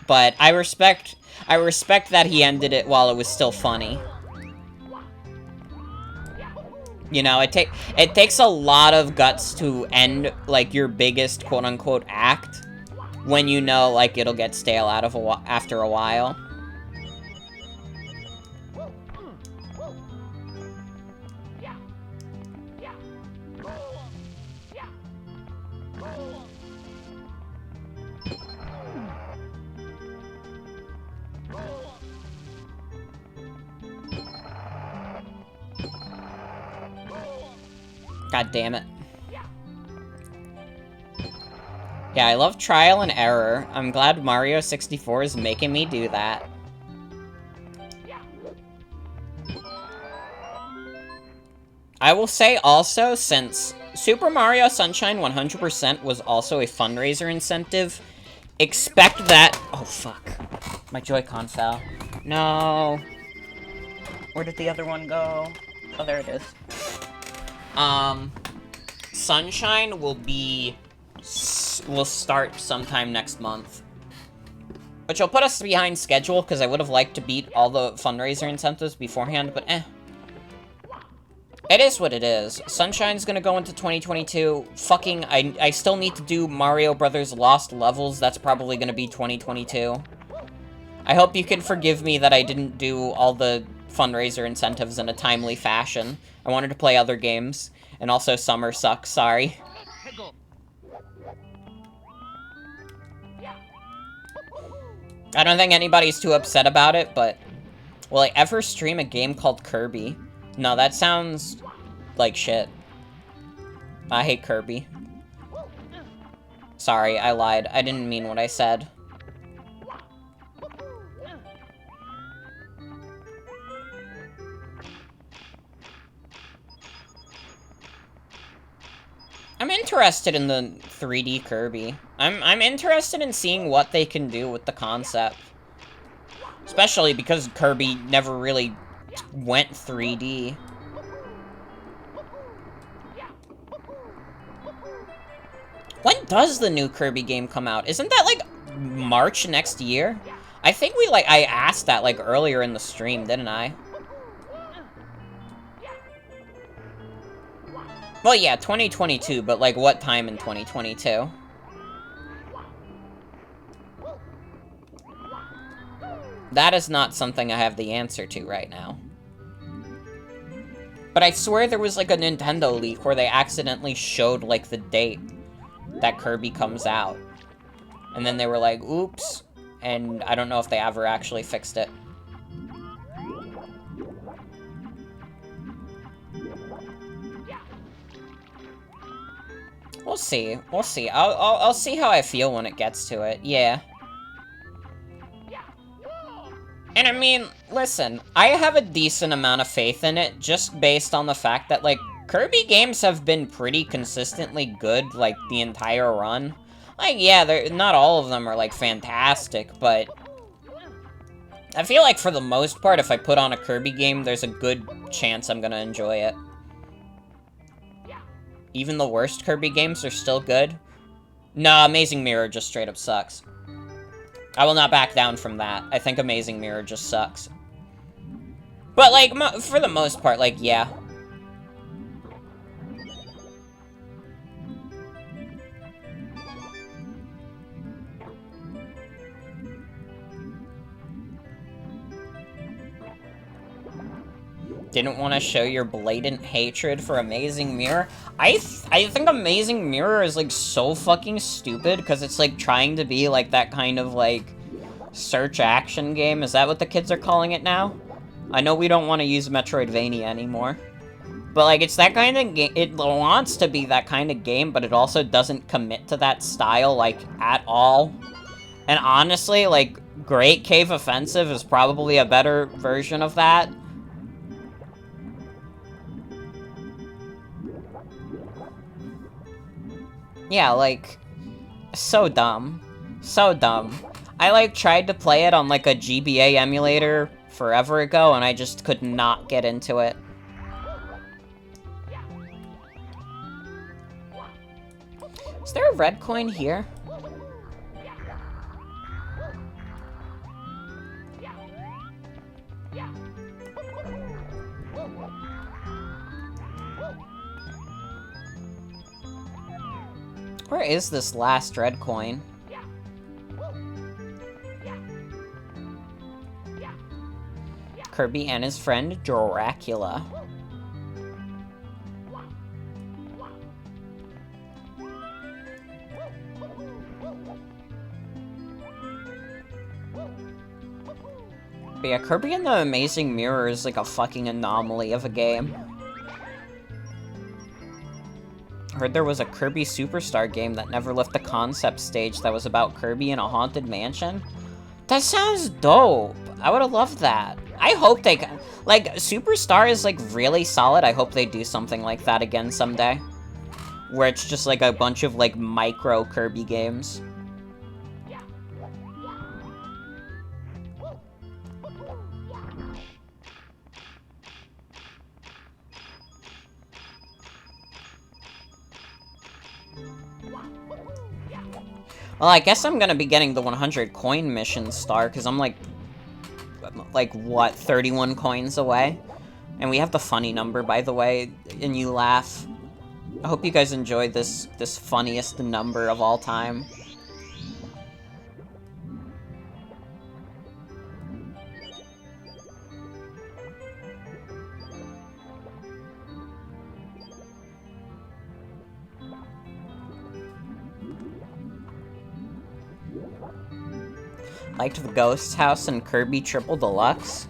Speaker 1: But I respect that he ended it while it was still funny. You know, it takes a lot of guts to end, like, your biggest quote-unquote act when you know, like, it'll get stale after a while. God damn it. Yeah, I love trial and error. I'm glad Mario 64 is making me do that. I will say also, since Super Mario Sunshine 100% was also a fundraiser incentive, expect that... Oh, fuck. My Joy-Con fell. No. Where did the other one go? Oh, there it is. Sunshine will start sometime next month. Which will put us behind schedule, because I would have liked to beat all the fundraiser incentives beforehand, but eh. It is what it is. Sunshine's gonna go into 2022. Fucking, I still need to do Mario Brothers Lost Levels. That's probably gonna be 2022. I hope you can forgive me that I didn't do all the fundraiser incentives in a timely fashion. I wanted to play other games. And also, summer sucks, sorry. I don't think anybody's too upset about it, but... Will I ever stream a game called Kirby? No, that sounds like shit. I hate Kirby. Sorry, I lied. I didn't mean what I said. I'm interested in the 3D Kirby. I'm interested in seeing what they can do with the concept. Especially because Kirby never really went 3D. When does the new Kirby game come out? Isn't that, like, March next year? I think I asked that, like, earlier in the stream, didn't I? Well, yeah, 2022, but, like, what time in 2022? That is not something I have the answer to right now. But I swear there was, like, a Nintendo leak where they accidentally showed, like, the date that Kirby comes out. And then they were like, oops. And I don't know if they ever actually fixed it. We'll see. We'll see. I'll see how I feel when it gets to it. Yeah. And I mean, listen, I have a decent amount of faith in it, just based on the fact that, like, Kirby games have been pretty consistently good, like, the entire run. Like, yeah, not all of them are, like, fantastic, but... I feel like, for the most part, if I put on a Kirby game, there's a good chance I'm gonna enjoy it. Even the worst Kirby games are still good. No, Amazing Mirror just straight up sucks. I will not back down from that. I think Amazing Mirror just sucks. But, like, for the most part, like, yeah. Didn't want to show your blatant hatred for Amazing Mirror? I think Amazing Mirror is, like, so fucking stupid, because it's, like, trying to be, like, that kind of, like, search action game. Is that what the kids are calling it now? I know we don't want to use Metroidvania anymore. But, like, it's that kind of game. It wants to be that kind of game, but it also doesn't commit to that style, like, at all. And honestly, like, Great Cave Offensive is probably a better version of that. Yeah, like, so dumb. So dumb. I, like, tried to play it on, like, a GBA emulator forever ago, and I just could not get into it. Is there a red coin here? Where is this last red coin? Kirby and his friend Dracula. But yeah, Kirby and the Amazing Mirror is like a fucking anomaly of a game. Heard there was a Kirby Superstar game that never left the concept stage that was about Kirby in a haunted mansion. That sounds dope. I would have loved that. I hope they... Like, Superstar is, like, really solid. I hope they do something like that again someday. Where it's just, like, a bunch of, like, micro Kirby games. Well, I guess I'm gonna be getting the 100 coin mission star, because I'm like, what, 31 coins away? And we have the funny number, by the way, and you laugh. I hope you guys enjoyed this funniest number of all time. Liked the Ghost House and Kirby Triple Deluxe.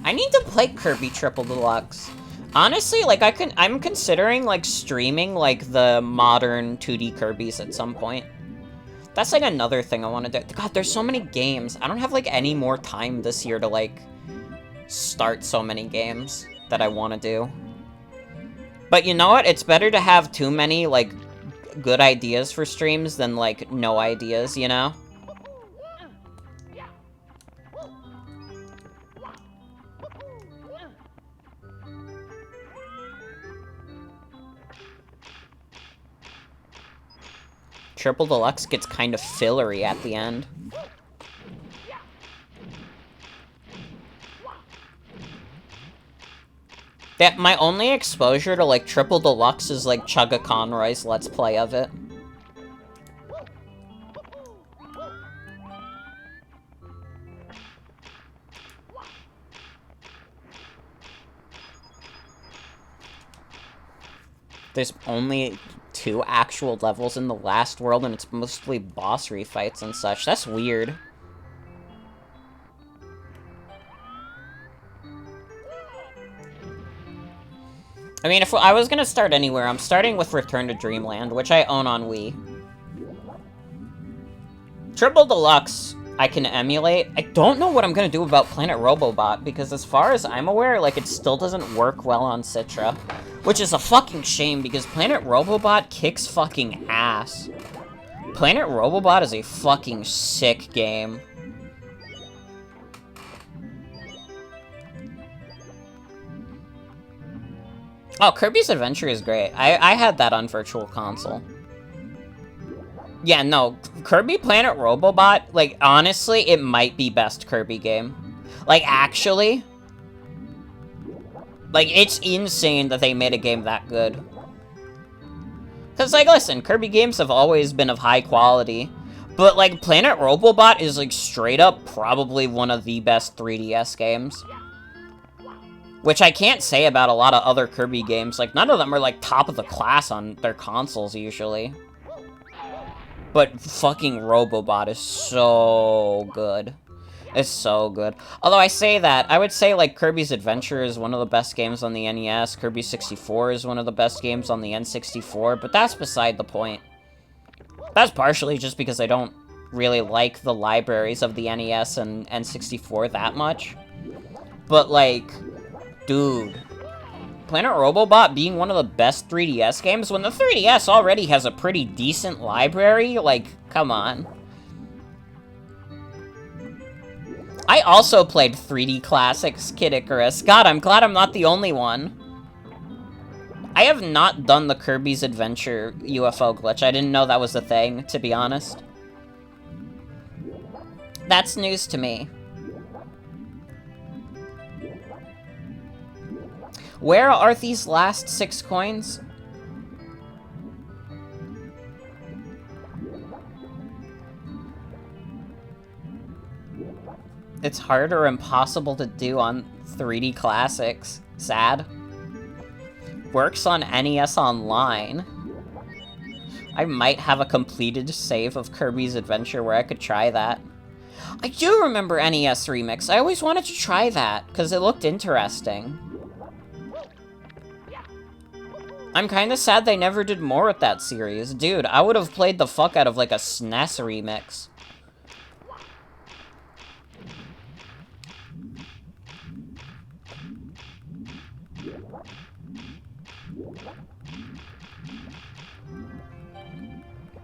Speaker 1: I need to play Kirby Triple Deluxe. Honestly, like, I'm considering, like, streaming, like, the modern 2D Kirbys at some point. That's, like, another thing I want to do. God, there's so many games. I don't have, like, any more time this year to, like, start so many games that I want to do. But you know what? It's better to have too many, like, good ideas for streams than, like, no ideas, you know? Triple Deluxe gets kind of fillery at the end. That my only exposure to, like, Triple Deluxe is, like, Chugga Conroy's Let's Play of it. There's only 2 actual levels in the last world, and it's mostly boss refights and such. That's weird. I mean, if I was gonna start anywhere, I'm starting with Return to Dreamland, which I own on Wii. Triple Deluxe, I can emulate. I don't know what I'm gonna do about Planet Robobot, because as far as I'm aware, like, it still doesn't work well on Citra. Which is a fucking shame, because Planet Robobot kicks fucking ass. Planet Robobot is a fucking sick game. Oh, Kirby's Adventure is great. I had that on Virtual Console. Yeah, no, Kirby Planet Robobot, like, honestly, it might be best Kirby game. Like, actually... Like, it's insane that they made a game that good. Because, like, listen, Kirby games have always been of high quality. But, like, Planet Robobot is, like, straight up probably one of the best 3DS games. Which I can't say about a lot of other Kirby games. Like, none of them are, like, top of the class on their consoles, usually. But fucking Robobot is so good. It's so good. Although I say that, I would say, like, Kirby's Adventure is one of the best games on the NES. Kirby 64 is one of the best games on the N64, but that's beside the point. That's partially just because I don't really like the libraries of the NES and N64 that much. But, like, dude, Planet Robobot being one of the best 3DS games, when the 3DS already has a pretty decent library, like, come on. I also played 3D Classics Kid Icarus. God, I'm glad I'm not the only one. I have not done the Kirby's Adventure UFO glitch. I didn't know that was a thing, to be honest. That's news to me. Where are these last 6 coins? It's hard or impossible to do on 3D Classics. Sad. Works on NES Online. I might have a completed save of Kirby's Adventure where I could try that. I do remember NES Remix. I always wanted to try that, because it looked interesting. I'm kind of sad they never did more with that series. Dude, I would have played the fuck out of, like, a SNES remix.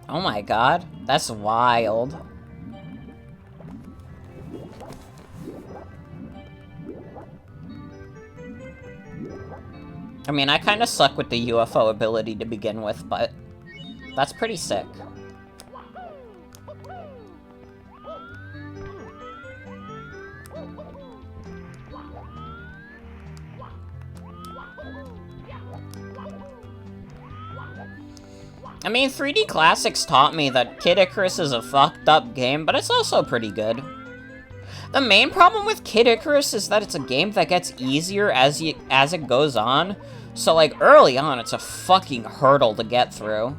Speaker 1: Oh my god, that's wild. I mean, I kind of suck with the UFO ability to begin with, but that's pretty sick. I mean, 3D Classics taught me that Kid Icarus is a fucked up game, but it's also pretty good. The main problem with Kid Icarus is that it's a game that gets easier as it goes on. So, like, early on, it's a fucking hurdle to get through.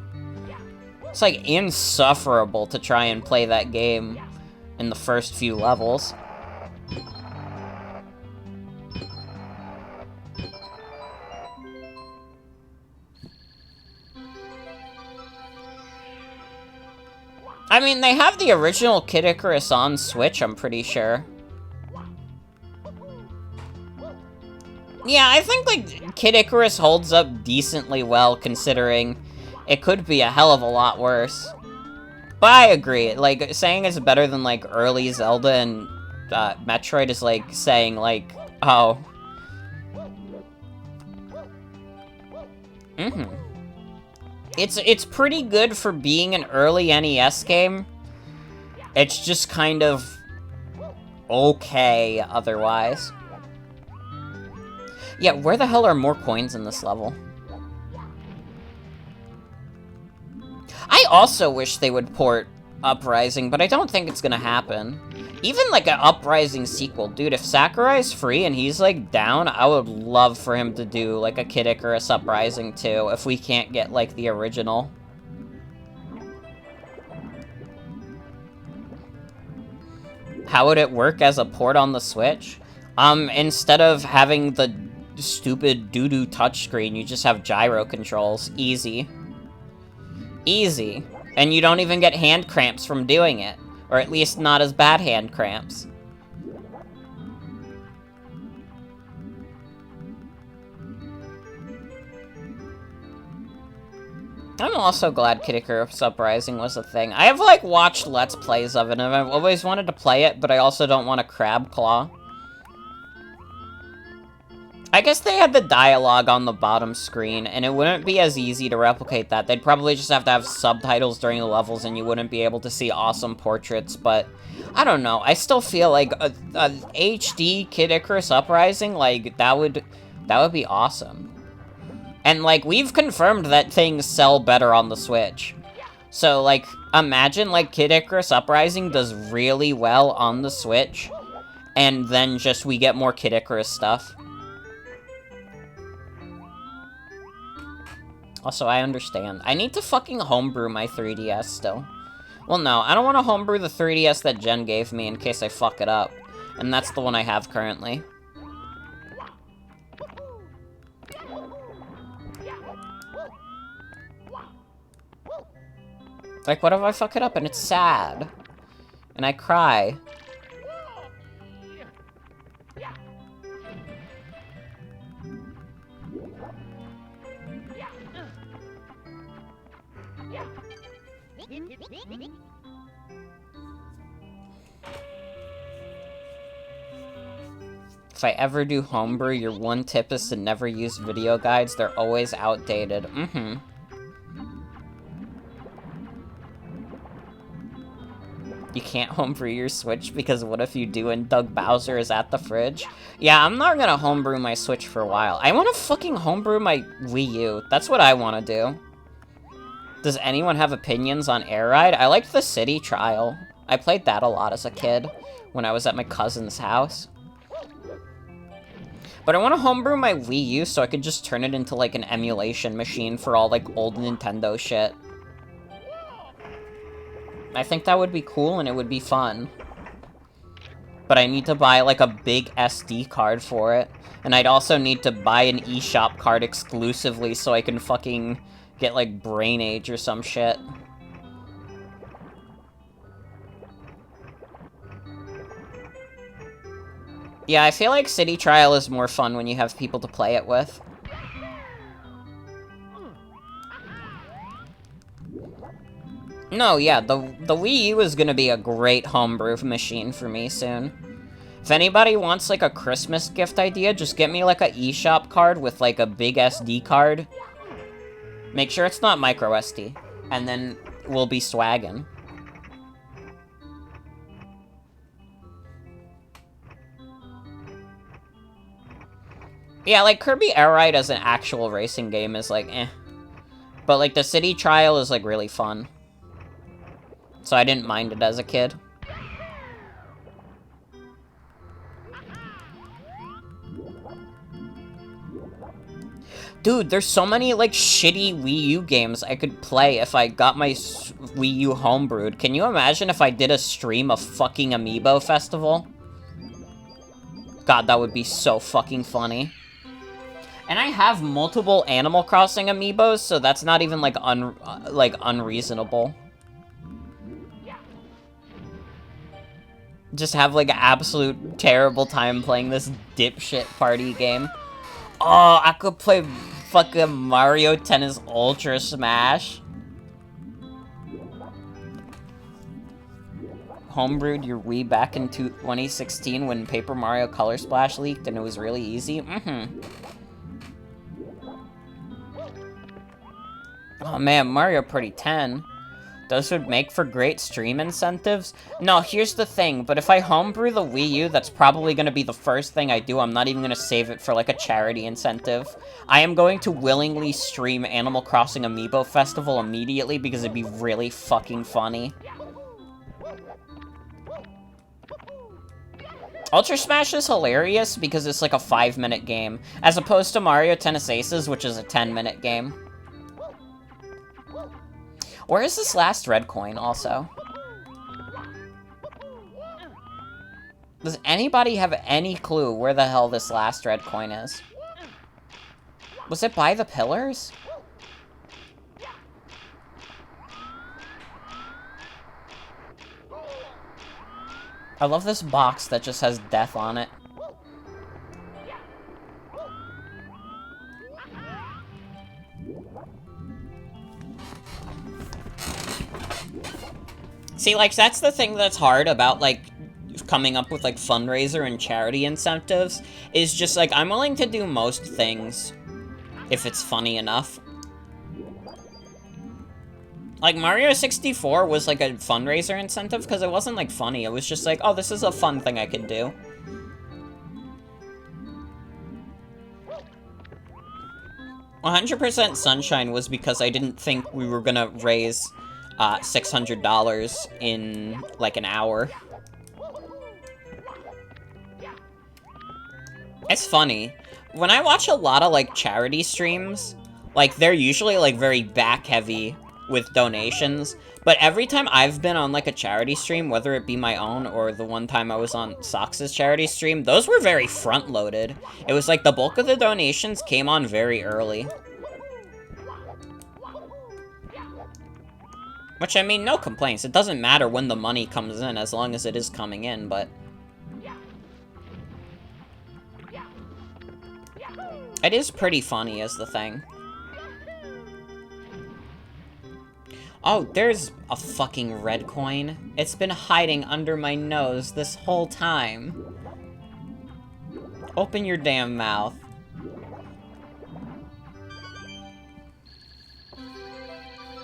Speaker 1: It's, like, insufferable to try and play that game in the first few levels. I mean, they have the original Kid Icarus on Switch, I'm pretty sure. Yeah, I think, like, Kid Icarus holds up decently well, considering it could be a hell of a lot worse. But I agree, like, saying it's better than, like, early Zelda and Metroid is like saying, like, oh. It's pretty good for being an early NES game. It's just kind of okay otherwise. Yeah, where the hell are more coins in this level? I also wish they would port Uprising, but I don't think it's gonna happen. Even, like, an Uprising sequel. Dude, if Sakurai's free and he's, like, down, I would love for him to do, like, a Kid Icarus Uprising too, if we can't get, like, the original. How would it work as a port on the Switch? Instead of having the stupid doo-doo touchscreen, you just have gyro controls. Easy. Easy. And you don't even get hand cramps from doing it. Or at least not as bad hand cramps. I'm also glad Kid Icarus Uprising was a thing. I have, like, watched Let's Plays of it, and I've always wanted to play it, but I also don't want a crab claw. I guess they had the dialogue on the bottom screen, and it wouldn't be as easy to replicate that. They'd probably just have to have subtitles during the levels, and you wouldn't be able to see awesome portraits, but I don't know. I still feel like a HD Kid Icarus Uprising, like, that would be awesome. And, like, we've confirmed that things sell better on the Switch. So, like, imagine, like, Kid Icarus Uprising does really well on the Switch, and then just we get more Kid Icarus stuff. Also, I understand. I need to fucking homebrew my 3DS still. Well, no, I don't want to homebrew the 3DS that Jen gave me in case I fuck it up. And that's the one I have currently. Like, what if I fuck it up and it's sad? And I cry. If I ever do homebrew, your one tip is to never use video guides. They're always outdated. You can't homebrew your Switch because what if you do and Doug Bowser is at the fridge? Yeah, I'm not gonna homebrew my Switch for a while. I wanna fucking homebrew my Wii U. That's what I wanna do. Does anyone have opinions on Air Ride? I liked the City Trial. I played that a lot as a kid when I was at my cousin's house. But I want to homebrew my Wii U so I could just turn it into, like, an emulation machine for all, like, old Nintendo shit. I think that would be cool and it would be fun. But I need to buy, like, a big SD card for it. And I'd also need to buy an eShop card exclusively so I can fucking get, like, Brain Age or some shit. Yeah, I feel like City Trial is more fun when you have people to play it with. No, yeah, the Wii U is gonna be a great homebrew machine for me soon. If anybody wants, like, a Christmas gift idea, just get me, like, a eShop card with, like, a big SD card. Make sure it's not micro SD. And then we'll be swaggin'. Yeah, like, Kirby Air Ride as an actual racing game is, like, eh. But, like, the City Trial is, like, really fun. So I didn't mind it as a kid. Dude, there's so many, like, shitty Wii U games I could play if I got my Wii U homebrewed. Can you imagine if I did a stream of fucking Amiibo Festival? God, that would be so fucking funny. And I have multiple Animal Crossing Amiibos, so that's not even, like, unreasonable. Just have, like, an absolute terrible time playing this dipshit party game. Oh, I could play fucking Mario Tennis Ultra Smash. Homebrewed your Wii back in 2016 when Paper Mario Color Splash leaked and it was really easy? Oh man, Mario Party 10. Those would make for great stream incentives? No, here's the thing, but if I homebrew the Wii U, that's probably going to be the first thing I do. I'm not even going to save it for, like, a charity incentive. I am going to willingly stream Animal Crossing Amiibo Festival immediately because it'd be really fucking funny. Ultra Smash is hilarious because it's, like, a 5-minute game, as opposed to Mario Tennis Aces, which is a 10-minute game. Where is this last red coin, also? Does anybody have any clue where the hell this last red coin is? Was it by the pillars? I love this box that just has death on it. See, like, that's the thing that's hard about, like, coming up with, like, fundraiser and charity incentives, is just, like, I'm willing to do most things if it's funny enough. Like, Mario 64 was, like, a fundraiser incentive because it wasn't, like, funny. It was just like, oh, this is a fun thing I can do. "100% Sunshine" was because I didn't think we were gonna raise $600 in, like, an hour. It's funny. When I watch a lot of, like, charity streams, like, they're usually, like, very back-heavy with donations, but every time I've been on, like, a charity stream, whether it be my own or the one time I was on Sox's charity stream, those were very front-loaded. It was like the bulk of the donations came on very early. Which, I mean, no complaints. It doesn't matter when the money comes in, as long as it is coming in, but... it is pretty funny, is the thing. Oh, there's a fucking red coin. It's been hiding under my nose this whole time. Open your damn mouth.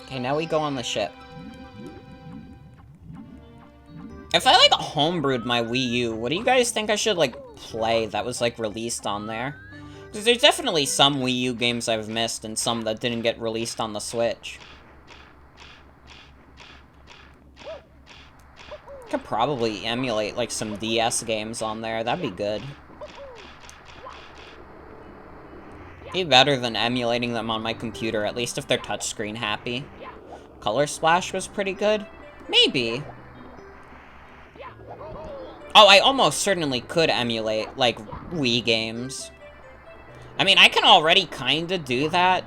Speaker 1: Okay, now we go on the ship. If I, like, homebrewed my Wii U, what do you guys think I should, like, play that was, like, released on there? Because there's definitely some Wii U games I've missed, and some that didn't get released on the Switch. Could probably emulate, like, some DS games on there. That'd be good. Be better than emulating them on my computer, at least if they're touchscreen happy. Color Splash was pretty good? Maybe. Oh, I almost certainly could emulate, like, Wii games. I mean, I can already kinda do that.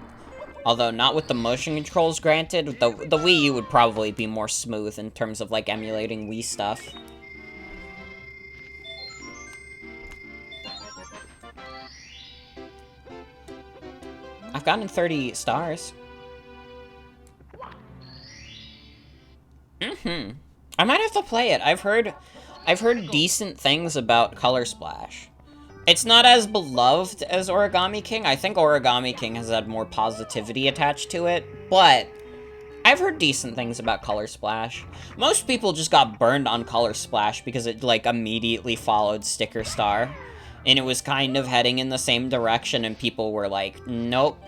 Speaker 1: Although, not with the motion controls granted. The Wii U would probably be more smooth in terms of, like, emulating Wii stuff. I've gotten 30 stars. I might have to play it. I've heard decent things about Color Splash. It's not as beloved as Origami King. I think Origami King has had more positivity attached to it, but I've heard decent things about Color Splash. Most people just got burned on Color Splash because it, like, immediately followed Sticker Star. And it was kind of heading in the same direction, and people were like, nope.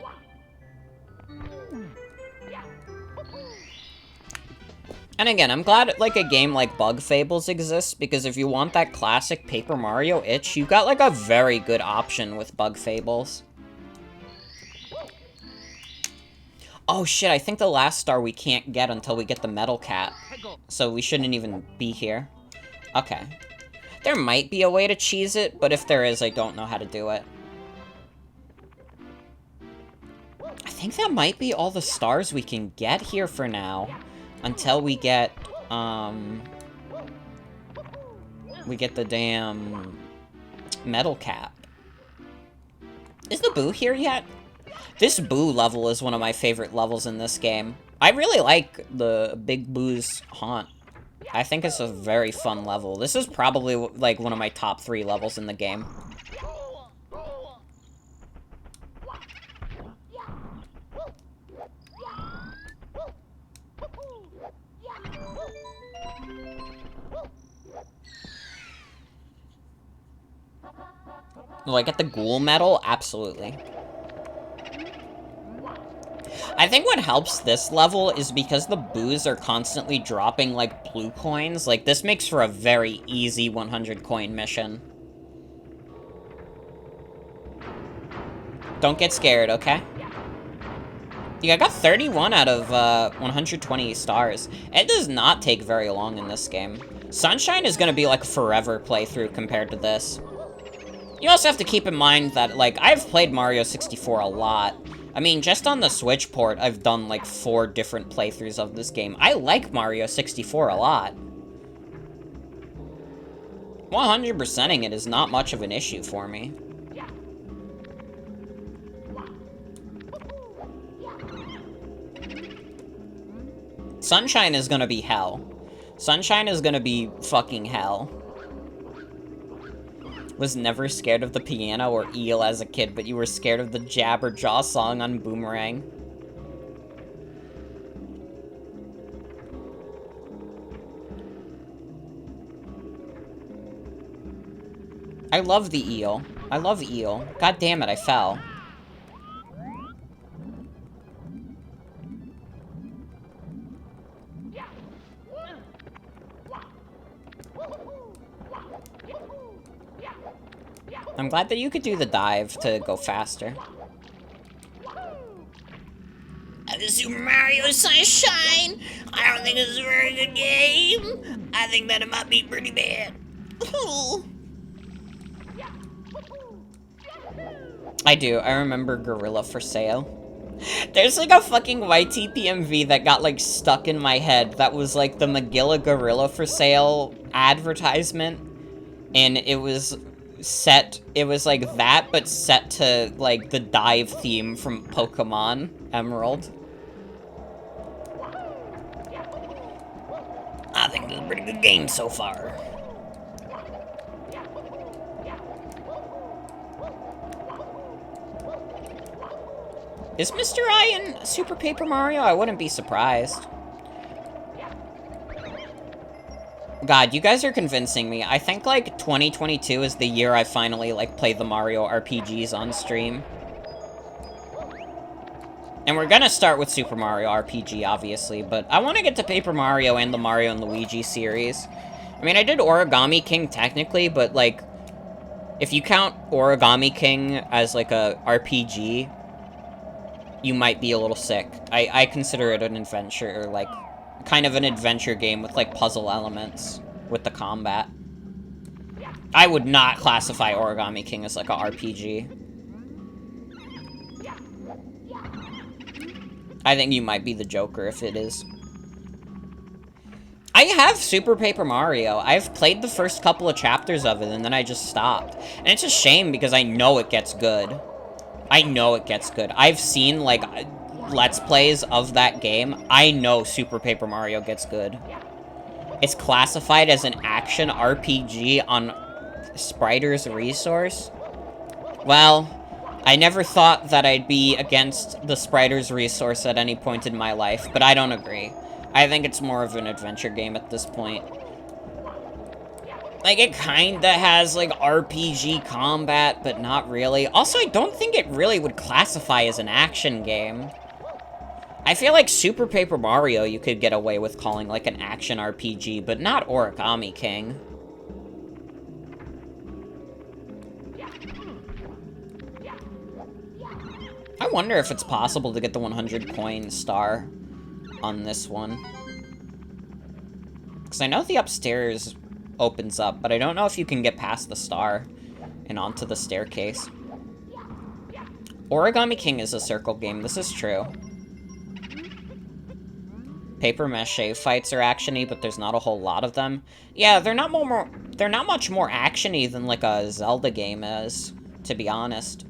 Speaker 1: And again, I'm glad, like, a game like Bug Fables exists, because if you want that classic Paper Mario itch, you got, like, a very good option with Bug Fables. Oh shit, I think the last star we can't get until we get the Metal Cat. So we shouldn't even be here. Okay. There might be a way to cheese it, but if there is, I don't know how to do it. I think that might be all the stars we can get here for now. Until we get the damn Metal Cap. Is the Boo here yet? This Boo level is one of my favorite levels in this game. I really like the Big Boo's haunt. I think it's a very fun level. This is probably, like, one of my top 3 levels in the game. Will I get the Ghoul Medal? Absolutely. I think what helps this level is because the Boos are constantly dropping, like, blue coins. Like, this makes for a very easy 100 coin mission. Don't get scared, okay? Yeah, I got 31 out of 120 stars. It does not take very long in this game. Sunshine is gonna be, like, a forever playthrough compared to this. You also have to keep in mind that, like, I've played Mario 64 a lot. I mean, just on the Switch port, I've done, like, 4 different playthroughs of this game. I like Mario 64 a lot. 100%ing it is not much of an issue for me. Sunshine is gonna be hell. Sunshine is gonna be fucking hell. Was never scared of the piano or eel as a kid, but you were scared of the Jabberjaw song on Boomerang. I love the eel. I love eel. God damn it, I fell. I'm glad that you could do the dive to go faster. Super Mario Sunshine! I don't think it's a very good game. I think that it might be pretty bad. I do. I remember Gorilla for Sale. There's like a fucking YTPMV that got like stuck in my head that was like the Magilla Gorilla for Sale advertisement. And it was like that, but set to like the dive theme from Pokemon Emerald. I think it's a pretty good game so far. Is Mr. I in Super Paper Mario? I wouldn't be surprised. God, you guys are convincing me. I think, like, 2022 is the year I finally, like, play the Mario RPGs on stream. And we're gonna start with Super Mario RPG, obviously, but I want to get to Paper Mario and the Mario and Luigi series. I mean, I did Origami King technically, but, like, if you count Origami King as, like, a RPG, you might be a little sick. I consider it an adventure, like, kind of an adventure game with, like, puzzle elements with the combat. I would not classify Origami King as like a RPG. I think you might be the Joker if it is. I have Super Paper Mario. I've played the first couple of chapters of it, and then I just stopped. And it's a shame, because I know it gets good. I know it gets good. I've seen, like, Let's Plays of that game. I know Super Paper Mario gets good. It's classified as an action RPG on Spriter's Resource. Well, I never thought that I'd be against the Spriter's Resource at any point in my life, but I don't agree. I think it's more of an adventure game at this point. Like, it kinda has, like, RPG combat, but not really. Also, I don't think it really would classify as an action game. I feel like Super Paper Mario you could get away with calling, like, an action RPG, but not Origami King. I wonder if it's possible to get the 100 coin star on this one. Because I know the upstairs opens up, but I don't know if you can get past the star and onto the staircase. Origami King is a circle game, this is true. Paper mache fights are actiony, but there's not a whole lot of them. Yeah, they're not much more actiony than like a Zelda game is, to be honest.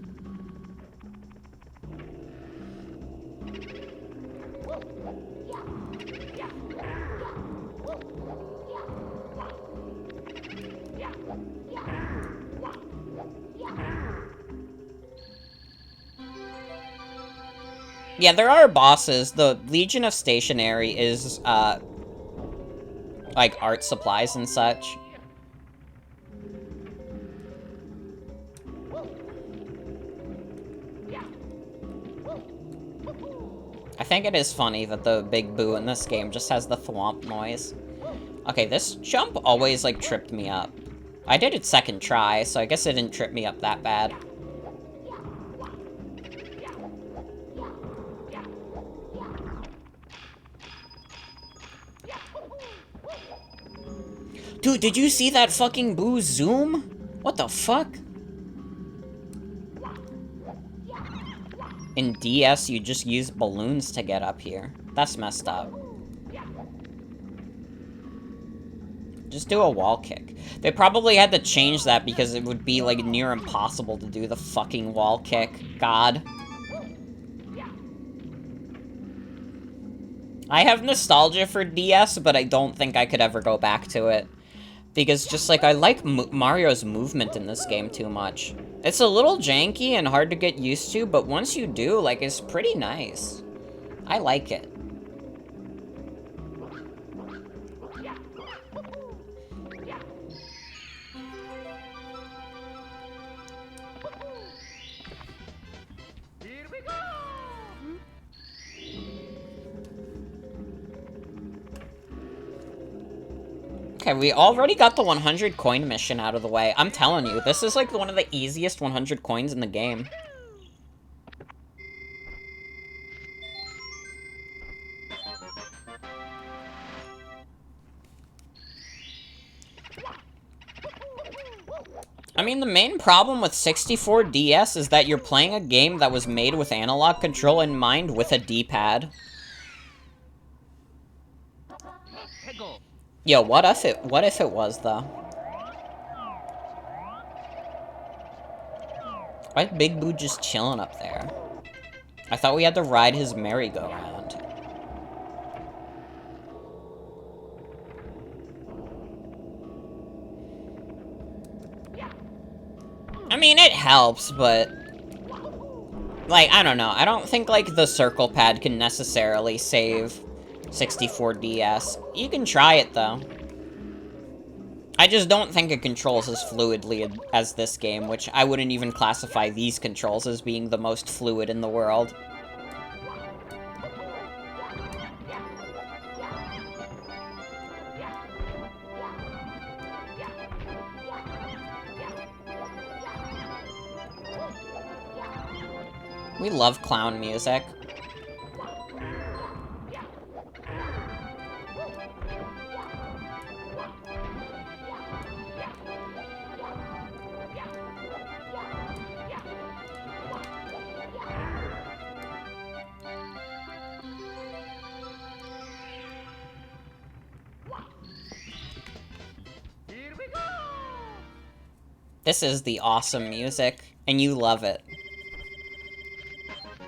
Speaker 1: Yeah, there are bosses. The Legion of Stationery is, like, art supplies and such. I think it is funny that the Big Boo in this game just has the thwomp noise. Okay, this jump always, like, tripped me up. I did it second try, so I guess it didn't trip me up that bad. Dude, did you see that fucking Boo zoom? What the fuck? In DS, you just use balloons to get up here. That's messed up. Just do a wall kick. They probably had to change that because it would be, like, near impossible to do the fucking wall kick. God. I have nostalgia for DS, but I don't think I could ever go back to it. Because just, like, I like Mario's movement in this game too much. It's a little janky and hard to get used to, but once you do, like, it's pretty nice. I like it.
Speaker 2: Here we go!
Speaker 1: Okay, we already got the 100 coin mission out of the way. I'm telling you, this is like one of the easiest 100 coins in the game. I mean, the main problem with 64 DS is that you're playing a game that was made with analog control in mind with a D-pad. Yo, what if it was, though? Why's Big Boo just chilling up there? I thought we had to ride his merry-go-round. I mean, it helps, but... like, I don't know. I don't think, like, the circle pad can necessarily save 64 DS. You can try it, though. I just don't think it controls as fluidly as this game, which I wouldn't even classify these controls as being the most fluid in the world. We love clown music. This is the awesome music, and you love it.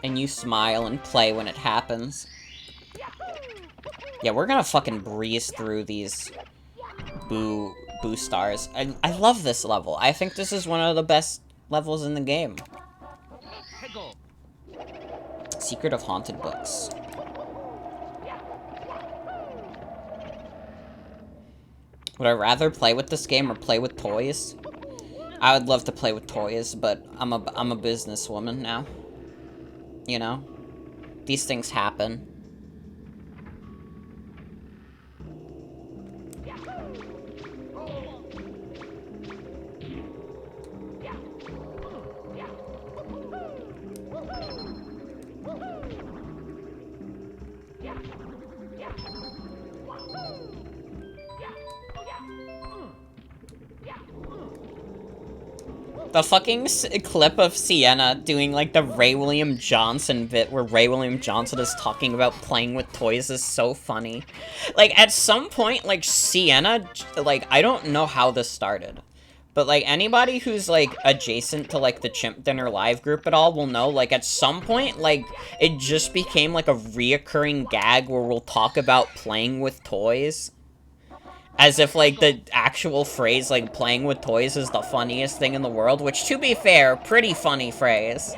Speaker 1: And you smile and play when it happens. Yeah, we're gonna fucking breeze through these boo stars. I love this level. I think this is one of the best levels in the game. Secret of Haunted Books. Would I rather play with this game or play with toys? I would love to play with toys, but I'm a businesswoman now. You know? These things happen. The fucking clip of Sienna doing, like, the Ray William Johnson bit where Ray William Johnson is talking about playing with toys is so funny. Like, at some point, like, Sienna, like, I don't know how this started. But, like, anybody who's, like, adjacent to, like, the Chimp Dinner Live group at all will know, like, at some point, like, it just became, like, a reoccurring gag where we'll talk about playing with toys. As if, like, the actual phrase, like, playing with toys is the funniest thing in the world, which, to be fair, pretty funny phrase.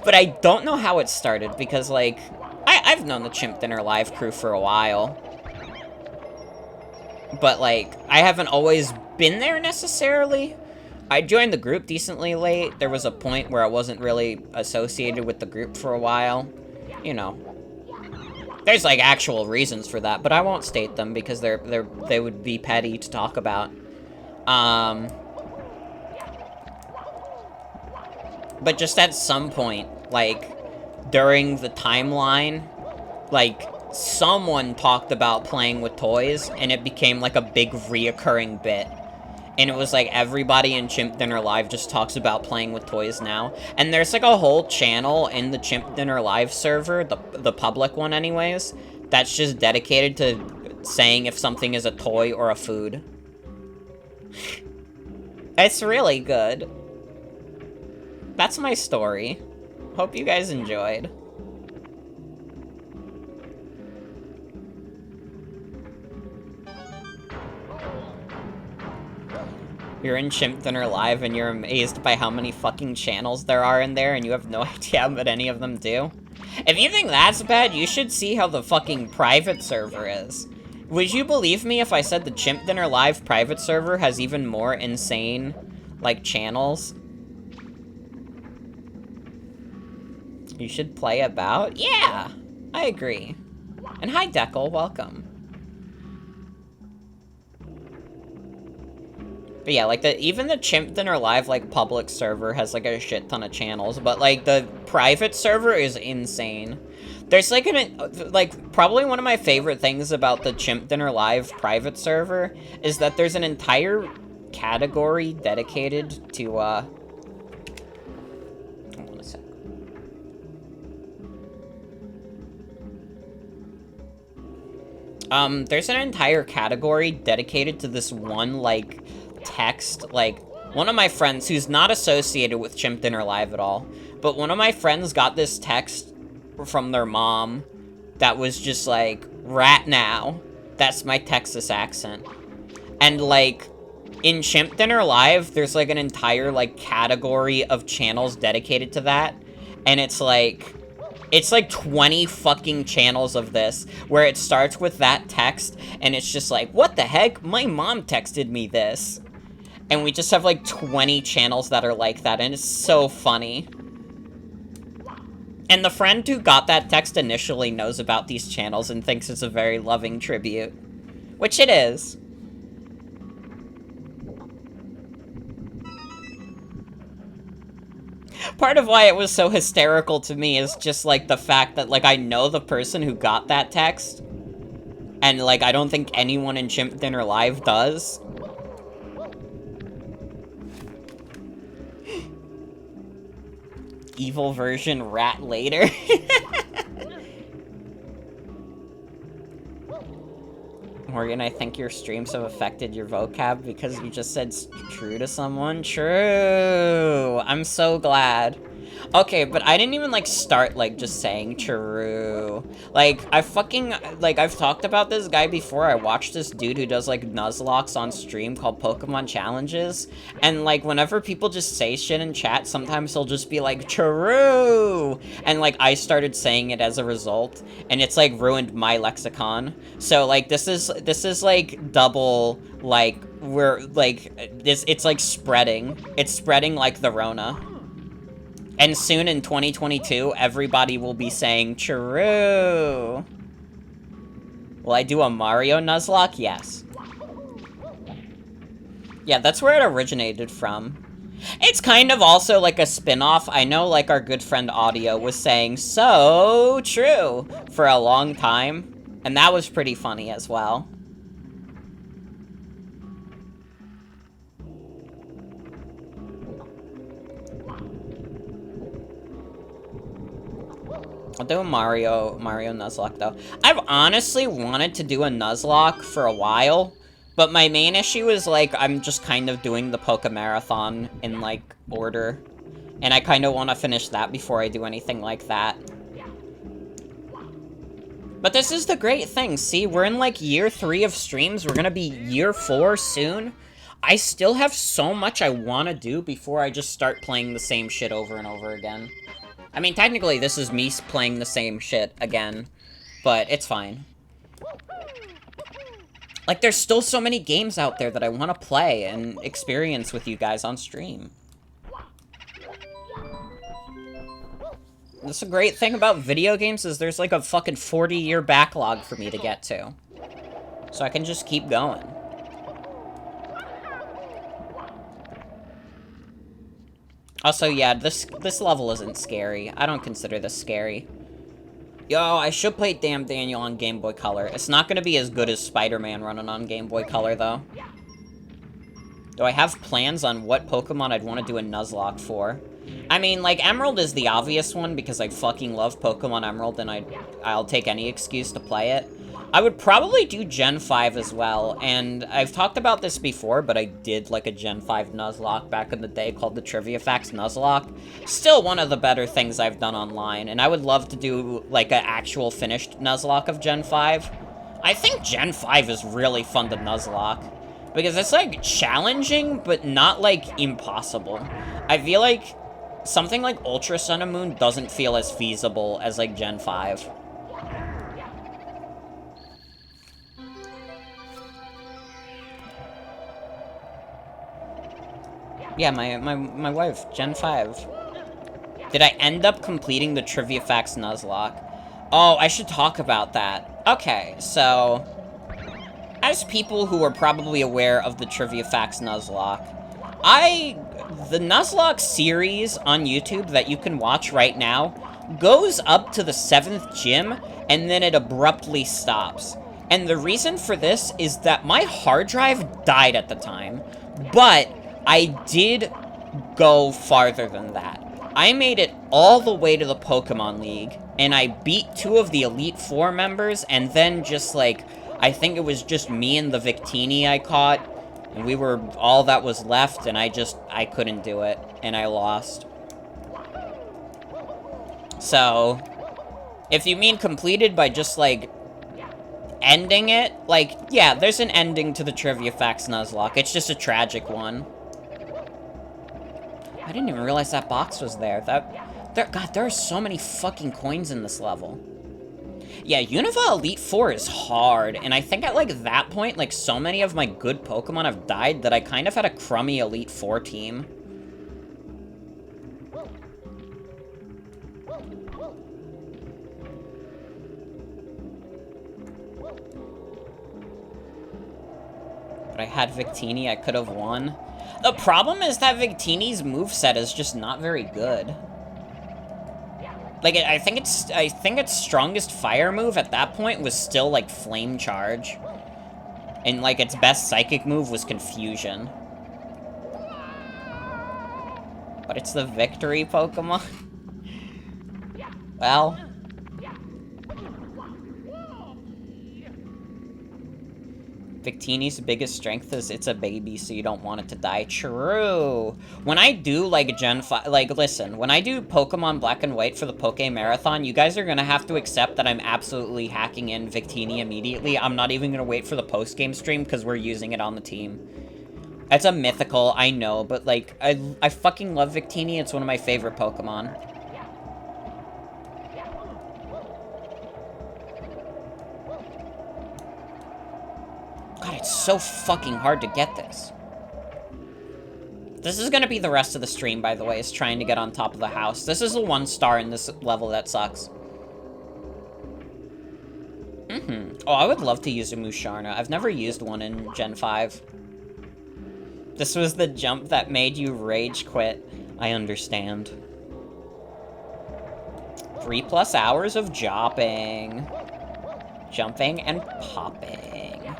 Speaker 1: But I don't know how it started, because, like, I've known the Chimp Dinner Live crew for a while. But, like, I haven't always been there, necessarily. I joined the group decently late. There was a point where I wasn't really associated with the group for a while. You know. There's, like, actual reasons for that, but I won't state them because they would be petty to talk about. But just at some point, like, during the timeline, like, someone talked about playing with toys, and it became, like, a big reoccurring bit. And it was like, everybody in Chimp Dinner Live just talks about playing with toys now. And there's, like, a whole channel in the Chimp Dinner Live server, the public one anyways, that's just dedicated to saying if something is a toy or a food. It's really good. That's my story. Hope you guys enjoyed. You're in Chimp Dinner Live and you're amazed by how many fucking channels there are in there and you have no idea what any of them do. If you think that's bad, you should see how the fucking private server is. Would you believe me if I said the Chimp Dinner Live private server has even more insane, like, channels? You should play about? Yeah! I agree. And hi, Deckle, welcome. But yeah, like, even the Chimp Dinner Live, like, public server has, like, a shit ton of channels, but, like, the private server is insane. There's, like, probably one of my favorite things about the Chimp Dinner Live private server is that there's an entire category dedicated to, hold on a sec. There's an entire category dedicated to this one, like, text. Like, one of my friends who's not associated with Chimp Dinner Live at all, but one of my friends got this text from their mom that was just like, "Rat now." That's my Texas accent. And, like, in Chimp Dinner Live, there's, like, an entire, like, category of channels dedicated to that, and it's like 20 fucking channels of this, where it starts with that text, and it's just like, what the heck? My mom texted me this. And we just have, like, 20 channels that are like that, and it's so funny. And the friend who got that text initially knows about these channels and thinks it's a very loving tribute. Which it is. Part of why it was so hysterical to me is just, like, the fact that, like, I know the person who got that text. And, like, I don't think anyone in Chimp Dinner Live does. Evil version rat later. Morgan, I think your streams have affected your vocab because you just said true to someone. True! I'm so glad. Okay, but I didn't even, like, start, like, just saying true. Like, I've talked about this guy before. I watched this dude who does, like, Nuzlocks on stream called Pokemon Challenges. And, like, whenever people just say shit in chat, sometimes he'll just be like, true! And, like, I started saying it as a result. And it's, like, ruined my lexicon. So, like, this is, like, double, like, it's, like, spreading. It's spreading like the Rona. And soon in 2022, everybody will be saying, true. Will I do a Mario Nuzlocke? Yes. Yeah, that's where it originated from. It's kind of also like a spin-off. I know, like, our good friend Audio was saying, so true, for a long time. And that was pretty funny as well. I'll do a Mario Nuzlocke, though. I've honestly wanted to do a Nuzlocke for a while, but my main issue is, like, I'm just kind of doing the Poke Marathon in, like, order. And I kind of want to finish that before I do anything like that. But this is the great thing, see? We're in, like, year 3 of streams. We're gonna be year 4 soon. I still have so much I want to do before I just start playing the same shit over and over again. I mean, technically, this is me playing the same shit again, but it's fine. Like, there's still so many games out there that I want to play and experience with you guys on stream. That's a great thing about video games is there's, like, a fucking 40-year backlog for me to get to. So I can just keep going. Also, yeah, this level isn't scary. I don't consider this scary. Yo, I should play Damn Daniel on Game Boy Color. It's not gonna be as good as Spider-Man running on Game Boy Color, though. Do I have plans on what Pokemon I'd want to do a Nuzlocke for? I mean, like, Emerald is the obvious one because I fucking love Pokemon Emerald and I'll take any excuse to play it. I would probably do Gen 5 as well, and I've talked about this before, but I did, like, a Gen 5 Nuzlocke back in the day called the Trivia Facts Nuzlocke. Still one of the better things I've done online, and I would love to do, like, an actual finished Nuzlocke of Gen 5. I think Gen 5 is really fun to Nuzlocke, because it's, like, challenging, but not, like, impossible. I feel like something like Ultra Sun and Moon doesn't feel as feasible as, like, Gen 5. Yeah, my wife, Gen 5. Did I end up completing the Trivia Facts Nuzlocke? Oh, I should talk about that. Okay, so as people who are probably aware of the Trivia Facts Nuzlocke, the Nuzlocke series on YouTube that you can watch right now goes up to the 7th gym, and then it abruptly stops. And the reason for this is that my hard drive died at the time, but I did go farther than that. I made it all the way to the Pokemon League, and I beat 2 of the Elite Four members, and then just, like, I think it was just me and the Victini I caught, and we were all that was left, and I couldn't do it, and I lost. So, if you mean completed by just, like, ending it, like, yeah, there's an ending to the Trivia Facts Nuzlocke. It's just a tragic one. I didn't even realize that box was there. God, there are so many fucking coins in this level. Yeah, Unova Elite Four is hard, and I think at, like, that point, like, so many of my good Pokemon have died that I kind of had a crummy Elite Four team. But I had Victini, I could have won. The problem is that Victini's moveset is just not very good. Like, I think its strongest fire move at that point was still, like, Flame Charge. And, like, its best psychic move was Confusion. But it's the victory Pokemon. Well. Victini's biggest strength is it's a baby, so you don't want it to die. True. When I do, like, Gen 5... Like, listen. When I do Pokemon Black and White for the Poke Marathon, you guys are gonna have to accept that I'm absolutely hacking in Victini immediately. I'm not even gonna wait for the post-game stream, because we're using it on the team. It's a mythical, I know, but, like, I fucking love Victini. It's one of my favorite Pokemon. God, it's so fucking hard to get this. This is gonna be the rest of the stream, by the way, is trying to get on top of the house. This is the 1 star in this level that sucks. Oh, I would love to use a Musharna. I've never used one in Gen 5. This was the jump that made you rage quit. I understand. 3+ hours of jopping. Jumping and popping.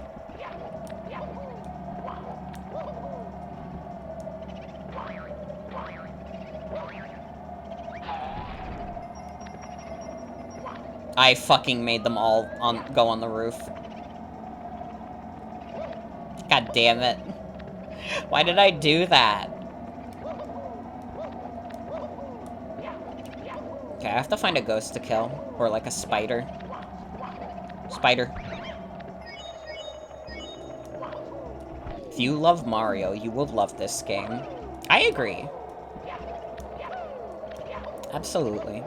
Speaker 1: I fucking made them all go on the roof. God damn it. Why did I do that? Okay, I have to find a ghost to kill. Or like a spider. Spider. If you love Mario, you will love this game. I agree. Absolutely.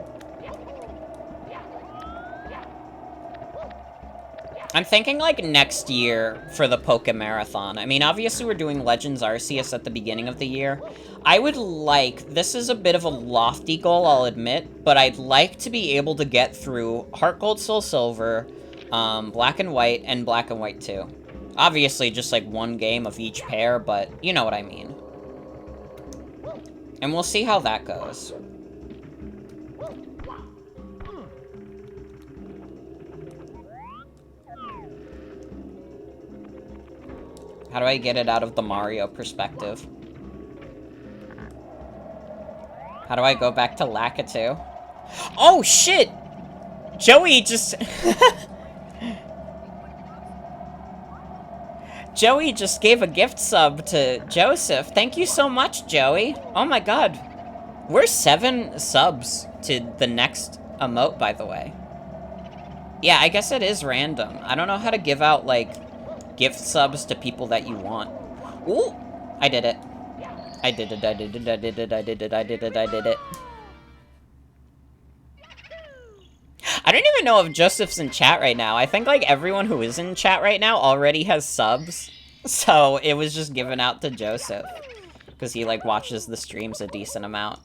Speaker 1: I'm thinking, like, next year for the Poke Marathon. I mean, obviously we're doing Legends Arceus at the beginning of the year. I would like... This is a bit of a lofty goal, I'll admit, but I'd like to be able to get through Heart Gold, Soul Silver, Black and White, and Black and White 2. Obviously, just, like, one game of each pair, but you know what I mean. And we'll see how that goes. How do I get it out of the Mario perspective? How do I go back to Lakitu? Oh, shit! Joey just... Joey just gave a gift sub to Joseph. Thank you so much, Joey. Oh my god. We're 7 subs to the next emote, by the way. Yeah, I guess it is random. I don't know how to give out, like... gift subs to people that you want. Ooh! I did it. I did it, I did it, I did it, I did it, I did it, I did it. I don't even know if Joseph's in chat right now. I think, like, everyone who is in chat right now already has subs. So, it was just given out to Joseph. Because he, like, watches the streams a decent amount.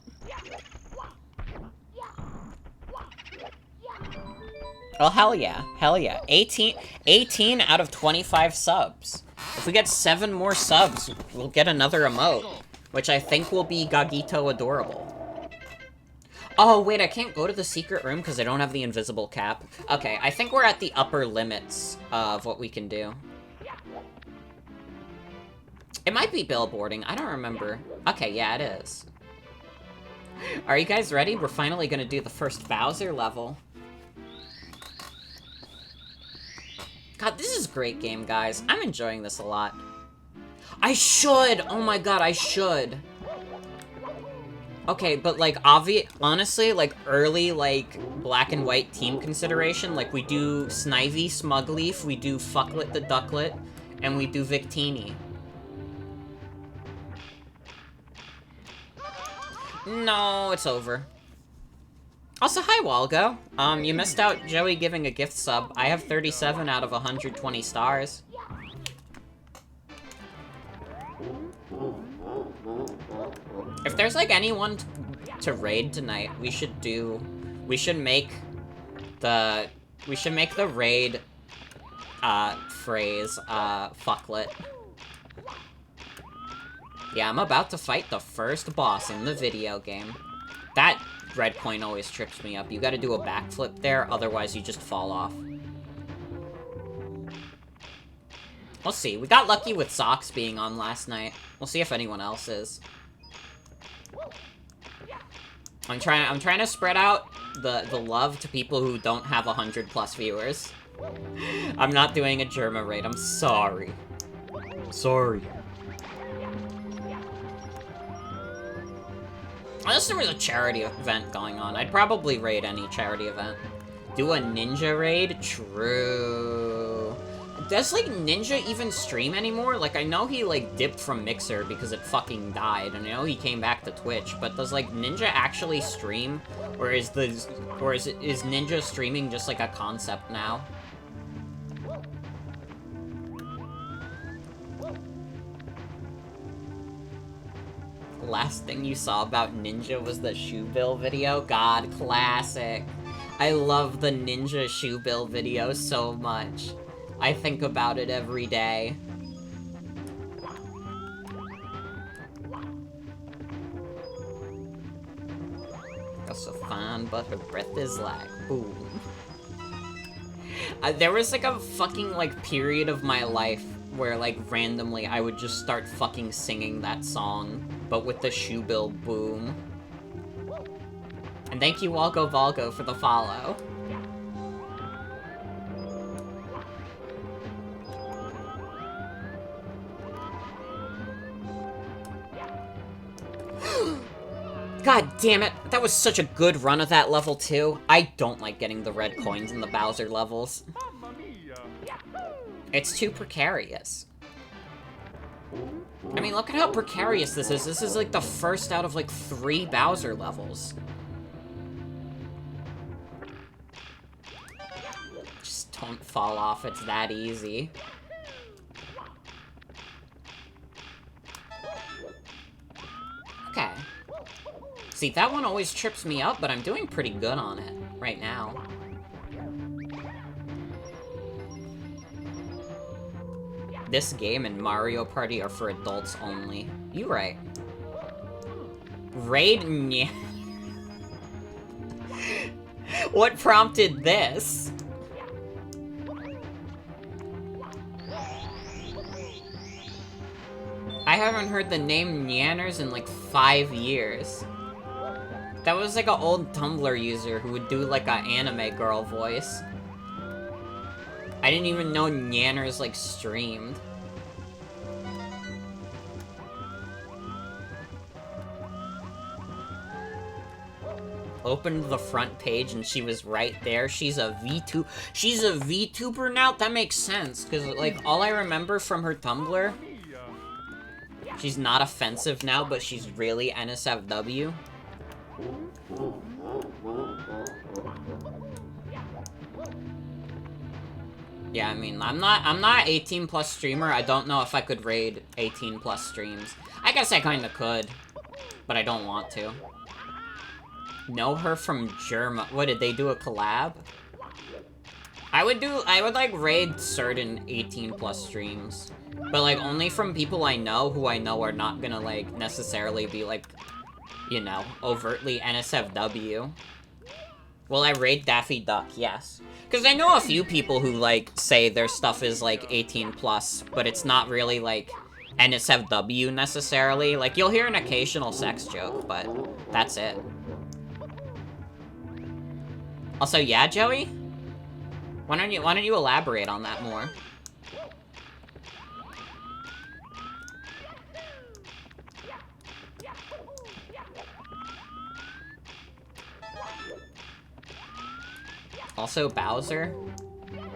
Speaker 1: Oh, hell yeah. Hell yeah. 18 out of 25 subs. If we get 7 more subs, we'll get another emote. Which I think will be Gagito Adorable. Oh, wait, I can't go to the secret room because I don't have the invisible cap. Okay, I think we're at the upper limits of what we can do. It might be billboarding. I don't remember. Okay, yeah, it is. Are you guys ready? We're finally gonna do the first Bowser level. God, this is a great game, guys. I'm enjoying this a lot. I should! Oh my god, I should. Okay, but, like, honestly, like, early, like, Black and White team consideration, like, we do Snivy, Smugleaf, we do Fucklet the Ducklet, and we do Victini. No, it's over. Also, hi, Walgo. You missed out Joey giving a gift sub. I have 37 out of 120 stars. If there's, like, anyone to raid tonight, we should make the raid, phrase, fucklet. Yeah, I'm about to fight the first boss in the video game. That red coin always trips me up. You gotta do a backflip there, otherwise you just fall off. We'll see. We got lucky with Socks being on last night. We'll see if anyone else is. I'm trying to spread out the love to people who don't have 100+ viewers. I'm not doing a Germa raid, I'm sorry. Sorry. Unless there was a charity event going on, I'd probably raid any charity event. Do a ninja raid? True. Does, like, Ninja even stream anymore? Like, I know he, like, dipped from Mixer because it fucking died, and I know he came back to Twitch, but does, like, Ninja actually stream? Or is Ninja streaming just, like, a concept now? Last thing you saw about Ninja was the shoe bill video? God, classic. I love the Ninja shoe bill video so much. I think about it every day. That's so fine, but her breath is like, boom. There was like a fucking like period of my life where like randomly I would just start fucking singing that song, but with the shoe bill boom. And thank you Walgo Volgo for the follow. God damn it, that was such a good run of that level too. I don't like getting the red coins in the Bowser levels. It's too precarious. I mean, look at how precarious this is. This is like the first out of like 3 Bowser levels. Just don't fall off, it's that easy. Okay. See, that one always trips me up, but I'm doing pretty good on it right now. This game and Mario Party are for adults only. You right. Raid? Nyeh. What prompted this? I haven't heard the name Nyanners in like 5 years. That was like an old Tumblr user who would do like an anime girl voice. I didn't even know Nyanners like streamed. Opened the front page and she was right there. She's a VTuber now? That makes sense, because like all I remember from her Tumblr, she's not offensive now, but she's really NSFW. Yeah, I mean, I'm not 18 plus streamer. I don't know if I could raid 18 plus streams. I guess I kinda could, but I don't want to. Know her from Germa. What, did they do a collab? I would like raid certain 18 plus streams, but like only from people I know who I know are not gonna like necessarily be like, you know, overtly NSFW. Will I raid Daffy Duck? Yes. Because I know a few people who, like, say their stuff is, like, 18 plus, but it's not really, like, NSFW necessarily. Like, you'll hear an occasional sex joke, but that's it. Also, yeah, Joey? Why don't you elaborate on that more? Also Bowser?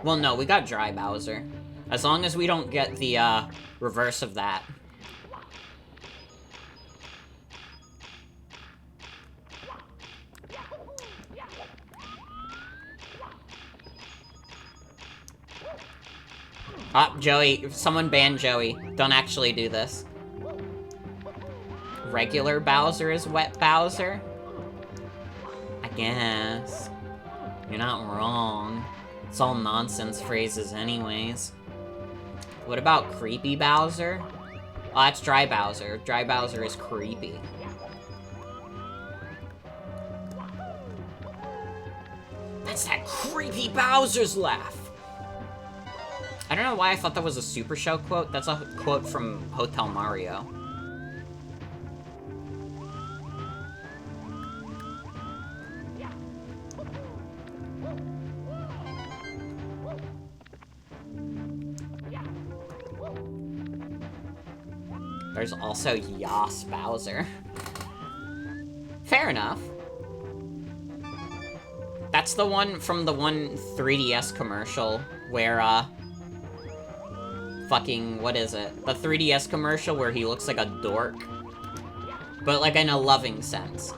Speaker 1: Well, no, we got Dry Bowser. As long as we don't get the, reverse of that. Ah, Joey. Someone ban Joey. Don't actually do this. Regular Bowser is Wet Bowser? I guess. You're not wrong. It's all nonsense phrases anyways. What about Creepy Bowser? Oh, that's Dry Bowser. Dry Bowser is creepy. That's that creepy Bowser's laugh! I don't know why I thought that was a Super Show quote. That's a quote from Hotel Mario. There's also Yas Bowser. Fair enough. That's the one from the one 3DS commercial where, fucking, what is it? The 3DS commercial where he looks like a dork. But, like, in a loving sense.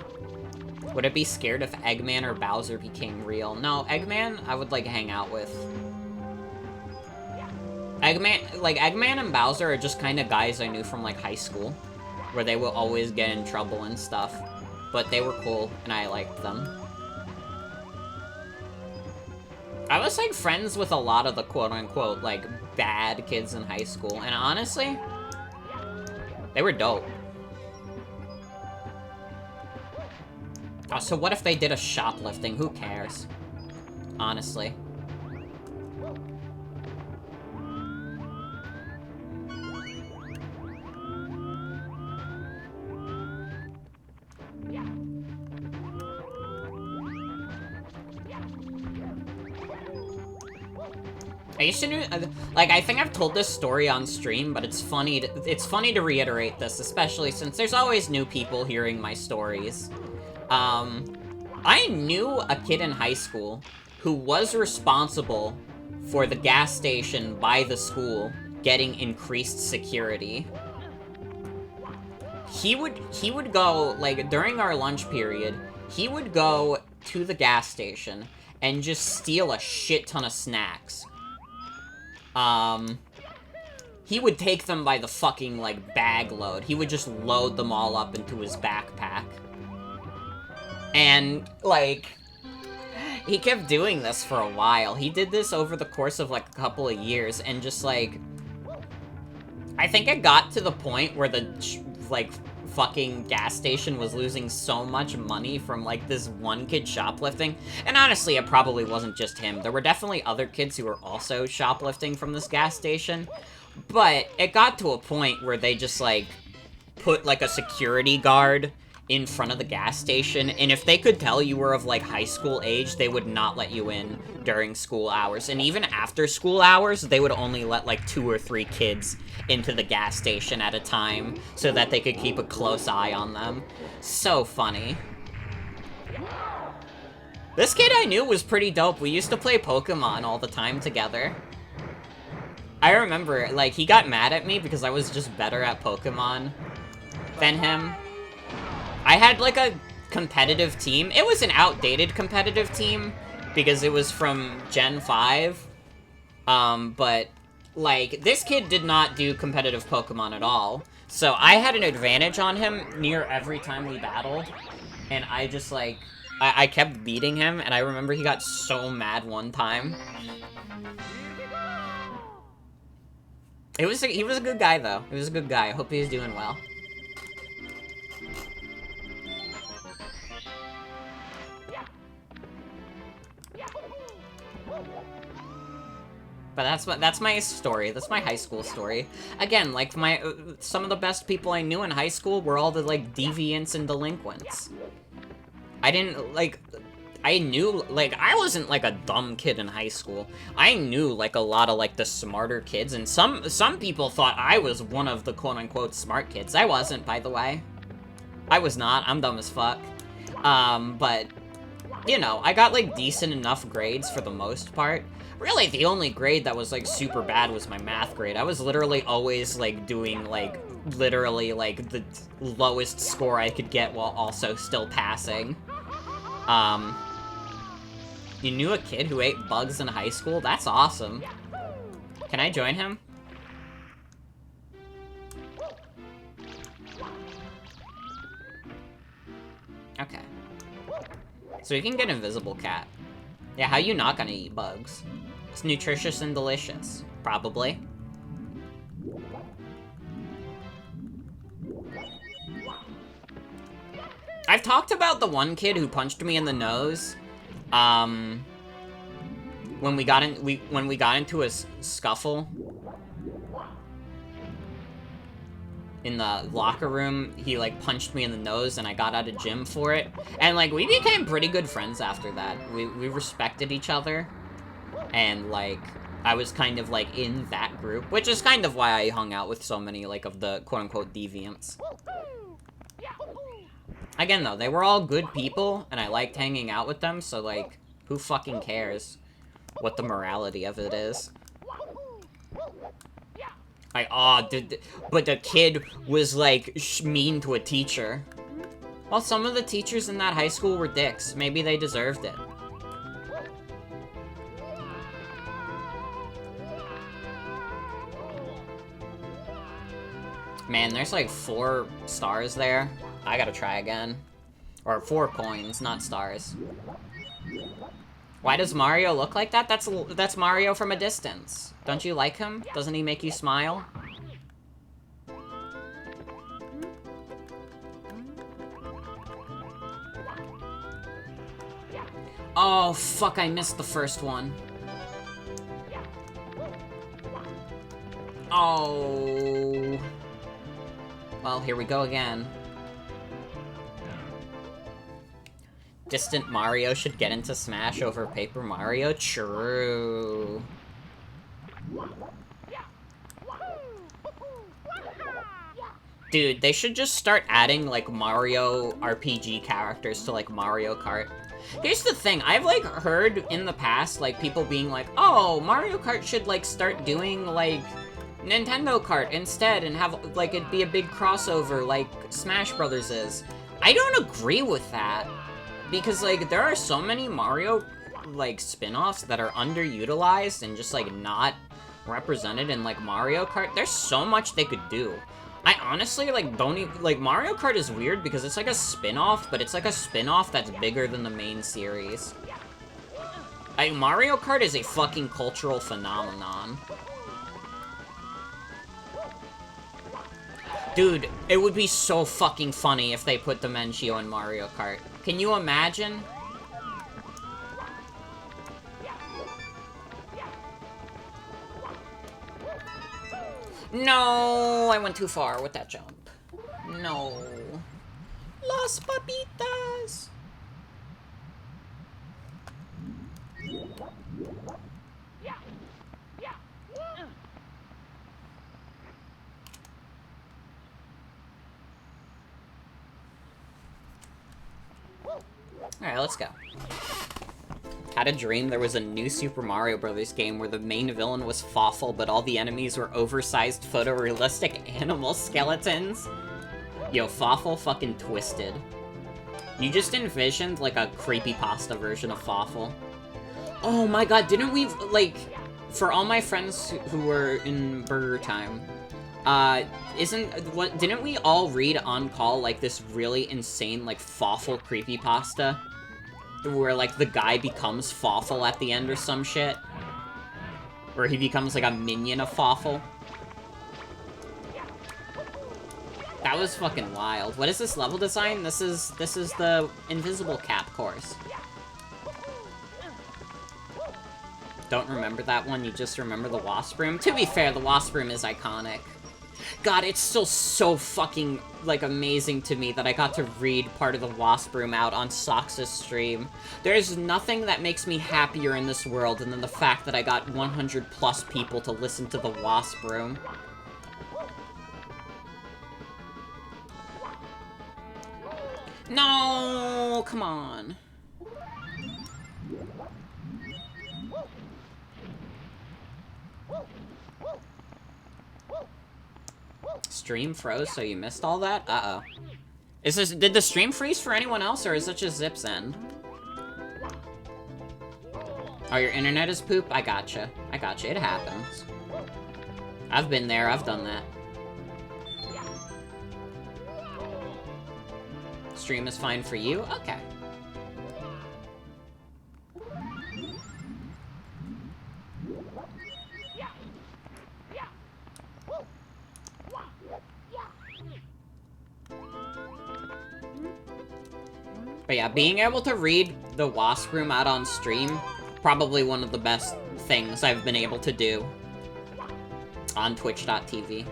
Speaker 1: Would it be scared if Eggman or Bowser became real? No, Eggman, I would, like, hang out with. Eggman and Bowser are just kind of guys I knew from, like, high school. Where they would always get in trouble and stuff. But they were cool, and I liked them. I was, like, friends with a lot of the quote-unquote, like, bad kids in high school. And honestly, they were dope. Oh, so what if they did a shoplifting? Who cares? Honestly. I used to do, like, I think I've told this story on stream, but it's funny to reiterate this, especially since there's always new people hearing my stories. I knew a kid in high school who was responsible for the gas station by the school getting increased security. He would go, like, during our lunch period, he would go to the gas station and just steal a shit ton of snacks. He would take them by the fucking, like, bag load. He would just load them all up into his backpack. And, like, he kept doing this for a while. He did this over the course of, like, a couple of years, and just, like... I think it got to the point where the, like, fucking gas station was losing so much money from, like, this one kid shoplifting. And honestly, it probably wasn't just him. There were definitely other kids who were also shoplifting from this gas station. But it got to a point where they just, like, put, like, a security guard in front of the gas station, and if they could tell you were of, like, high school age, they would not let you in during school hours. And even after school hours, they would only let, like, 2 or 3 kids into the gas station at a time, so that they could keep a close eye on them. So funny. This kid I knew was pretty dope. We used to play Pokemon all the time together. I remember, like, he got mad at me because I was just better at Pokemon than him. I had, like, a competitive team. It was an outdated competitive team, because it was from Gen 5. But, like, this kid did not do competitive Pokemon at all. So I had an advantage on him near every time we battled. And I just, like, I kept beating him, and I remember he got so mad one time. He was a good guy, though. He was a good guy. I hope he's doing well. But that's my story. That's my high school story. Again, like, some of the best people I knew in high school were all the, like, deviants and delinquents. I didn't, like... I knew, like, I wasn't, like, a dumb kid in high school. I knew, like, a lot of, like, the smarter kids, and some people thought I was one of the quote-unquote smart kids. I wasn't, by the way. I was not. I'm dumb as fuck. But, you know, I got, like, decent enough grades for the most part. Really, the only grade that was, like, super bad was my math grade. I was literally always, like, doing, like, literally, like, the lowest score I could get while also still passing. You knew a kid who ate bugs in high school? That's awesome. Can I join him? Okay. So you can get Invisible Cat. Yeah, how you not gonna eat bugs? It's nutritious and delicious. Probably. I've talked about the one kid who punched me in the nose. When we got into a scuffle in the locker room, he, like, punched me in the nose, and I got out of gym for it. And, like, we became pretty good friends after that. We respected each other, and, like, I was kind of, like, in that group, which is kind of why I hung out with so many, like, of the quote-unquote deviants. Again, though, they were all good people, and I liked hanging out with them, so, like, who fucking cares what the morality of it is? But the kid was, like, mean to a teacher. Well, some of the teachers in that high school were dicks. Maybe they deserved it. Man, there's like 4 stars there. I gotta try again. Or 4 coins, not stars. Why does Mario look like that? That's Mario from a distance. Don't you like him? Doesn't he make you smile? Oh, fuck, I missed the first one. Oh. Well, here we go again. Distant Mario should get into Smash over Paper Mario? True. Dude, they should just start adding, like, Mario RPG characters to, like, Mario Kart. Here's the thing, I've, like, heard in the past, like, people being like, oh, Mario Kart should, like, start doing, like, Nintendo Kart instead and have, like, it be a big crossover like Smash Brothers is. I don't agree with that. Because, like, there are so many Mario, like, spin-offs that are underutilized and just, like, not represented in, like, Mario Kart. There's so much they could do. I honestly, like, don't even, like, Mario Kart is weird because it's like a spin-off, but it's like a spin-off that's bigger than the main series. Like, Mario Kart is a fucking cultural phenomenon. Dude, it would be so fucking funny if they put Dimentio in Mario Kart. Can you imagine? No, I went too far with that jump. No. Los Papitas! Alright, let's go. Had a dream there was a new Super Mario Bros. Game where the main villain was Fawful, but all the enemies were oversized photorealistic animal skeletons. Yo, Fawful fucking twisted. You just envisioned, like, a creepypasta version of Fawful. Oh my god, didn't we, like, for all my friends who were in Burger Time, didn't we all read on call, like, this really insane, like, Fawful creepypasta? Where, like, the guy becomes Fawful at the end or some shit? Where he becomes, like, a minion of Fawful? That was fucking wild. What is this level design? This is the Invisible Cap course. Don't remember that one, you just remember the Wasp Room? To be fair, the Wasp Room is iconic. God, it's still so fucking, like, amazing to me that I got to read part of the Wasp Room out on Sox's stream. There's nothing that makes me happier in this world than the fact that I got 100 plus people to listen to the Wasp Room. No, come on. Stream froze, so you missed all that? Uh-oh. Did the stream freeze for anyone else, or is it just Zip's end? Oh, your internet is poop? I gotcha. I gotcha, it happens. I've been there, I've done that. Stream is fine for you? Okay. But yeah, being able to read the Wasp Room out on stream, probably one of the best things I've been able to do on Twitch.tv.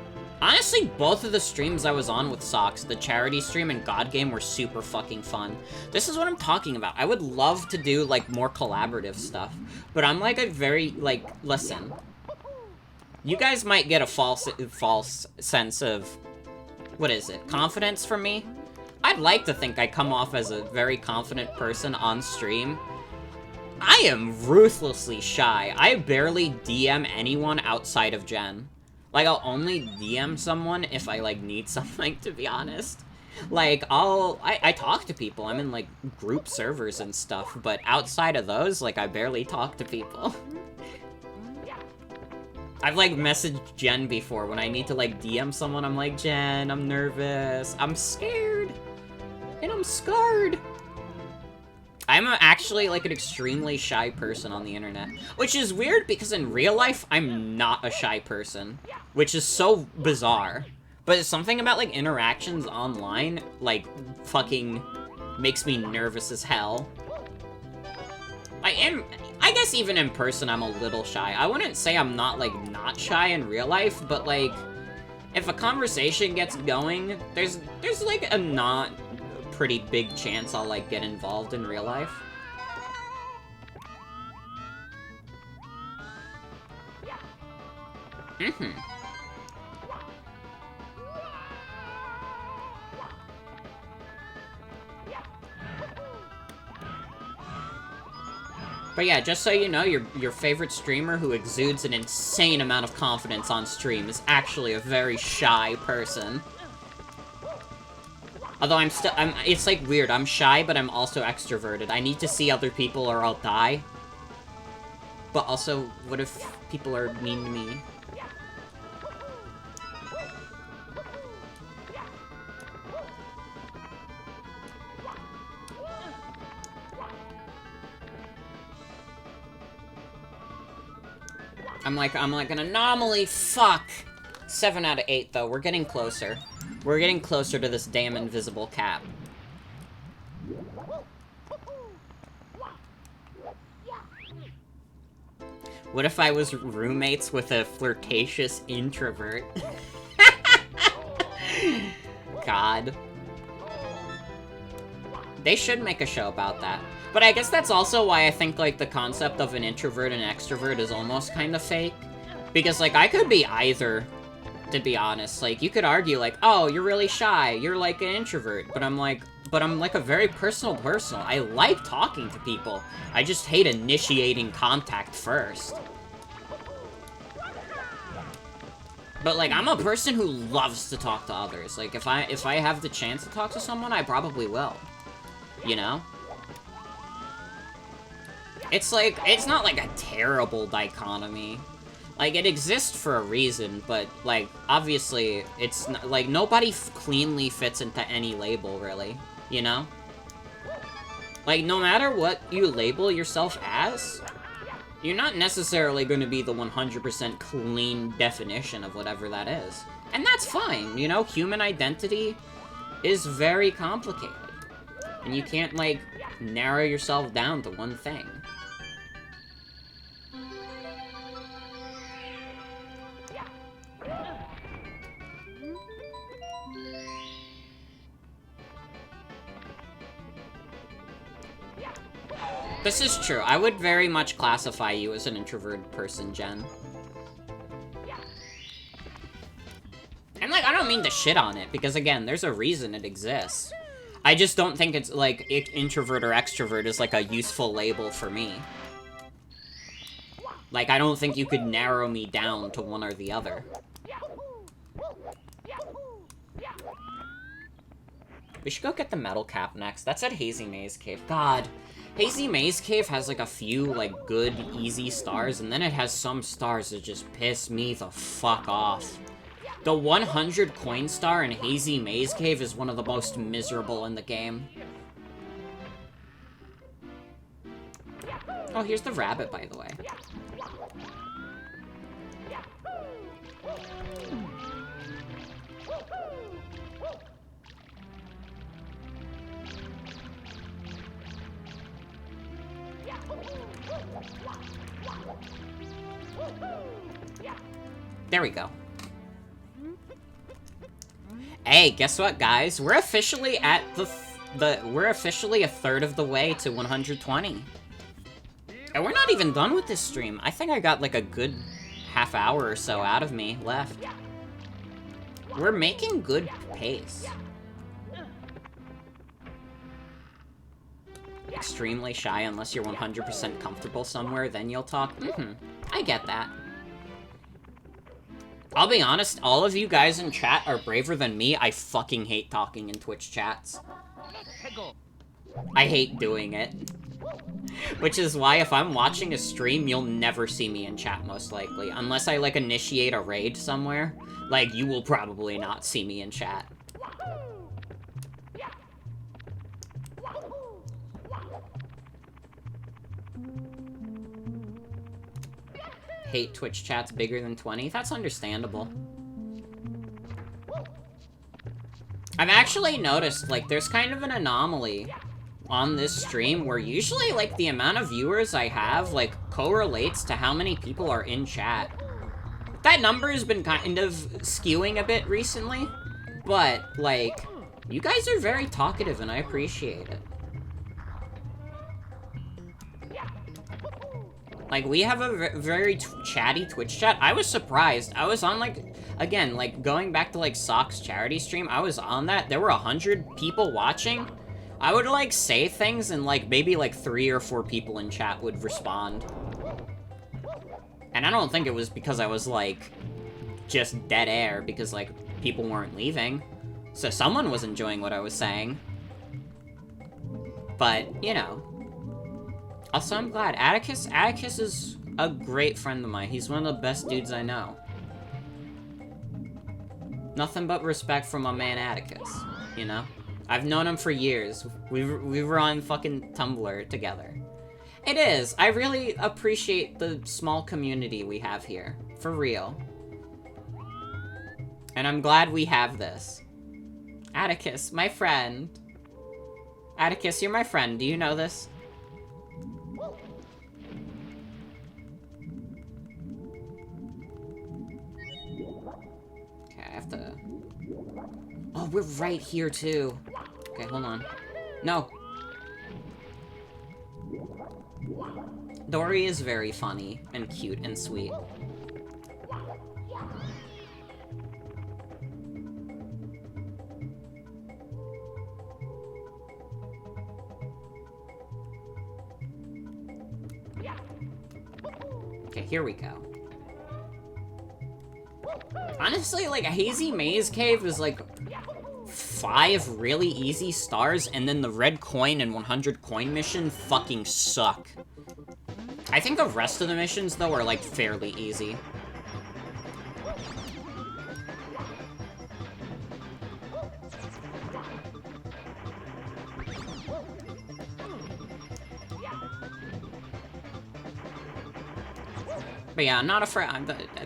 Speaker 1: Honestly, both of the streams I was on with Socks, the charity stream and God Game, were super fucking fun. This is what I'm talking about. I would love to do, like, more collaborative stuff. But I'm, like, a very, like, listen. You guys might get a false sense of, what is it, confidence from me? I'd like to think I come off as a very confident person on stream. I am ruthlessly shy. I barely DM anyone outside of Jen. Like, I'll only DM someone if I, like, need something, to be honest. Like, I talk to people. I'm in, like, group servers and stuff, but outside of those, like, I barely talk to people. I've, like, messaged Jen before when I need to, like, DM someone. I'm like, Jen, I'm nervous. I'm scared. And I'm scarred. I'm actually, like, an extremely shy person on the internet. Which is weird, because in real life, I'm not a shy person. Which is so bizarre. But something about, like, interactions online, like, fucking makes me nervous as hell. I guess even in person, I'm a little shy. I wouldn't say I'm not, like, not shy in real life, but, like, if a conversation gets going, there's like, a not pretty big chance I'll, like, get involved in real life. But yeah, just so you know, your favorite streamer who exudes an insane amount of confidence on stream is actually a very shy person. Although it's like weird, I'm shy, but I'm also extroverted. I need to see other people or I'll die. But also, what if people are mean to me? I'm like an anomaly, fuck! 7 out of 8, though. We're getting closer. We're getting closer to this damn invisible cap. What if I was roommates with a flirtatious introvert? God. They should make a show about that. But I guess that's also why I think, like, the concept of an introvert and extrovert is almost kind of fake. Because, like, I could be either, to be honest. Like, you could argue, like, oh, you're really shy, you're, like, an introvert. But I'm, like, a very personal person. I like talking to people. I just hate initiating contact first. But, like, I'm a person who loves to talk to others. Like, if I have the chance to talk to someone, I probably will. You know? It's like, it's not like a terrible dichotomy. Like, it exists for a reason, but, like, obviously, it's not, like, nobody cleanly fits into any label, really. You know? Like, no matter what you label yourself as, you're not necessarily going to be the 100% clean definition of whatever that is. And that's fine, you know? Human identity is very complicated. And you can't, like, narrow yourself down to one thing. This is true. I would very much classify you as an introverted person, Jen. And, like, I don't mean to shit on it, because, again, there's a reason it exists. I just don't think it's, like, introvert or extrovert is, like, a useful label for me. Like, I don't think you could narrow me down to one or the other. We should go get the metal cap next. That's at Hazy Maze Cave. God. Hazy Maze Cave has, like, a few, like, good, easy stars, and then it has some stars that just piss me the fuck off. The 100 coin star in Hazy Maze Cave is one of the most miserable in the game. Oh, here's the rabbit, by the way. There we go. Hey, guess what, guys? We're officially at we're officially a third of the way to 120. And we're not even done with this stream. I think I got like a good half hour or so out of me left. We're making good pace. Extremely shy unless you're 100% comfortable somewhere, then you'll talk. I get that. I'll be honest, all of you guys in chat are braver than me. I fucking hate talking in Twitch chats. I hate doing it. Which is why if I'm watching a stream, you'll never see me in chat, most likely. Unless I, like, initiate a raid somewhere. Like, you will probably not see me in chat. Hate Twitch chats bigger than 20? That's understandable. I've actually noticed, like, there's kind of an anomaly on this stream where usually, like, the amount of viewers I have, like, correlates to how many people are in chat. That number has been kind of skewing a bit recently, but, like, you guys are very talkative and I appreciate it. Like, we have a very chatty Twitch chat. I was surprised. I was on, like, again, like, going back to, like, Sock's charity stream, I was on that. There were 100 people watching. I would, like, say things and, like, maybe, like, 3 or 4 people in chat would respond. And I don't think it was because I was, like, just dead air, because, like, people weren't leaving. So someone was enjoying what I was saying. But, you know. Also, I'm glad. Atticus is a great friend of mine. He's one of the best dudes I know. Nothing but respect for my man Atticus, you know? I've known him for years. We were on fucking Tumblr together. It is. I really appreciate the small community we have here. For real. And I'm glad we have this. Atticus, my friend. Atticus, you're my friend. Do you know this? Oh, we're right here, too. Okay, hold on. No. Dory is very funny and cute and sweet. Okay, here we go. Honestly, like, a Hazy Maze Cave is, like, 5 really easy stars, and then the red coin and 100 coin mission fucking suck. I think the rest of the missions, though, are, like, fairly easy. But yeah, I'm not afraid.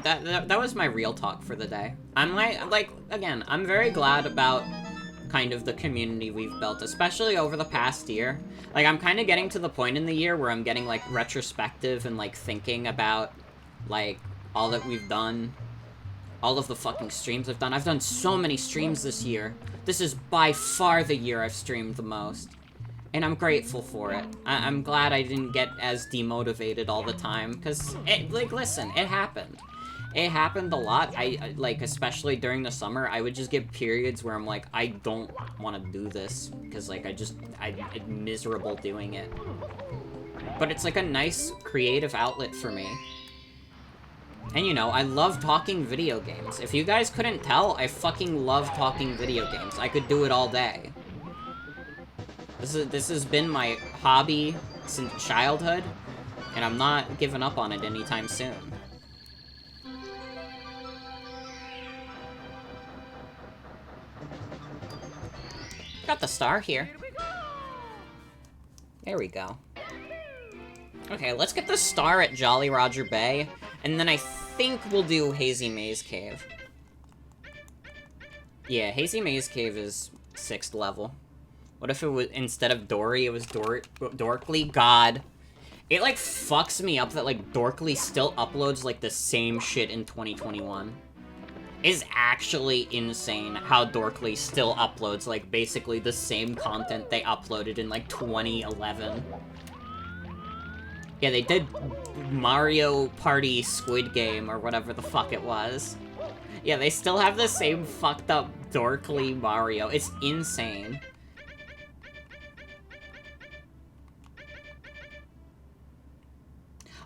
Speaker 1: That was my real talk for the day. I'm like, again, I'm very glad about kind of the community we've built, especially over the past year. Like, I'm kind of getting to the point in the year where I'm getting, like, retrospective and, like, thinking about, like, all that we've done. All of the fucking streams I've done. I've done so many streams this year. This is by far the year I've streamed the most. And I'm grateful for it. I'm glad I didn't get as demotivated all the time, because, like, listen, it happened. It happened a lot. I, like, especially during the summer, I would just get periods where I'm like, I don't want to do this, because, like, I'm miserable doing it. But it's, like, a nice creative outlet for me. And, you know, I love talking video games. If you guys couldn't tell, I fucking love talking video games. I could do it all day. This has been my hobby since childhood, and I'm not giving up on it anytime soon. Got the star here. There we go. Okay, let's get the star at Jolly Roger Bay, and then I think we'll do Hazy Maze Cave. Yeah, Hazy Maze Cave is 6th level. What if it was, instead of Dory, it was Dorkly? God. It, like, fucks me up that, like, Dorkly still uploads, like, the same shit in 2021. is actually insane how Dorkly still uploads, like, basically the same content they uploaded in, like, 2011. Yeah, they did Mario Party Squid Game, or whatever the fuck it was. Yeah, they still have the same fucked up Dorkly Mario. It's insane.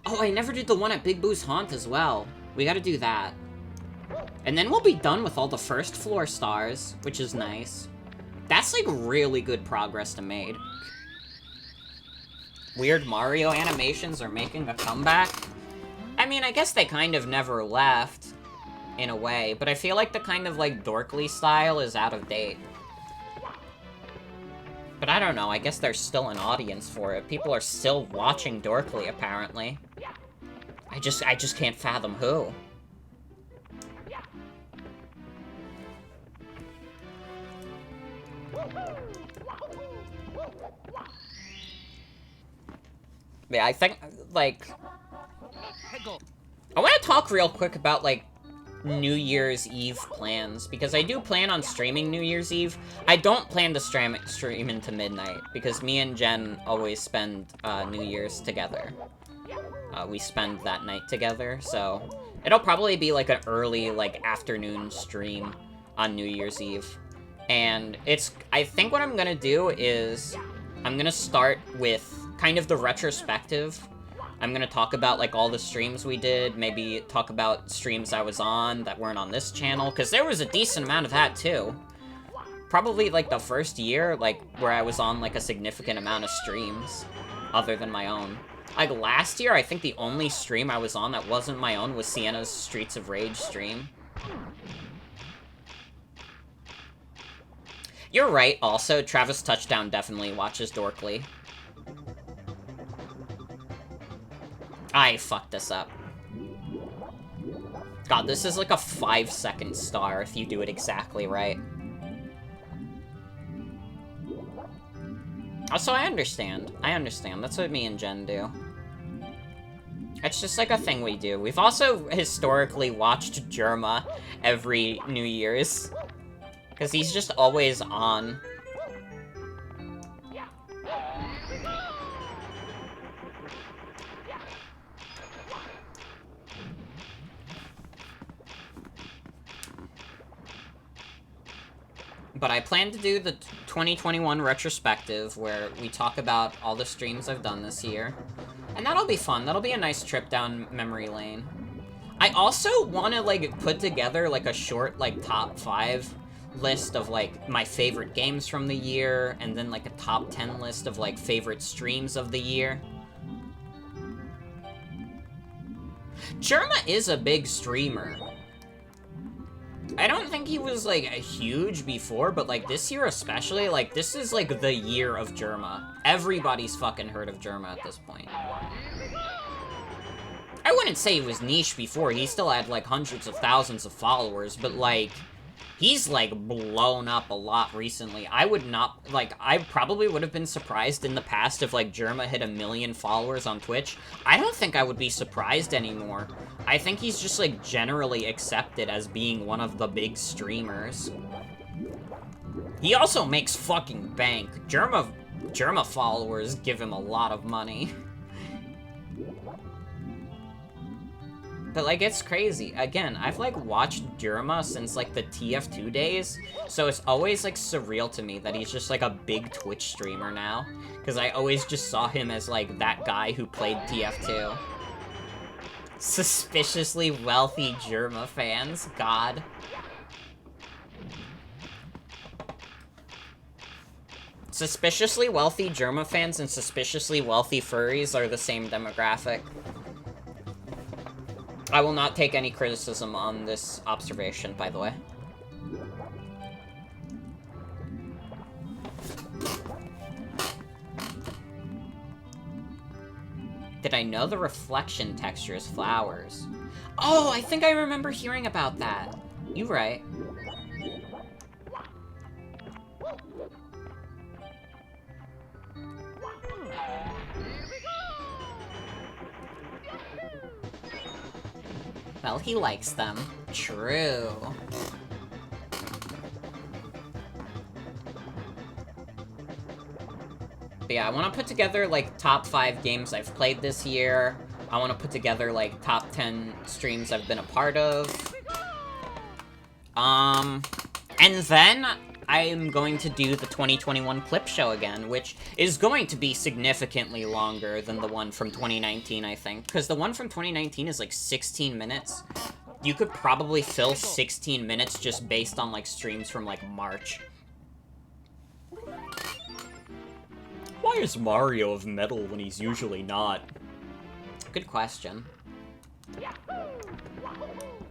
Speaker 1: Oh, I never did the one at Big Boo's Haunt as well. We gotta do that. And then we'll be done with all the first floor stars, which is nice. That's, like, really good progress to made. Weird Mario animations are making a comeback. I mean, I guess they kind of never left, in a way, but I feel like the kind of, like, Dorkly style is out of date. But I don't know, I guess there's still an audience for it. People are still watching Dorkly, apparently. I just can't fathom who. Yeah, I think, like... I want to talk real quick about, like, New Year's Eve plans, because I do plan on streaming New Year's Eve. I don't plan to stream into midnight, because me and Jen always spend New Year's together. We spend that night together, so it'll probably be like an early, like, afternoon stream on New Year's Eve. And I think what I'm gonna do is I'm gonna start with kind of the retrospective. I'm gonna talk about, like, all the streams we did, maybe talk about streams I was on that weren't on this channel, because there was a decent amount of that, too. Probably, like, the first year, like, where I was on, like, a significant amount of streams, other than my own. Like, last year, I think the only stream I was on that wasn't my own was Sienna's Streets of Rage stream. You're right, also, Travis Touchdown definitely watches Dorkly. I fucked this up. God, this is like a 5-second star if you do it exactly right. Also, I understand. That's what me and Jen do. It's just like a thing we do. We've also historically watched Jerma every New Year's. Because he's just always on. But I plan to do the 2021 retrospective, where we talk about all the streams I've done this year. And that'll be fun. That'll be a nice trip down memory lane. I also want to, like, put together, like, a short, like, top 5 list of, like, my favorite games from the year, and then, like, a top 10 list of, like, favorite streams of the year. Jerma is a big streamer. I don't think he was, like, huge before, but, like, this year especially, like, this is, like, the year of Jerma. Everybody's fucking heard of Jerma at this point. I wouldn't say he was niche before. He still had, like, hundreds of thousands of followers, but, like, he's, like, blown up a lot recently. I would not, like, I probably would have been surprised in the past if, like, Jerma hit 1 million followers on Twitch. I don't think I would be surprised anymore. I think he's just, like, generally accepted as being one of the big streamers. He also makes fucking bank. Jerma followers give him a lot of money. But, like, it's crazy. Again, I've, like, watched Jerma since, like, the TF2 days, so it's always, like, surreal to me that he's just, like, a big Twitch streamer now. Because I always just saw him as, like, that guy who played TF2. Suspiciously wealthy Jerma fans. God. Suspiciously wealthy Jerma fans and suspiciously wealthy furries are the same demographic. I will not take any criticism on this observation, by the way. Did I know the reflection texture is flowers? Oh, I think I remember hearing about that. You right. Well, he likes them. True. But yeah, I want to put together, like, top 5 games I've played this year. I want to put together, like, top 10 streams I've been a part of. And then I'm going to do the 2021 clip show again, which is going to be significantly longer than the one from 2019, I think. Because the one from 2019 is, like, 16 minutes. You could probably fill 16 minutes just based on, like, streams from, like, March. Why is Mario of metal when he's usually not? Good question.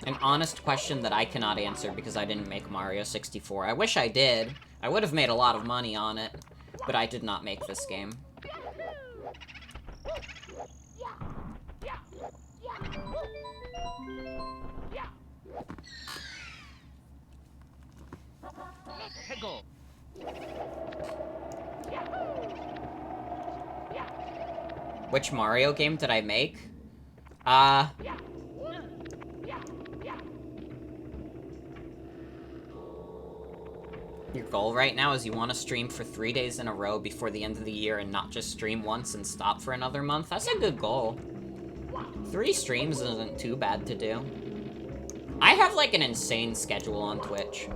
Speaker 1: An honest question that I cannot answer because I didn't make Mario 64. I wish I did. I would have made a lot of money on it, but I did not make this game. Which Mario game did I make? Your goal right now is you want to stream for 3 days in a row before the end of the year and not just stream once and stop for another month? That's a good goal. 3 streams isn't too bad to do. I have, like, an insane schedule on Twitch.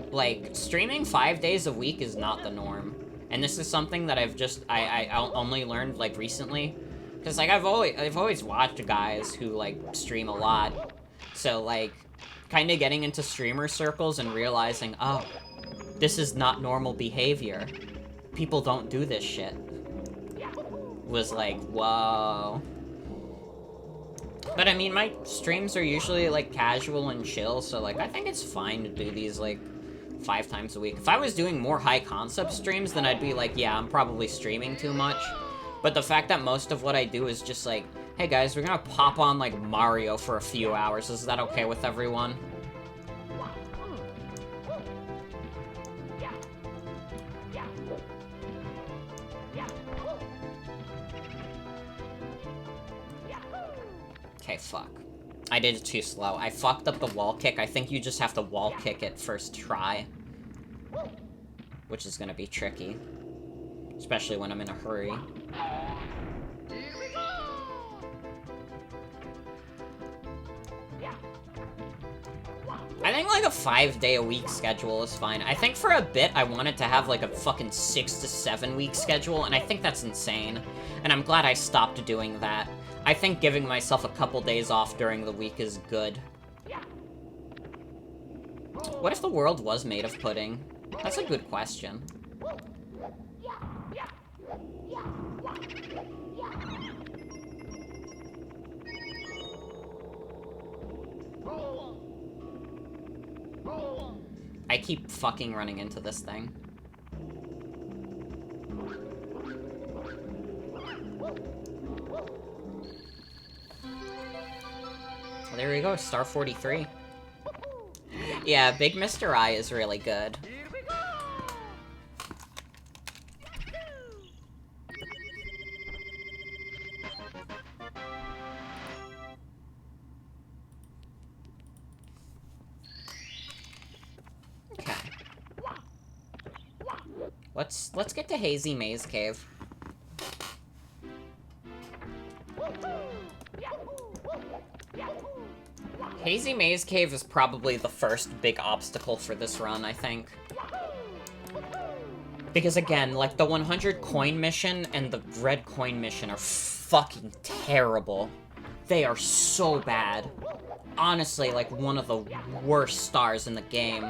Speaker 1: Like, streaming 5 days a week is not the norm. And this is something that I only learned, like, recently. Because, like, I've always watched guys who, like, stream a lot. So, like, kind of getting into streamer circles and realizing, oh, this is not normal behavior. People don't do this shit. Was like, whoa. But, I mean, my streams are usually, like, casual and chill, so, like, I think it's fine to do these, like, 5 times a week. If I was doing more high-concept streams, then I'd be like, yeah, I'm probably streaming too much. But the fact that most of what I do is just like, hey guys, we're gonna pop on, like, Mario for a few hours. Is that okay with everyone? Okay, fuck. I did it too slow. I fucked up the wall kick. I think you just have to wall kick it first try. Which is gonna be tricky. Especially when I'm in a hurry. I think, like, a 5-day-a-week schedule is fine. I think for a bit, I wanted to have, like, a fucking 6 to 7 week schedule, and I think that's insane. And I'm glad I stopped doing that. I think giving myself a couple days off during the week is good. What if the world was made of pudding? That's a good question. I keep fucking running into this thing. Well, there we go, star 43. Yeah, Big Mr. I is really good. Okay. Let's get to Hazy Maze Cave. Hazy Maze Cave is probably the first big obstacle for this run, I think. Because again, like, the 100 coin mission and the red coin mission are fucking terrible. They are so bad. Honestly, like, one of the worst stars in the game.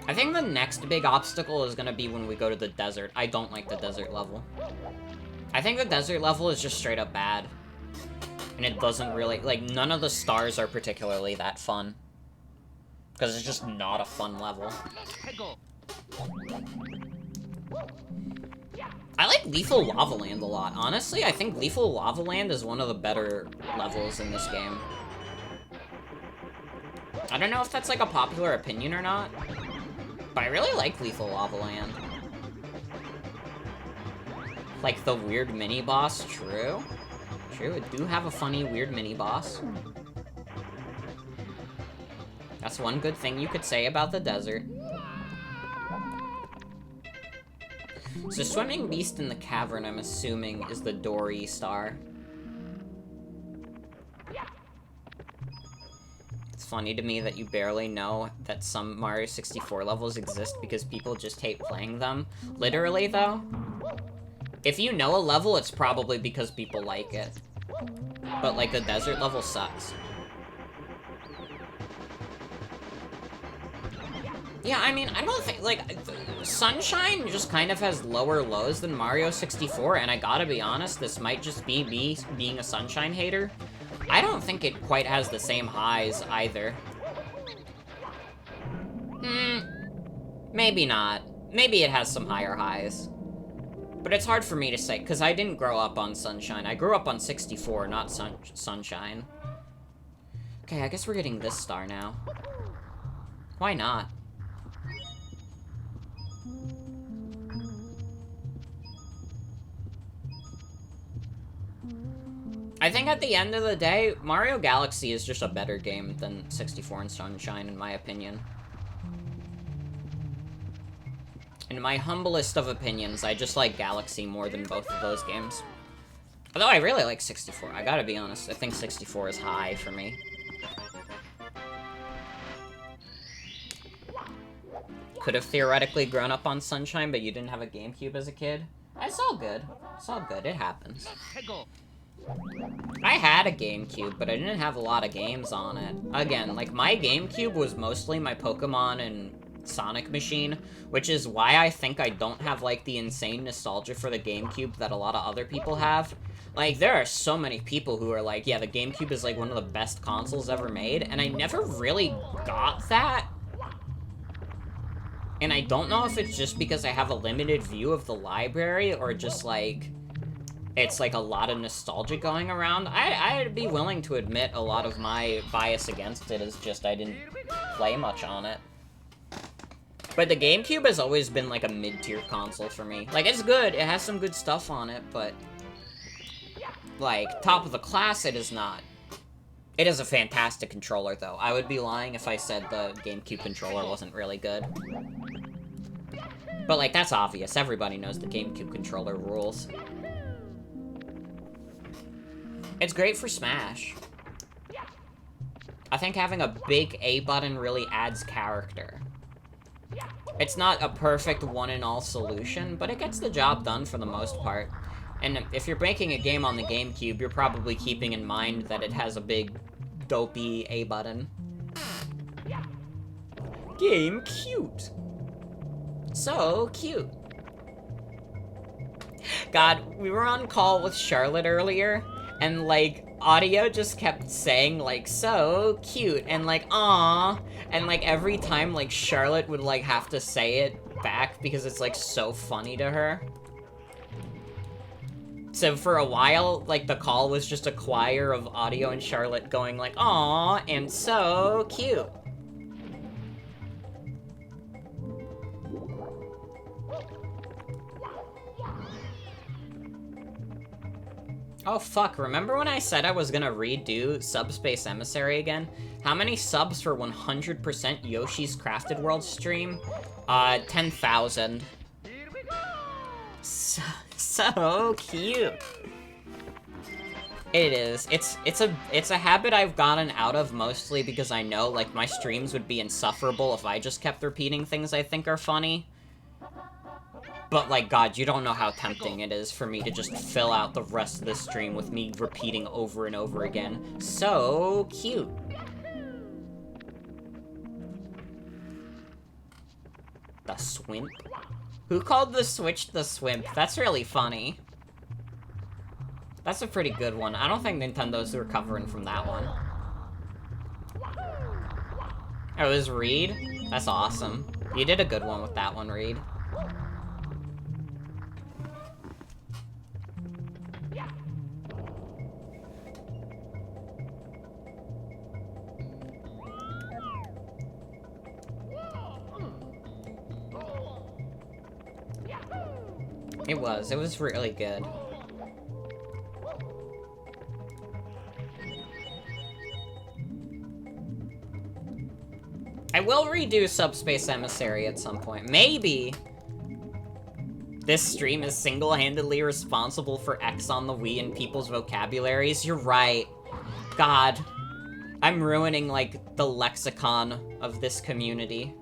Speaker 1: I think the next big obstacle is gonna be when we go to the desert. I don't like the desert level. I think the desert level is just straight up bad. And it doesn't really, like, none of the stars are particularly that fun. Because it's just not a fun level. I like Lethal Lava Land a lot. Honestly, I think Lethal Lava Land is one of the better levels in this game. I don't know if that's, like, a popular opinion or not, but I really like Lethal Lava Land. Like, the weird mini-boss, true. True, it do have a funny, weird mini-boss. That's one good thing you could say about the desert. So Swimming Beast in the Cavern, I'm assuming, is the Dory star. It's funny to me that you barely know that some Mario 64 levels exist because people just hate playing them. Literally, though, if you know a level, it's probably because people like it. But, like, the desert level sucks. Yeah, I mean, I don't think, like, Sunshine just kind of has lower lows than Mario 64, and I gotta be honest, this might just be me being a Sunshine hater. I don't think it quite has the same highs, either. Maybe not. Maybe it has some higher highs. But it's hard for me to say, because I didn't grow up on Sunshine. I grew up on 64, not Sunshine. Okay, I guess we're getting this star now. Why not? I think at the end of the day, Mario Galaxy is just a better game than 64 and Sunshine, in my opinion. In my humblest of opinions, I just like Galaxy more than both of those games. Although I really like 64, I gotta be honest. I think 64 is high for me. Could have theoretically grown up on Sunshine, but you didn't have a GameCube as a kid. It's all good. It's all good. It happens. I had a GameCube, but I didn't have a lot of games on it. Again, like, my GameCube was mostly my Pokemon and Sonic machine, which is why I think I don't have, like, the insane nostalgia for the GameCube that a lot of other people have. Like, there are so many people who are like, yeah, the GameCube is, like, one of the best consoles ever made, and I never really got that. And I don't know if it's just because I have a limited view of the library, or just, like, it's, like, a lot of nostalgia going around. I'd be willing to admit a lot of my bias against it is just I didn't play much on it. But the GameCube has always been, like, a mid-tier console for me. Like, it's good, it has some good stuff on it, but, like, top of the class it is not. It is a fantastic controller, though. I would be lying if I said the GameCube controller wasn't really good. But, like, that's obvious. Everybody knows the GameCube controller rules. It's great for Smash. I think having a big A button really adds character. It's not a perfect one-and-all solution, but it gets the job done for the most part. And if you're making a game on the GameCube, you're probably keeping in mind that it has a big, dopey A button. Game cute. So cute. God, we were on call with Charlotte earlier, and, like, audio just kept saying, like, so cute, and, like, aww, and, like, every time, like, Charlotte would, like, have to say it back because it's, like, so funny to her. So for a while, like, the call was just a choir of audio and Charlotte going, like, aww, and so cute. Oh, fuck, remember when I said I was gonna redo Subspace Emissary again? How many subs for 100% Yoshi's Crafted World stream? 10,000. So cute. It is. It's a habit I've gotten out of mostly because I know, like, my streams would be insufferable if I just kept repeating things I think are funny. But, like, God, you don't know how tempting it is for me to just fill out the rest of the stream with me repeating over and over again. So cute. The Swimp? Who called the Switch the Swimp? That's really funny. That's a pretty good one. I don't think Nintendo's recovering from that one. Oh, it was Reed? That's awesome. You did a good one with that one, Reed. It was really good. I will redo Subspace Emissary at some point. Maybe this stream is single-handedly responsible for X on the Wii in people's vocabularies. You're right. God. I'm ruining, like, the lexicon of this community.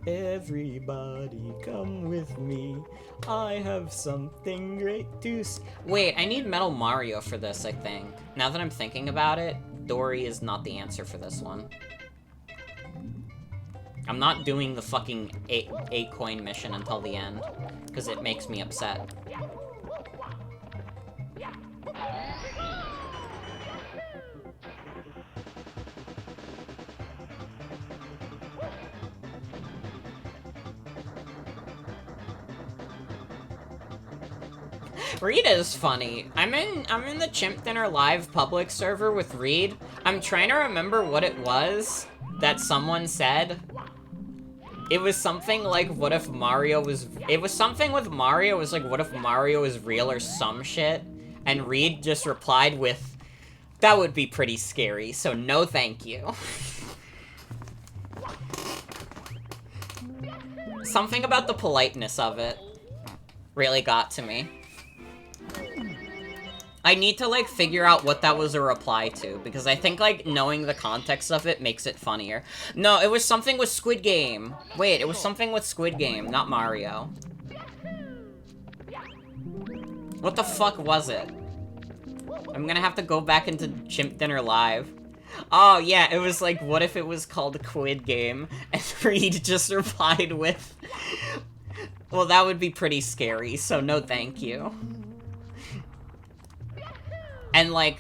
Speaker 1: Everybody come with me. I have something great to Wait, I need Metal Mario for this, I think. Now that I'm thinking about it, Dory is not the answer for this one. I'm not doing the fucking 8 coin mission until the end, because it makes me upset. Reed is funny. I'm in the Chimp Dinner Live public server with Reed. I'm trying to remember what it was that someone said. It was something like, what if Mario was... It was something with Mario. It was like, what if Mario is real or some shit? And Reed just replied with, that would be pretty scary, so no thank you. Something about the politeness of it really got to me. I need to, like, figure out what that was a reply to, because I think, like, knowing the context of it makes it funnier. No, it was something with Squid Game. Wait, it was something with Squid Game, not Mario. What the fuck was it? I'm gonna have to go back into Chimp Dinner Live. Oh, yeah, it was like, what if it was called Squid Game? And Reed just replied with, well, that would be pretty scary, so no thank you. And, like,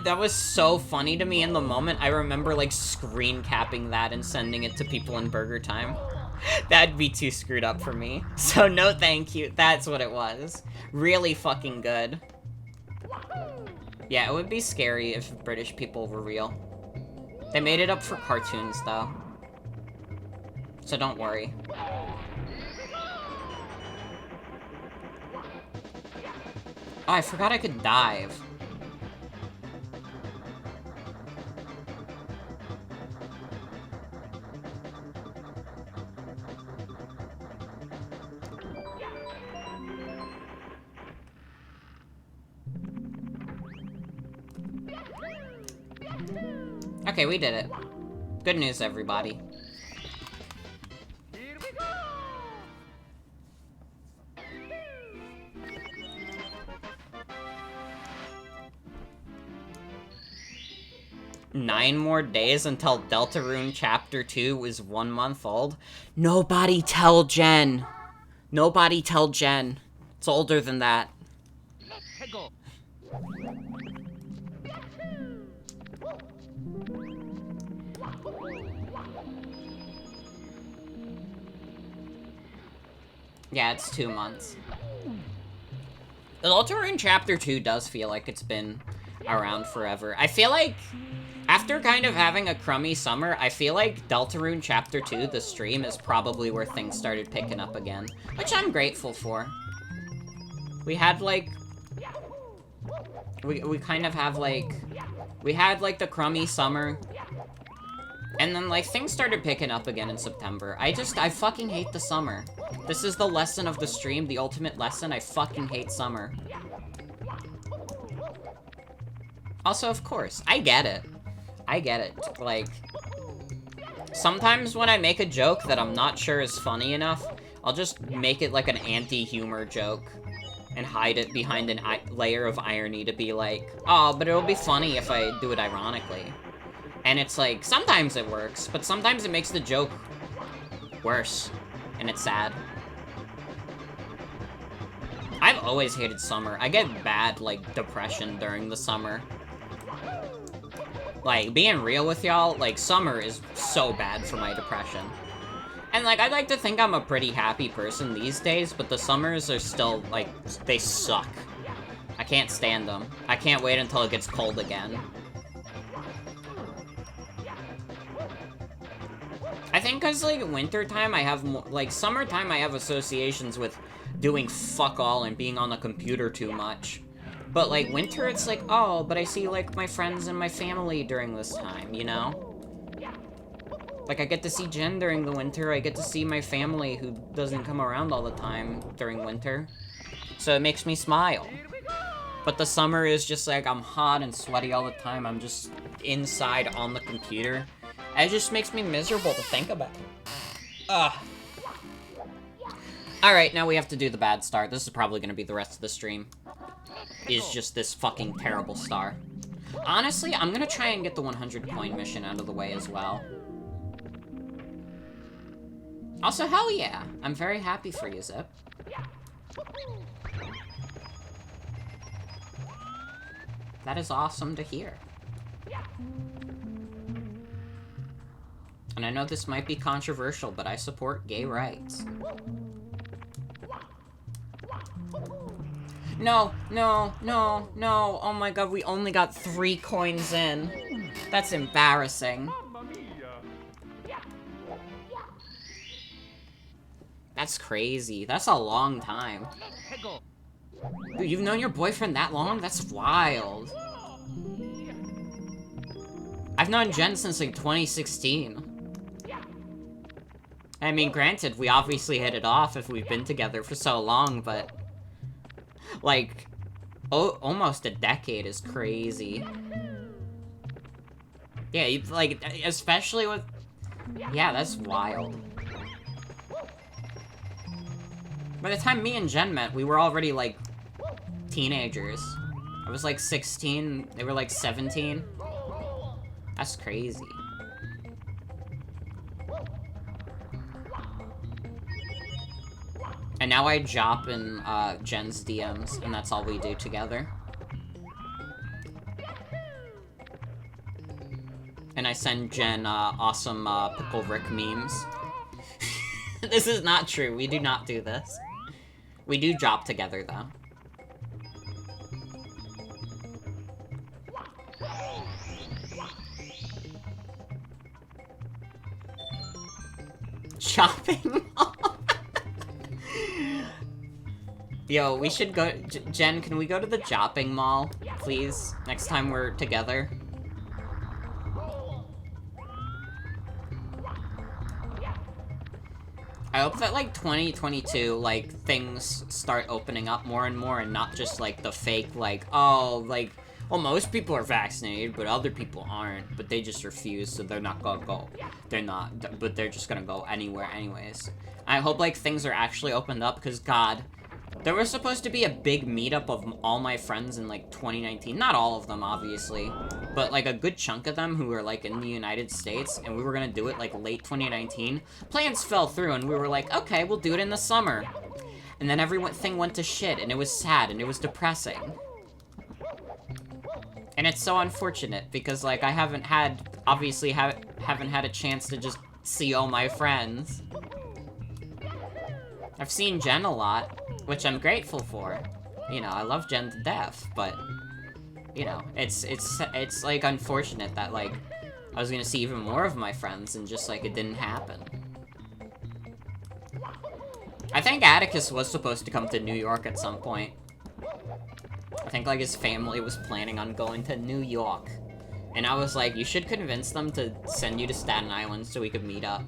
Speaker 1: that was so funny to me in the moment. I remember, like, screen capping that and sending it to people in Burger Time. That'd be too screwed up for me. So, no thank you. That's what it was. Really fucking good. Yeah, it would be scary if British people were real. They made it up for cartoons, though. So don't worry. Oh, I forgot I could dive. Okay, we did it. Good news, everybody.
Speaker 2: Here we go!
Speaker 1: 9 more days until Deltarune Chapter 2 is 1 month old. Nobody tell Jen. Nobody tell Jen. It's older than that.
Speaker 2: Let's go!
Speaker 1: Yeah, it's 2 months. The Deltarune Chapter 2 does feel like it's been around forever. I feel like, after kind of having a crummy summer, I feel like Deltarune Chapter 2, the stream, is probably where things started picking up again. Which I'm grateful for. We had, like... We kind of have, like... We had, like, the crummy summer. And then, like, things started picking up again in September. I fucking hate the summer. This is the lesson of the stream, the ultimate lesson. I fucking hate summer. Also, of course, I get it. I get it. Like, sometimes when I make a joke that I'm not sure is funny enough, I'll just make it like an anti-humor joke and hide it behind a layer of irony to be like, oh, but it'll be funny if I do it ironically. And it's like, sometimes it works, but sometimes it makes the joke worse, and it's sad. I've always hated summer. I get bad, like, depression during the summer. Like, being real with y'all, like, summer is so bad for my depression. And, like, I'd like to think I'm a pretty happy person these days, but the summers are still, like, they suck. I can't stand them. I can't wait until it gets cold again. I think because, like, wintertime, I have more, like, summertime, I have associations with doing fuck all and being on the computer too much. But, like, winter, it's like, oh, but I see, like, my friends and my family during this time, you know? Like, I get to see Jen during the winter, I get to see my family who doesn't come around all the time during winter. So it makes me smile. But the summer is just like, I'm hot and sweaty all the time, I'm just inside on the computer. It just makes me miserable to think about. Ugh. Alright, now we have to do the bad star. This is probably gonna be the rest of the stream. Is just this fucking terrible star. Honestly, I'm gonna try and get the 100 coin mission out of the way as well. Also, hell yeah! I'm very happy for you, Zip. That is awesome to hear. And I know this might be controversial, but I support gay rights. No, no, no, no. Oh my god, we only got 3 coins in. That's embarrassing. That's crazy. That's a long time. Dude, you've known your boyfriend that long? That's wild. I've known Jen since, like, 2016. I mean, granted, we obviously hit it off if we've been together for so long, but... like, almost a decade is crazy. Yeah, like, especially with... yeah, that's wild. By the time me and Jen met, we were already, like, teenagers. I was, like, 16, they were, like, 17. That's crazy. And now I jop in, Jen's DMs, and that's all we do together. And I send Jen, awesome, Pickle Rick memes. This is not true, we do not do this. We do drop together, though. Shopping mall? Yo, we should go- Jen, can we go to the shopping mall, please? Next time we're together? I hope that, like, 2022, like, things start opening up more and more and not just, like, the fake, like, oh, like, well, most people are vaccinated, but other people aren't, but they just refuse, so they're not gonna go. They're not, but they're just gonna go anywhere anyways. I hope, like, things are actually opened up, because, God, there was supposed to be a big meetup of all my friends in, like, 2019. Not all of them, obviously, but, like, a good chunk of them who were, like, in the United States, and we were gonna do it, like, late 2019. Plans fell through, and we were like, okay, we'll do it in the summer. And then everything went to shit, and it was sad, and it was depressing. And it's so unfortunate, because, like, I haven't had, obviously, haven't had a chance to just see all my friends. I've seen Jen a lot, which I'm grateful for. You know, I love Jen to death, but, you know, it's like, unfortunate that, like, I was gonna see even more of my friends, and just, like, it didn't happen. I think Atticus was supposed to come to New York at some point. I think, like, his family was planning on going to New York. And I was like, you should convince them to send you to Staten Island so we could meet up.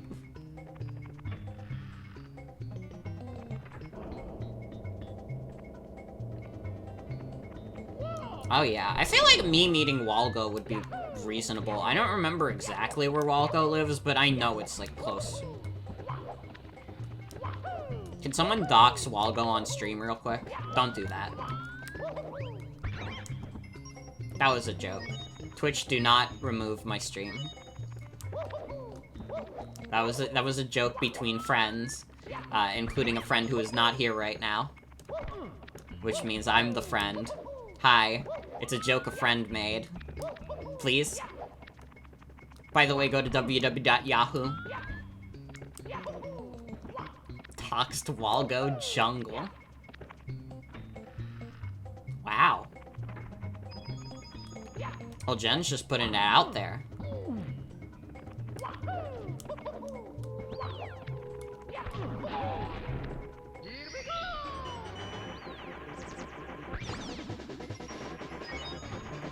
Speaker 1: Oh yeah, I feel like me meeting Walgo would be reasonable. I don't remember exactly where Walgo lives, but I know it's, like, close. Can someone dox Walgo on stream real quick? Don't do that. That was a joke. Twitch, do not remove my stream. That was a joke between friends, including a friend who is not here right now. Which means I'm the friend. Hi. It's a joke a friend made. Please? By the way, go to www.yahoo. Doxed Walgo Jungle. Wow. Well, Jen's just putting it out there.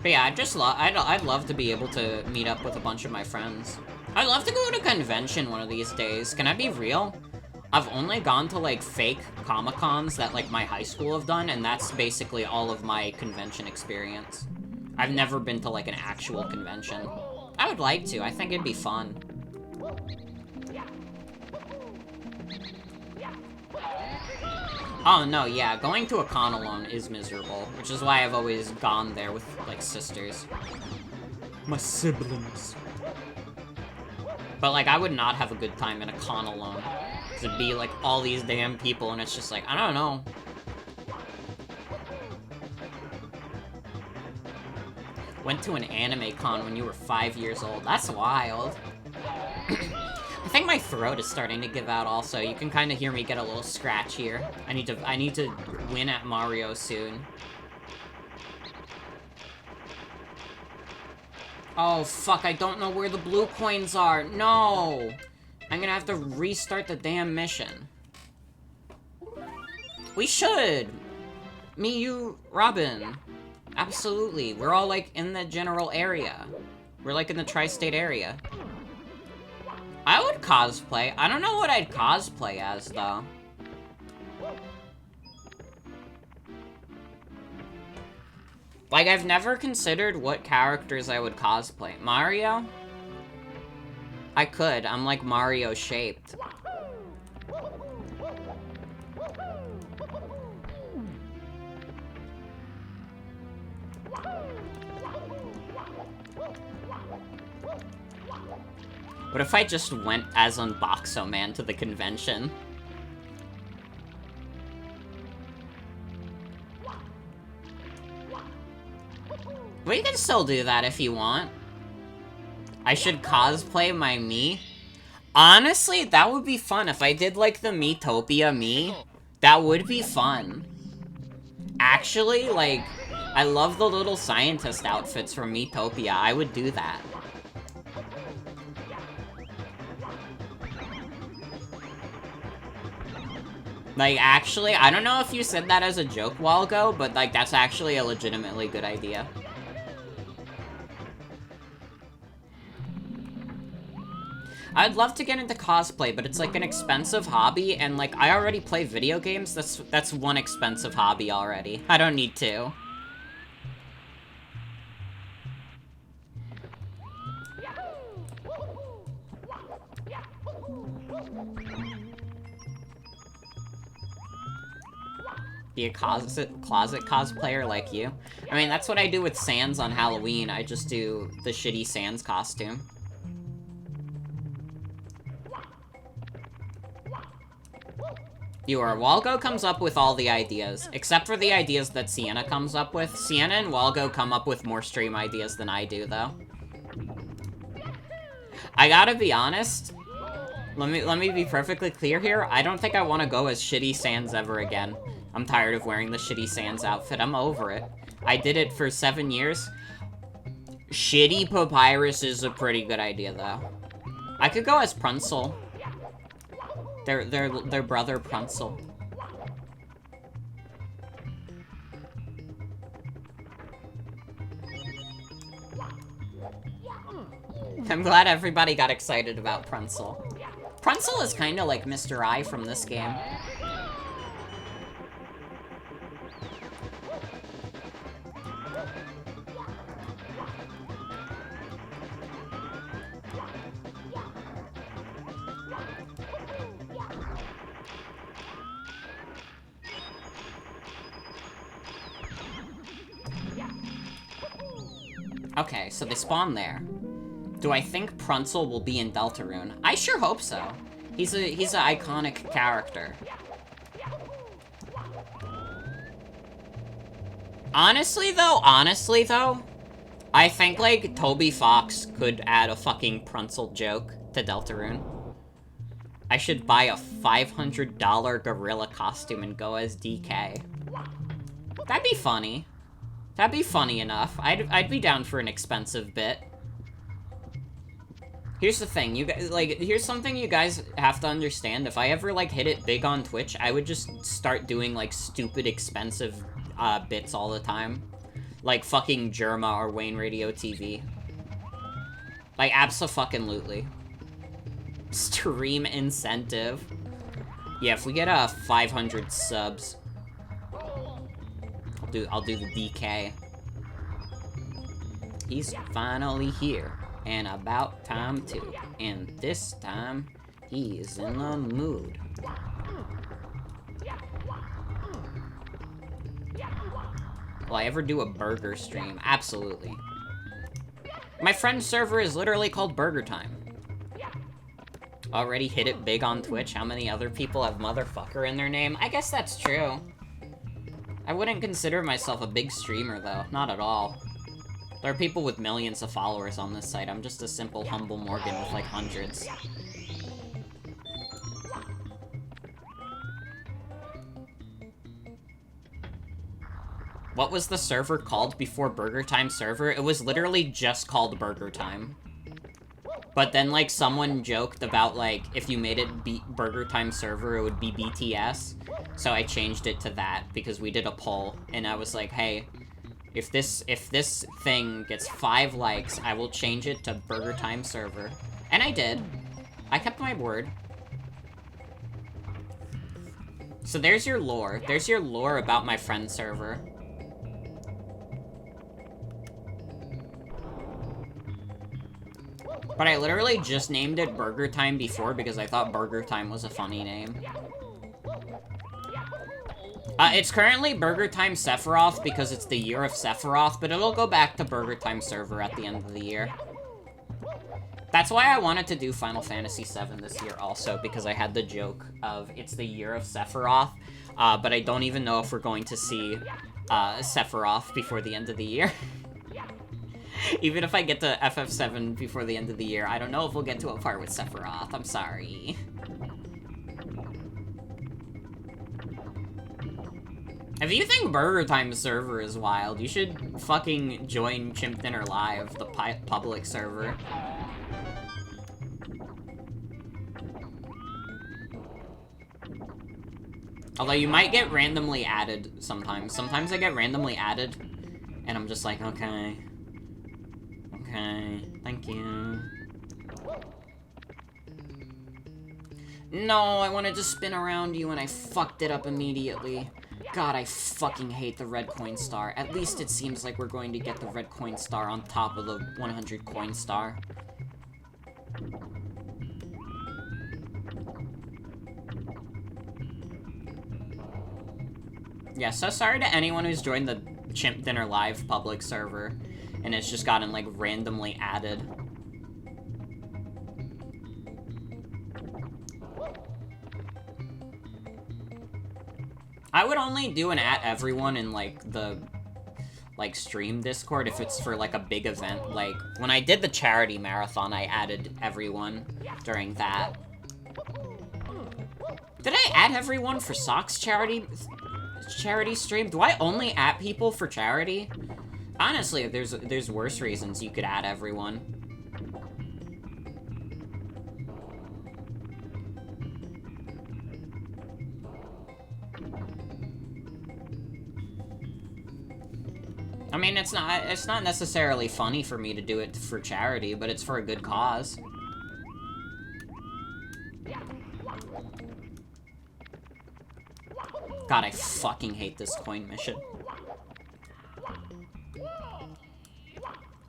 Speaker 1: But yeah, I'd love to be able to meet up with a bunch of my friends. I'd love to go to a convention one of these days. Can I be real? I've only gone to, like, fake Comic-Cons that, like, my high school have done, and that's basically all of my convention experience. I've never been to, like, an actual convention. I would like to. I think it'd be fun. Oh, no, yeah, going to a con alone is miserable, which is why I've always gone there with, like, sisters. My siblings. But, like, I would not have a good time in a con alone. Because it'd be, like, all these damn people, and it's just like, I don't know. Went to an anime con when you were 5 years old. That's wild. I think my throat is starting to give out also. You can kind of hear me get a little scratch here. I need to win at Mario soon. Oh, fuck, I don't know where the blue coins are. No! I'm gonna have to restart the damn mission. We should! Me, you, Robin. Absolutely. We're all, like, in the general area. We're, like, in the tri-state area. I would cosplay. I don't know what I'd cosplay as, though. Like, I've never considered what characters I would cosplay. Mario? I could. I'm, like, Mario-shaped. What if I just went as Unboxo Man to the convention? We can still do that if you want. I should cosplay my me? Honestly, that would be fun. If I did, like, the Miitopia me, that would be fun. Actually, like, I love the little scientist outfits from Miitopia. I would do that. Like, actually, I don't know if you said that as a joke a while ago, but, like, that's actually a legitimately good idea. I'd love to get into cosplay, but it's, like, an expensive hobby, and, like, I already play video games. That's one expensive hobby already. I don't need two. Be a closet cosplayer like you. I mean, that's what I do with Sans on Halloween. I just do the shitty Sans costume. Walgo comes up with all the ideas, except for the ideas that Sienna comes up with. Sienna and Walgo come up with more stream ideas than I do, though. I gotta be honest. Let me be perfectly clear here. I don't think I want to go as shitty Sans ever again. I'm tired of wearing the shitty Sans outfit. I'm over it. I did it for 7 years. Shitty Papyrus is a pretty good idea, though. I could go as Pruncel. Their brother Pruncel. I'm glad everybody got excited about Pruncel. Pruncel is kind of like Mr. I from this game. Okay, so they spawn there. Do I think Pruncel will be in Deltarune? I sure hope so. He's an iconic character. Honestly though, I think, like, Toby Fox could add a fucking Pruncel joke to Deltarune. I should buy a $500 gorilla costume and go as DK. That'd be funny. That'd be funny enough. I'd be down for an expensive bit. Here's the thing, you guys, like, here's something you guys have to understand. If I ever, like, hit it big on Twitch, I would just start doing, like, stupid expensive bits all the time. Like fucking Germa or Wayne Radio TV. Like, abso-fucking-lutely. Stream incentive. Yeah, if we get 500 subs, I'll do the DK. He's finally here, and about time too. And this time, he's in the mood. Will I ever do a burger stream? Absolutely. My friend's server is literally called Burger Time. Already hit it big on Twitch. How many other people have motherfucker in their name? I guess that's true. I wouldn't consider myself a big streamer, though. Not at all. There are people with millions of followers on this site. I'm just a simple, humble Morgan with, like, hundreds. What was the server called before Burger Time server? It was literally just called Burger Time. But then, like, someone joked about, like, if you made it Burger Time server, it would be BTS. So I changed it to that, because we did a poll, and I was like, hey, if this thing gets 5 likes, I will change it to Burger Time server. And I did. I kept my word. So there's your lore. There's your lore about my friend's server. But I literally just named it Burger Time before because I thought Burger Time was a funny name. It's currently Burger Time Sephiroth because it's the year of Sephiroth, but it'll go back to Burger Time server at the end of the year. That's why I wanted to do Final Fantasy VII this year also, because I had the joke of it's the year of Sephiroth, but I don't even know if we're going to see Sephiroth before the end of the year. Even if I get to FF7 before the end of the year, I don't know if we'll get to a part with Sephiroth. I'm sorry. If you think Burger Time server is wild, you should fucking join Chimp Dinner Live, the public server. Although you might get randomly added sometimes. Sometimes I get randomly added, and I'm just like, okay. Okay, thank you. No, I wanted to spin around you and I fucked it up immediately. God, I fucking hate the red coin star. At least it seems like we're going to get the red coin star on top of the 100 coin star. Yeah, so sorry to anyone who's joined the Chimp Dinner Live public server and it's just gotten, like, randomly added. I would only do an @everyone in, like, the, like, stream Discord if it's for, like, a big event. Like, when I did the charity marathon, I added everyone during that. Did I add everyone for Socks charity stream? Do I only @ people for charity? Honestly, there's worse reasons you could add everyone. I mean, it's not necessarily funny for me to do it for charity, but it's for a good cause. God, I fucking hate this coin mission.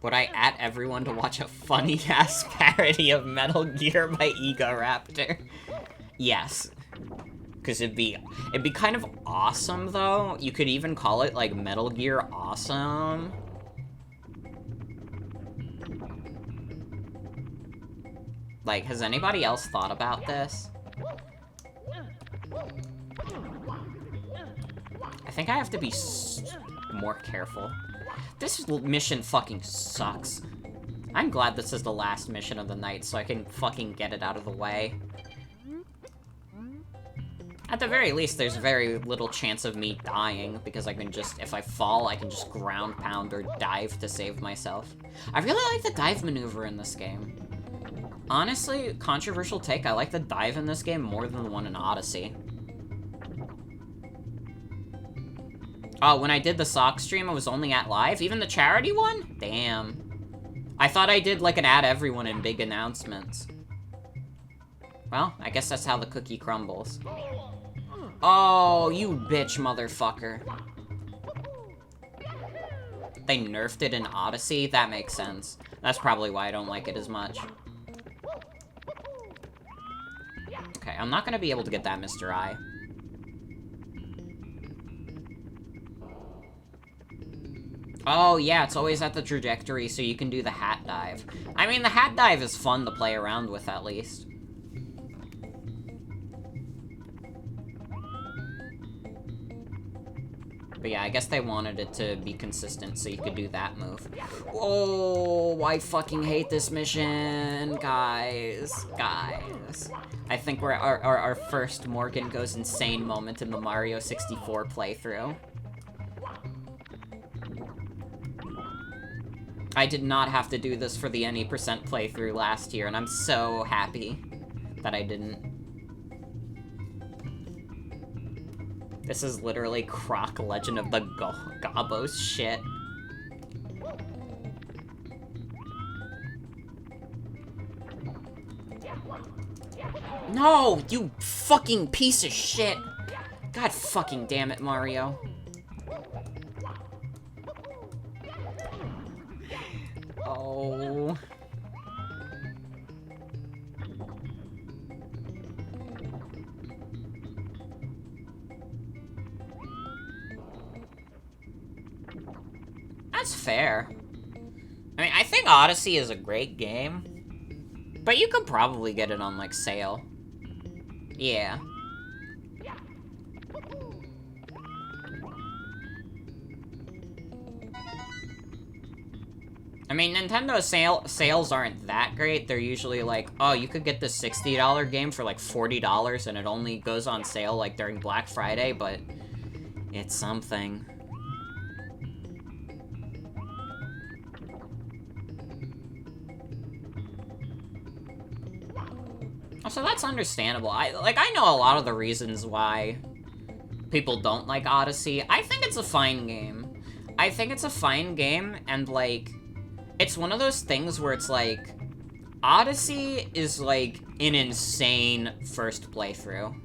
Speaker 1: Would I @ everyone to watch a funny-ass parody of Metal Gear by Ego Raptor? Yes. Because it'd be kind of awesome, though. You could even call it, like, Metal Gear Awesome. Like, has anybody else thought about this? I think I have to be more careful. This mission fucking sucks. I'm glad this is the last mission of the night, so I can fucking get it out of the way. At the very least, there's very little chance of me dying, because I can just, if I fall, I can just ground pound or dive to save myself. I really like the dive maneuver in this game. Honestly, controversial take, I like the dive in this game more than the one in Odyssey. Oh, when I did the sock stream, it was only at live? Even the charity one? Damn. I thought I did, like, an add everyone in big announcements. Well, I guess that's how the cookie crumbles. Oh, you bitch motherfucker. They nerfed it in Odyssey? That makes sense. That's probably why I don't like it as much. Okay, I'm not gonna be able to get that Mr. I. Oh, yeah, it's always at the trajectory, so you can do the hat dive. I mean, the hat dive is fun to play around with, at least. But yeah, I guess they wanted it to be consistent so you could do that move. Oh, I fucking hate this mission, guys. Guys. I think we're our first Morgan Goes Insane moment in the Mario 64 playthrough. I did not have to do this for the any % playthrough last year, and I'm so happy that I didn't. This is literally Croc Legend of the Gobos shit. No, you fucking piece of shit. God fucking damn it, Mario. Oh. That's fair. I mean, I think Odyssey is a great game, but you could probably get it on, like, sale. Yeah. I mean, Nintendo sales aren't that great. They're usually like, oh, you could get this $60 game for like $40 and it only goes on sale like during Black Friday, but it's something. So that's understandable. I know a lot of the reasons why people don't like Odyssey. I think it's a fine game. I think it's a fine game, and like, it's one of those things where it's like, Odyssey is like an insane first playthrough.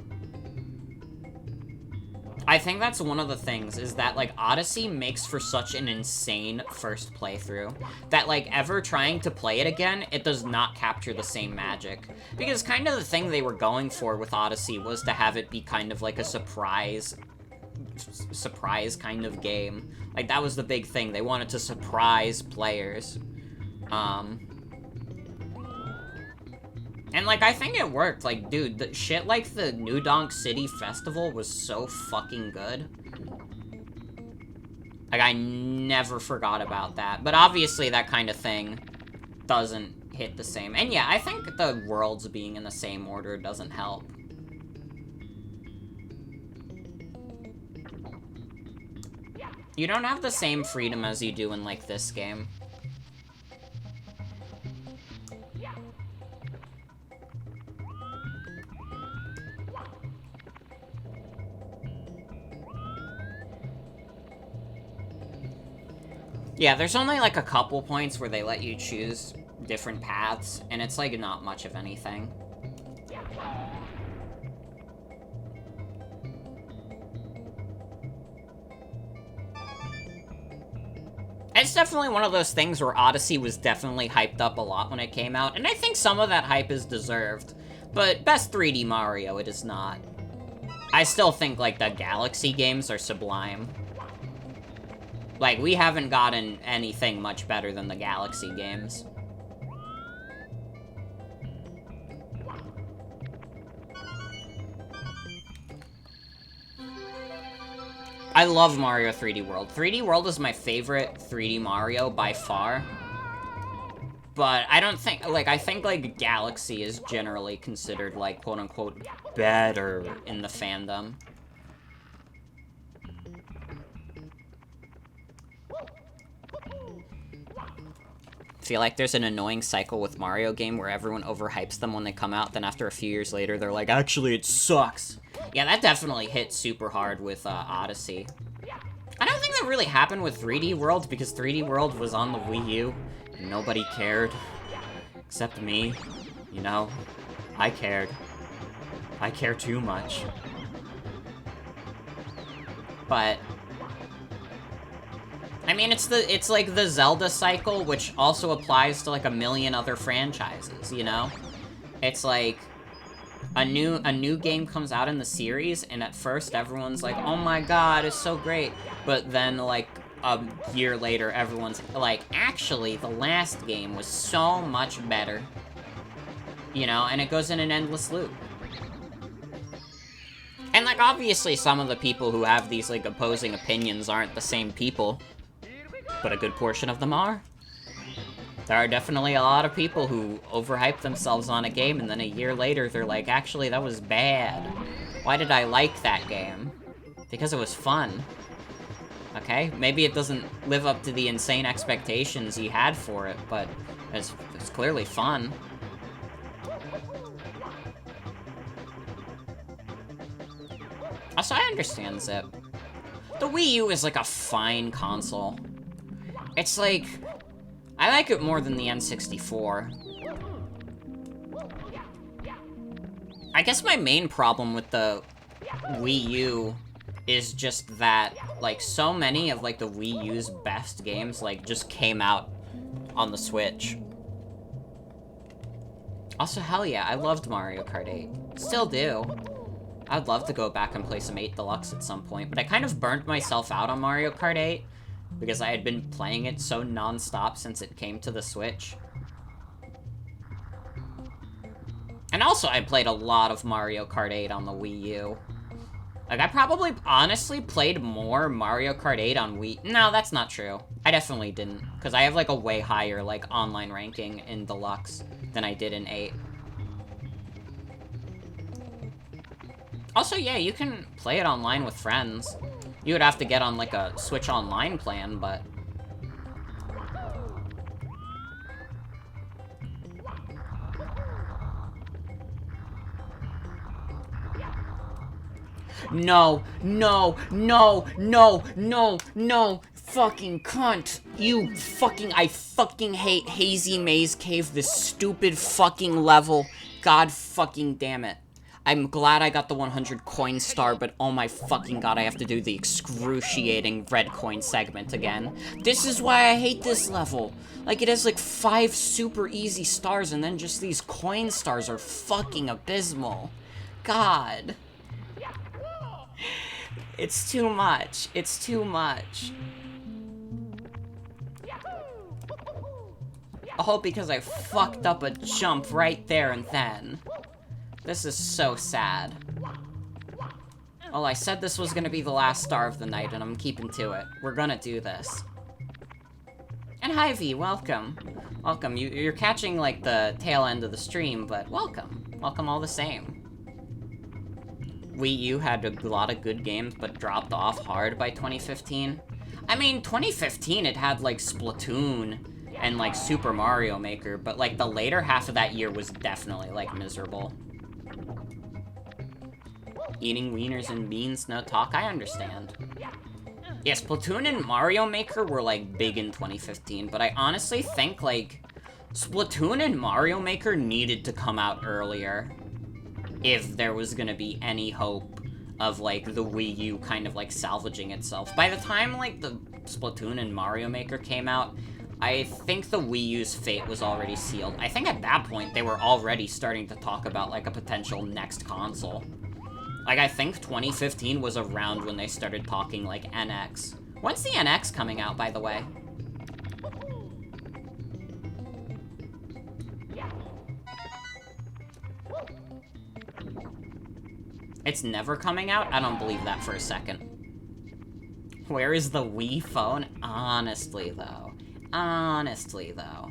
Speaker 1: I think that's one of the things, is that like Odyssey makes for such an insane first playthrough that like ever trying to play it again, it does not capture the same magic. Because kind of the thing they were going for with Odyssey was to have it be kind of like a surprise kind of game. Like, that was the big thing. They wanted to surprise players. And, like, I think it worked. Like, dude, the shit like the New Donk City Festival was so fucking good. Like, I never forgot about that. But obviously, that kind of thing doesn't hit the same. And yeah, I think the worlds being in the same order doesn't help. You don't have the same freedom as you do in, like, this game. Yeah, there's only, like, a couple points where they let you choose different paths, and it's, like, not much of anything. It's definitely one of those things where Odyssey was definitely hyped up a lot when it came out, and I think some of that hype is deserved. But best 3D Mario, it is not. I still think, like, the Galaxy games are sublime. Like, we haven't gotten anything much better than the Galaxy games. I love Mario 3D World. 3D World is my favorite 3D Mario by far. But I don't think, like, I think, like, Galaxy is generally considered, like, quote-unquote, better in the fandom. I feel like there's an annoying cycle with Mario game where everyone overhypes them when they come out, then after a few years later, they're like, actually, it sucks. Yeah, that definitely hit super hard with Odyssey. And really happen with 3D World because 3D World was on the Wii U and nobody cared. Except me. You know, I cared. I care too much. But I mean, it's like the Zelda cycle, which also applies to like a million other franchises, you know? It's like a new game comes out in the series, and at first everyone's like, "Oh my god, it's so great." But then like a year later, everyone's like, "Actually, the last game was so much better." You know, and it goes in an endless loop. And like obviously some of the people who have these like opposing opinions aren't the same people, but a good portion of them are. There are definitely a lot of people who overhype themselves on a game, and then a year later, they're like, actually, that was bad. Why did I like that game? Because it was fun. Okay? Maybe it doesn't live up to the insane expectations you had for it, but it's clearly fun. Also, I understand Zip. The Wii U is like a fine console. It's like, I like it more than the N64. I guess my main problem with the Wii U is just that, like, so many of, like, the Wii U's best games, like, just came out on the Switch. Also, hell yeah, I loved Mario Kart 8. Still do. I'd love to go back and play some 8 Deluxe at some point, but I kind of burnt myself out on Mario Kart 8 because I had been playing it so non-stop since it came to the Switch. And also, I played a lot of Mario Kart 8 on the Wii U. Like, I probably, honestly, played more Mario Kart 8 on Wii... No, that's not true. I definitely didn't, because I have, like, a way higher, like, online ranking in Deluxe than I did in 8. Also, yeah, you can play it online with friends. You would have to get on, like, a Switch Online plan, but... No, no, no, no, no, no, fucking cunt. You fucking, I fucking hate Hazy Maze Cave, this stupid fucking level. God fucking damn it. I'm glad I got the 100 coin star, but oh my fucking god, I have to do the excruciating red coin segment again. This is why I hate this level. Like, it has like 5 super easy stars, and then just these coin stars are fucking abysmal. God. It's too much. It's too much. All because I fucked up a jump right there and then. This is so sad. Well, I said this was gonna be the last star of the night, and I'm keeping to it. We're gonna do this. And hi, V, welcome. Welcome. You're catching, like, the tail end of the stream, but welcome. Welcome all the same. Wii U had a lot of good games, but dropped off hard by 2015. I mean, 2015, it had, like, Splatoon and, like, Super Mario Maker, but, like, the later half of that year was definitely, like, miserable. Eating wieners and beans, no talk, I understand. Yeah, Splatoon and Mario Maker were, like, big in 2015, but I honestly think, like, Splatoon and Mario Maker needed to come out earlier if there was gonna be any hope of, like, the Wii U kind of, like, salvaging itself. By the time, like, the Splatoon and Mario Maker came out, I think the Wii U's fate was already sealed. I think at that point, they were already starting to talk about, like, a potential next console. Like, I think 2015 was around when they started talking, like, NX. When's the NX coming out, by the way? It's never coming out? I don't believe that for a second. Where is the Wii phone? Honestly, though. Honestly, though.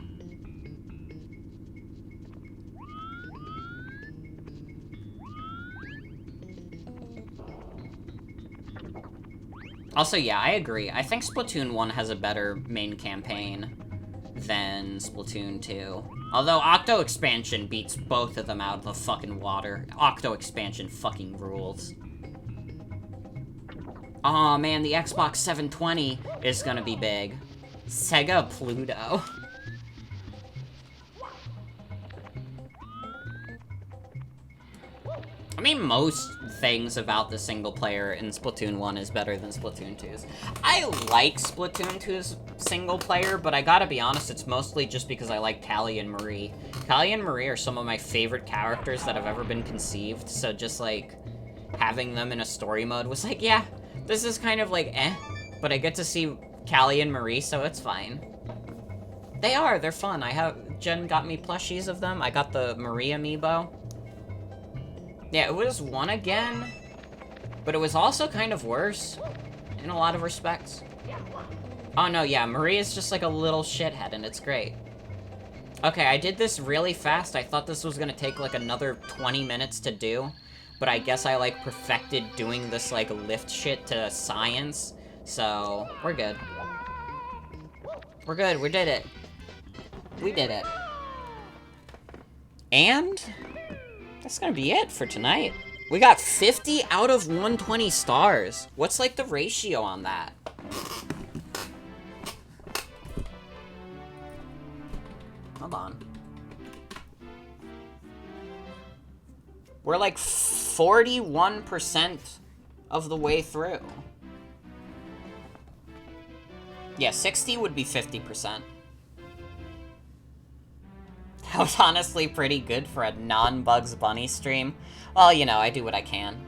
Speaker 1: Also, yeah, I agree. I think Splatoon 1 has a better main campaign than Splatoon 2. Although Octo Expansion beats both of them out of the fucking water. Octo Expansion fucking rules. Oh man, the Xbox 720 is gonna be big. Sega Pluto. I mean, most things about the single player in Splatoon 1 is better than Splatoon 2's. I like Splatoon 2's single player, but I gotta be honest, it's mostly just because I like Callie and Marie. Callie and Marie are some of my favorite characters that have ever been conceived, so just, like, having them in a story mode was like, yeah, this is kind of like, eh, but I get to see Callie and Marie, so it's fine. They're fun. Jen got me plushies of them. I got the Marie amiibo. Yeah, it was 1 again, but it was also kind of worse in a lot of respects. Oh no, yeah, Marie is just like a little shithead, and it's great. Okay, I did this really fast. I thought this was gonna take like another 20 minutes to do, but I guess I like perfected doing this like lift shit to science, so we're good. We're good, we did it. We did it. And that's gonna be it for tonight. We got 50 out of 120 stars. What's like the ratio on that? Hold on. We're like 41% of the way through. Yeah, 60 would be 50%. That was honestly pretty good for a non-Bugs Bunny stream. Well, you know, I do what I can.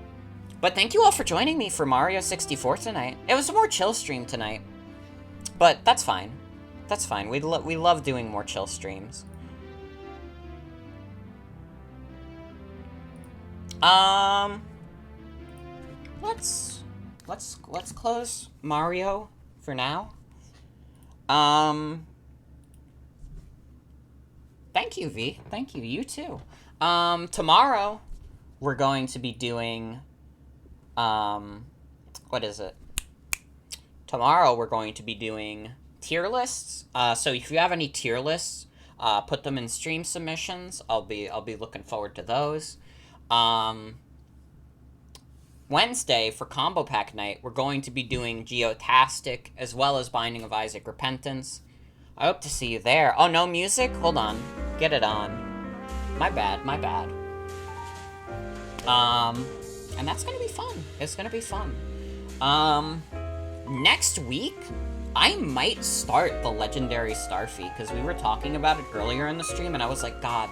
Speaker 1: But thank you all for joining me for Mario 64 tonight. It was a more chill stream tonight. But that's fine. That's fine. We love doing more chill streams. Let's close Mario for now. Thank you, V. Thank you. You too. Tomorrow, we're going to be doing, what is it? Tomorrow, we're going to be doing tier lists. So if you have any tier lists, put them in stream submissions. I'll be looking forward to those. Wednesday, for Combo Pack Night, we're going to be doing Geotastic, as well as Binding of Isaac Repentance. I hope to see you there. Oh, no music? Hold on. Get it on. My bad, my bad. And that's gonna be fun. It's gonna be fun. Next week, I might start the Legendary Starfy, because we were talking about it earlier in the stream, and I was like, God,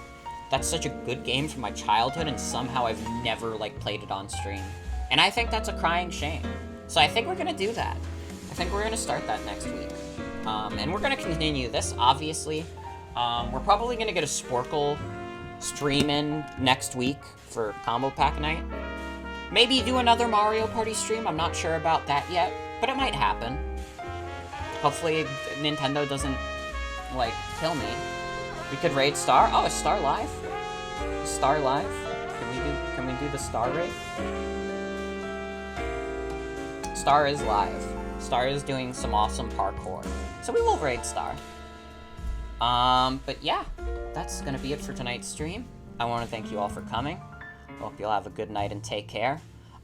Speaker 1: that's such a good game from my childhood, and somehow I've never, like, played it on stream. And I think that's a crying shame. So I think we're gonna do that. I think we're gonna start that next week. And we're gonna continue this, obviously. We're probably gonna get a Sporkle stream in next week for Combo Pack Night. Maybe do another Mario Party stream, I'm not sure about that yet, but it might happen. Hopefully Nintendo doesn't, like, kill me. We could raid Star. Oh, is Star live? Is Star live? Can we do the Star raid? Star is live. Star is doing some awesome parkour. So we will raid Star. But yeah, that's gonna be it for tonight's stream. I want to thank you all for coming. Hope you'll have a good night and take care.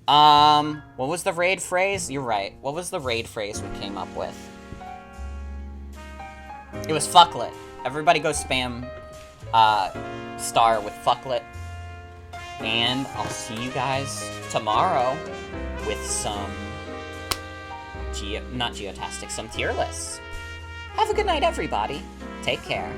Speaker 1: What was the raid phrase? You're right. What was the raid phrase we came up with? It was fucklet. Everybody go spam, Star with fucklet. And I'll see you guys tomorrow with some not Geotastic, some tier lists. Have a good night, everybody. Take care.